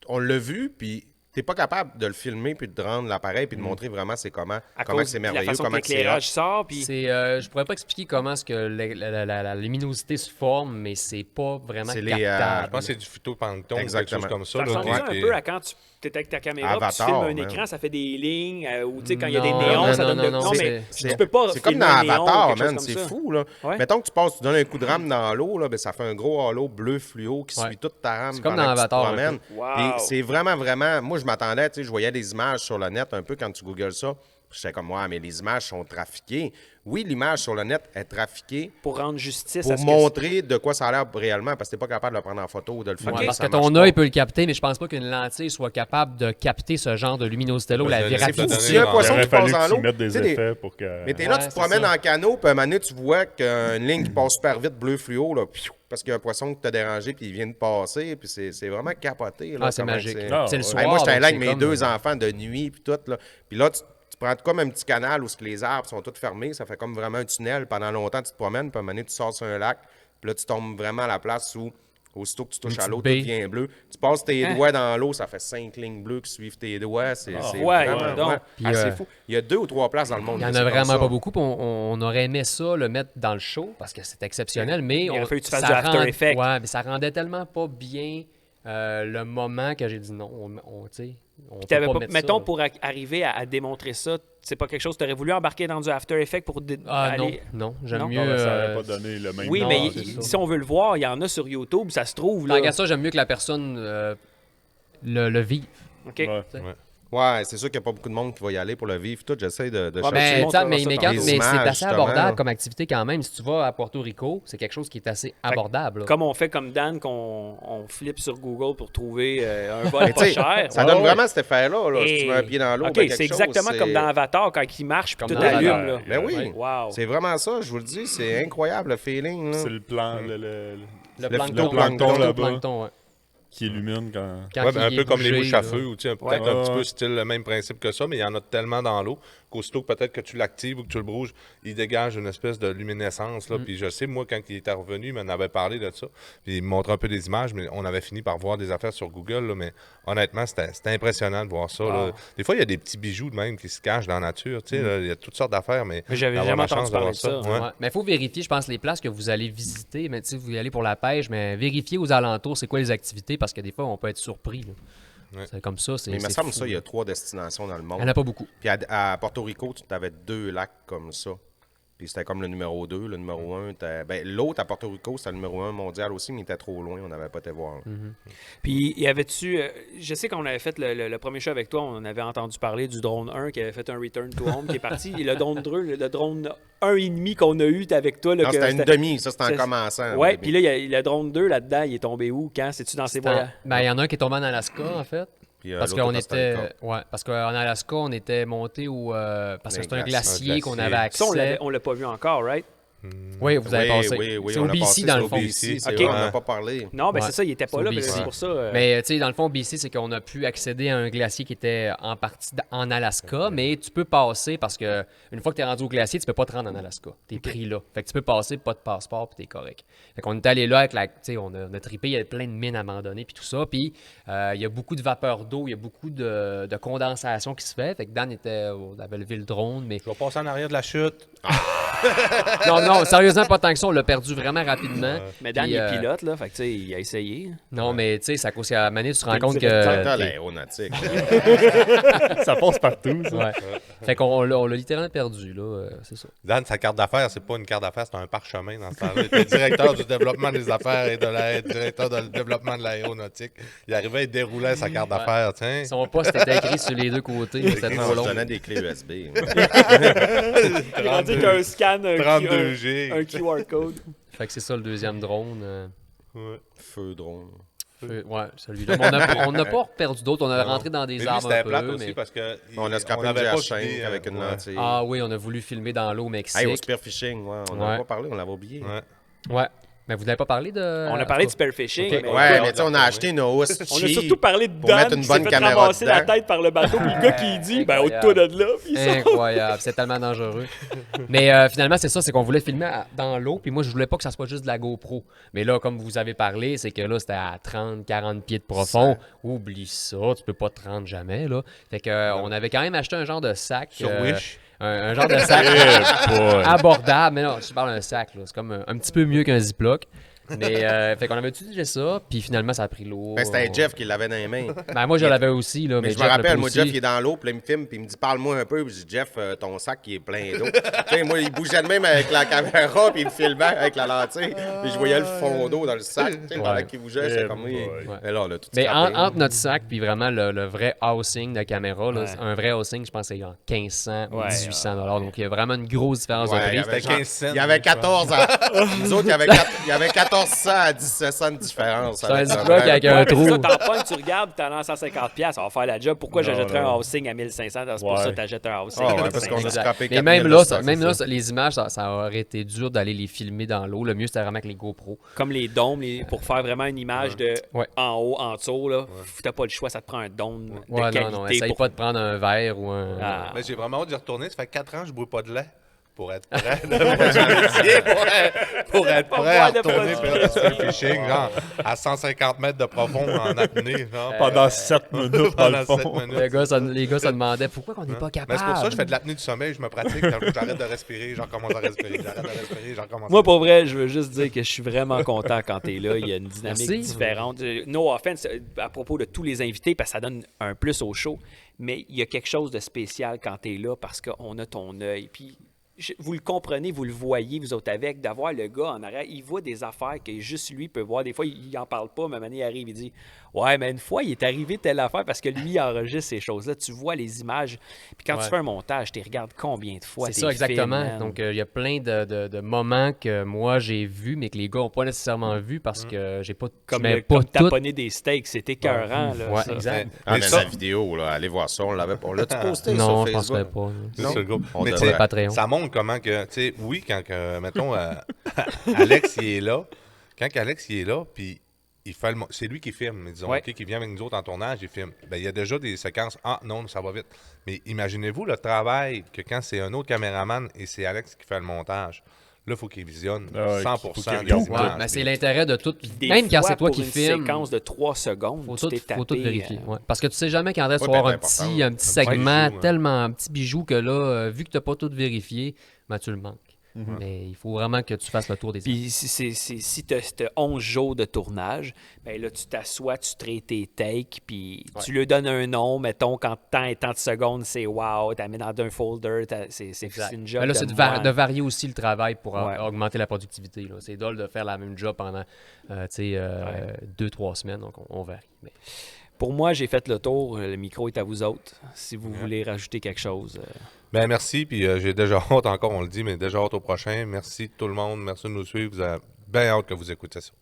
On l'a vu, puis t'es pas capable de le filmer, puis de rendre l'appareil, puis de montrer vraiment c'est comment À que cause c'est de la merveilleux, façon que comment que c'est l'éclairage sort, puis... Je pourrais pas expliquer comment est-ce que la luminosité se forme, mais c'est pas vraiment C'est les, captable. Je pense que c'est du phytoplancton, quelque Exactement. chose comme ça. Ça là, ressemble qui- un peu à quand tu es avec ta caméra, puis tu Avatar, filmes un man. écran, ça fait des lignes, ou tu sais, quand il y a des Non, néons, non, ça non, donne de... non, Non, mais c'est- tu peux pas C'est comme filmer dans un néon, Avatar, quelque chose man, comme c'est ça. fou, là. Ouais. Mettons que tu donnes un coup de rame dans l'eau, là, ben, ça fait un gros halo bleu fluo qui Ouais. suit toute ta rame C'est comme pendant dans que tu te Avatar, un promènes. peu. Wow. Puis c'est vraiment... Moi, je m'attendais, tu sais, je voyais des images sur le net un peu quand tu googles ça. Puis j'étais comme, ouais, mais les images sont trafiquées. Oui, l'image sur le net est trafiquée Pour rendre justice pour à ce montrer de quoi ça a l'air réellement, parce que t'es pas capable de le prendre en photo ou de le filmer. Ouais, parce ça que marche ton pas. œil peut le capter, mais je pense pas qu'une lentille soit capable de capter ce genre de luminosité-là ou la C'est C'est fou. rapidité. S'il y a un Il poisson aurait qui passe fallu dans que tu l'eau, mettes des tu sais, des- effets pour que... Mais t'es là, Ouais, tu te c'est promènes ça. en canot, puis à un moment donné, tu vois qu'une ligne qui passe super vite, bleu fluo, là, piou, parce qu'il y a un poisson qui t'a dérangé, puis il vient de passer, puis c'est vraiment capoté. Là, Ah, c'est comment magique. c'est- Ah, C'est le ouais. soir. Hey, moi, j'étais donc là avec c'est mes comme- 2 enfants de nuit, puis tout, là. Puis là, tu prends comme un petit canal où les arbres sont tous fermés, ça fait comme vraiment un tunnel. Pendant longtemps, tu te promènes, puis à un moment donné, tu sors sur un lac, puis là, tu tombes vraiment à la place où, aussitôt que tu touches Une à l'eau, tout petite baie. devient bleu. Tu passes tes Hein? doigts dans l'eau, ça fait 5 lignes bleues qui suivent tes doigts. C'est ouais, vraiment, donc. ouais. Puis, C'est fou. Il y a 2 ou 3 places dans le monde. Il y en que a c'est comme vraiment ça. pas beaucoup. Puis on aurait aimé ça, le mettre dans le show, parce que c'est exceptionnel, mais Il aurait fallu que tu fasses ça du After rend- Effects. Ouais, mais ça rendait tellement pas bien Le moment que j'ai dit non, on mettons, pour arriver à démontrer ça, c'est pas quelque chose que tu aurais voulu embarquer dans du After Effects pour aller... Non, j'aime mieux... ça n'aurait pas donné le même... Oui, mais si on veut le voir, il y en a sur YouTube, ça se trouve. Regarde ça, j'aime mieux que la personne le vive. OK. Ouais, c'est sûr qu'il n'y a pas beaucoup de monde qui va y aller pour le vivre. Tout, j'essaie de mais c'est assez justement, abordable comme activité quand même. Si tu vas à Porto Rico, c'est quelque chose qui est assez abordable. Comme on fait comme Dan, qu'on flippe sur Google pour trouver un vol pas cher. Ça donne vraiment cet effet-là, là, si tu mets un pied dans l'eau. OK, c'est exactement comme dans Avatar, quand il marche puis tout allume. Là. Ben oui, wow. C'est vraiment ça, je vous le dis. C'est incroyable, le feeling. C'est le plan, le plancton là-bas. Ouais. Qui illumine quand Ouais, un peu comme les mouches à feu, ou peut-être un petit peu Ouais. style le même principe que ça, mais il y en a tellement dans l'eau qu'aussitôt que peut-être que tu l'actives ou que tu le bouges, il dégage une espèce de luminescence. Là. Puis je sais, moi, quand il était revenu, il m'en avait parlé de ça. Puis il me montrait un peu des images, mais on avait fini par voir des affaires sur Google. Là, mais honnêtement, c'était impressionnant de voir ça. Là. Des fois, il y a des petits bijoux de même qui se cachent dans la nature. Tu sais, là, il y a toutes sortes d'affaires, mais j'avais jamais entendu parler de ça. Ouais. Mais il faut vérifier, je pense, les places que vous allez visiter. Mais tu sais, vous y allez pour la pêche, mais vérifiez aux alentours c'est quoi les activités, parce que des fois, on peut être surpris. Là. Ouais. C'est comme ça. Mais il me semble ça, il y a 3 destinations dans le monde. Il n'y en a pas beaucoup. Puis à Porto Rico, tu avais 2 lacs comme ça. Puis c'était comme le numéro 2. Le numéro 1, l'autre à Porto Rico, c'était le numéro 1 mondial aussi, mais il était trop loin. On n'avait pas été voir. Puis, y avait-tu... je sais qu'on avait fait le premier show avec toi, on avait entendu parler du drone 1 qui avait fait un Return to Home qui est parti. Et le drone 2, le drone 1,5 qu'on a eu avec toi... Là, non, c'était une demi. Ça, c'était en commençant. Ouais, puis là, il y a le drone 2 là-dedans. Il est tombé où? Quand? C'est-tu dans ses voyages? Ben, il y en a un qui est tombé en Alaska, en fait. Puis, parce qu'en Alaska, on était monté parce que c'est un glacier qu'on avait accès. Ça, on l'a pas vu encore, right? Oui, vous avez passé. Oui, c'est au BC, dans le fond. BC, OK. On n'a pas parlé. Non, ben c'est ça, il était pas là, mais BC. c'est pour ça. Mais tu sais, dans le fond, BC, c'est qu'on a pu accéder à un glacier qui était en partie en Alaska, mais tu peux passer parce que une fois que tu es rendu au glacier, tu peux pas te rendre en Alaska. Tu es pris là. Fait que tu peux passer, pas de passeport, puis tu es correct. Fait qu'on est allé là avec tu sais, on a trippé, il y a plein de mines abandonnées, puis tout ça. Puis il y a beaucoup de vapeur d'eau, il y a beaucoup de condensation qui se fait. Fait que Dan on avait levé le drone, mais. je vais passer en arrière de la chute. Non, sérieusement, pas tant que ça. On l'a perdu vraiment rapidement. Mais Dan, il est pilote, là. Fait que, tu sais, il a essayé. Non, mais tu sais, ça cause à Mané, tu te rends compte que. L'aéronautique. ça passe partout, ça. Ouais. Fait qu'on l'a littéralement perdu, là. C'est ça. Dan, sa carte d'affaires, c'est pas une carte d'affaires, c'est un parchemin dans ce temps-là. Il était directeur du développement des affaires et directeur du développement de l'aéronautique. Il arrivait et déroulait sa carte d'affaires, tiens. Son poste était écrit sur les deux côtés. C'était trop long. Je donnais des clés USB. Il a dit qu'un scan, un 32G. un QR code. Fait que c'est ça le deuxième drone. Feu drone. Ouais, celui-là. Mais on n'a pas perdu d'autres. On a rentré dans des arbres un C'était peu. plate aussi parce que On a scrapé une GH5 avec une lentille. Ah oui, on a voulu filmer dans l'eau au Mexique. Hey, au spearfishing, on n'en a pas parlé, on l'avait oublié. Ouais. Mais vous n'avez pas parlé de. On a parlé de spearfishing. Okay. Ouais, mais tu sais, on a acheté une housse cheap. On a surtout parlé de pour mettre Dan une qui bonne s'est fait caméra ramasser la dedans. tête par le bateau. Puis le gars qui dit, ben, ôte-toi de là. Puis il sort. Incroyable, c'est tellement dangereux. Mais finalement, c'est ça, c'est qu'on voulait filmer dans l'eau. Puis moi, je voulais pas que ça soit juste de la GoPro. Mais là, comme vous avez parlé, c'est que là, c'était à 30, 40 pieds de profond. Oublie ça, tu peux pas te rendre jamais, là. Fait que on avait quand même acheté un genre de sac. Sur Wish. Un genre de sac abordable. Mais non, je parle d'un sac, là. C'est comme un petit peu mieux qu'un Ziploc. Mais fait qu'on avait utilisé ça, puis finalement ça a pris l'eau. Ben, c'était Jeff qui l'avait dans les mains. Ben moi je l'avais aussi là, mais je me rappelle, moi Jeff il est dans l'eau, puis là, il me filme, puis il me dit parle-moi un peu, puis je dis Jeff, ton sac il est plein d'eau. Tu sais, moi il bougeait de même avec la caméra, puis il me filmait avec la lentille, puis je voyais le fond d'eau dans le sac, tu sais, pendant qu'il bougeait, c'est comme mais là on a tout mais scrappé. entre notre sac puis vraiment le vrai housing de caméra, là, un vrai housing, je pense que c'est en 1500 ou 1800 $. Donc il y a vraiment une grosse différence de prix. C'était 15 cents. Il y avait 14 ans. Nous autres, il y avait 1400 à 1700 de différence. C'est un Ziploc avec un trou. Ça, t'en pognes, tu regardes, t'en as 150$, ça va faire la job. Pourquoi j'achèterais un housing à 1500$? C'est pour ça que t'achètes un housing. Parce qu'on a scrappé 4000$. Mais même là, les images, ça aurait été dur d'aller les filmer dans l'eau. Le mieux, c'était vraiment avec les GoPro. Comme les dômes, pour faire vraiment une image de en haut, en dessous, là. T'as pas le choix, ça te prend un dôme de qualité. Non, essaye pas de prendre un verre ou un... Mais j'ai vraiment hâte d'y retourner. Ça fait 4 ans que je ne bois pas de lait. pour être prêt pour être prêt à retourner faire du fishing genre, à 150 mètres de profond en apnée. Pendant 7 minutes dans le fond. Les gars se demandaient pourquoi on n'est pas capable. Mais c'est pour ça que je fais de l'apnée du sommeil, je me pratique. Quand j'arrête de respirer, j'en commence à respirer. Moi, pour vrai, je veux juste dire que je suis vraiment content quand tu es là. Il y a une dynamique différente. No offense à propos de tous les invités, parce que ça donne un plus au show. Mais il y a quelque chose de spécial quand tu es là parce qu'on a ton œil. Puis vous le comprenez, vous le voyez, vous autres avec, d'avoir le gars en arrière, il voit des affaires que juste lui peut voir. Des fois, il n'en parle pas, mais il arrive, il dit « Ouais, mais une fois, il est arrivé telle affaire parce que lui, il enregistre ces choses-là. » Tu vois les images. Puis quand tu fais un montage, tu regardes combien de fois. C'est ça, exactement. Films, donc, il y a plein de moments que moi, j'ai vus, mais que les gars n'ont pas nécessairement vus parce que j'ai pas... Comme taponner des steaks, c'était écœurant. Ouais, exact. Mais la vidéo, là, allez voir ça, on l'avait pas. Là, tu posté sur Facebook? Non, je pense pas. Mais c'est Patreon. Ça montre comment que, tu sais, oui, quand, mettons, Alex, il est là, puis c'est lui qui filme, disons, qui vient avec nous autres en tournage, il filme. Ben, il y a déjà des séquences, non, ça va vite. Mais imaginez-vous le travail que quand c'est un autre caméraman et c'est Alex qui fait le montage. Là, il faut qu'il visionne 100% des images. Mais c'est l'intérêt de tout. Même quand c'est toi qui filmes. Une séquence de 3 secondes, faut tout vérifier. Parce que tu sais jamais quand est-ce qu'il va y avoir un petit segment, tellement un petit bijou que là, vu que tu n'as pas tout vérifié, ben, tu le manques. Mais il faut vraiment que tu fasses le tour des images. Puis si tu as 11 jours de tournage, ben là, tu t'assois, tu traites tes takes, puis tu lui donnes un nom, mettons, quand tant et tant de secondes, c'est wow, tu la mets dans un folder, c'est une job. Mais là, c'est de varier aussi le travail pour augmenter la productivité. Là. C'est drôle de faire la même job pendant 2-3 semaines, donc on varie. Mais... Pour moi, j'ai fait le tour. Le micro est à vous autres. Si vous voulez rajouter quelque chose. Ben merci, puis j'ai déjà hâte, encore on le dit, mais déjà hâte au prochain. Merci tout le monde, merci de nous suivre. Vous avez bien hâte que vous écoutez ça.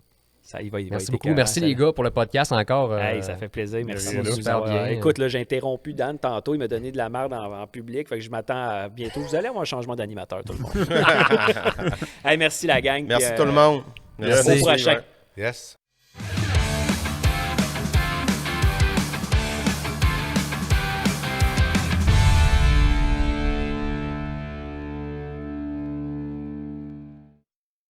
Merci beaucoup. Merci les gars pour le podcast encore. Ça fait plaisir. Merci. Super bien. Écoute, là, j'ai interrompu Dan tantôt. Il m'a donné de la merde en public. Fait que je m'attends à bientôt. Vous allez avoir un changement d'animateur, tout le monde. Merci la gang. Merci tout le monde. Merci. Au prochain. Yes.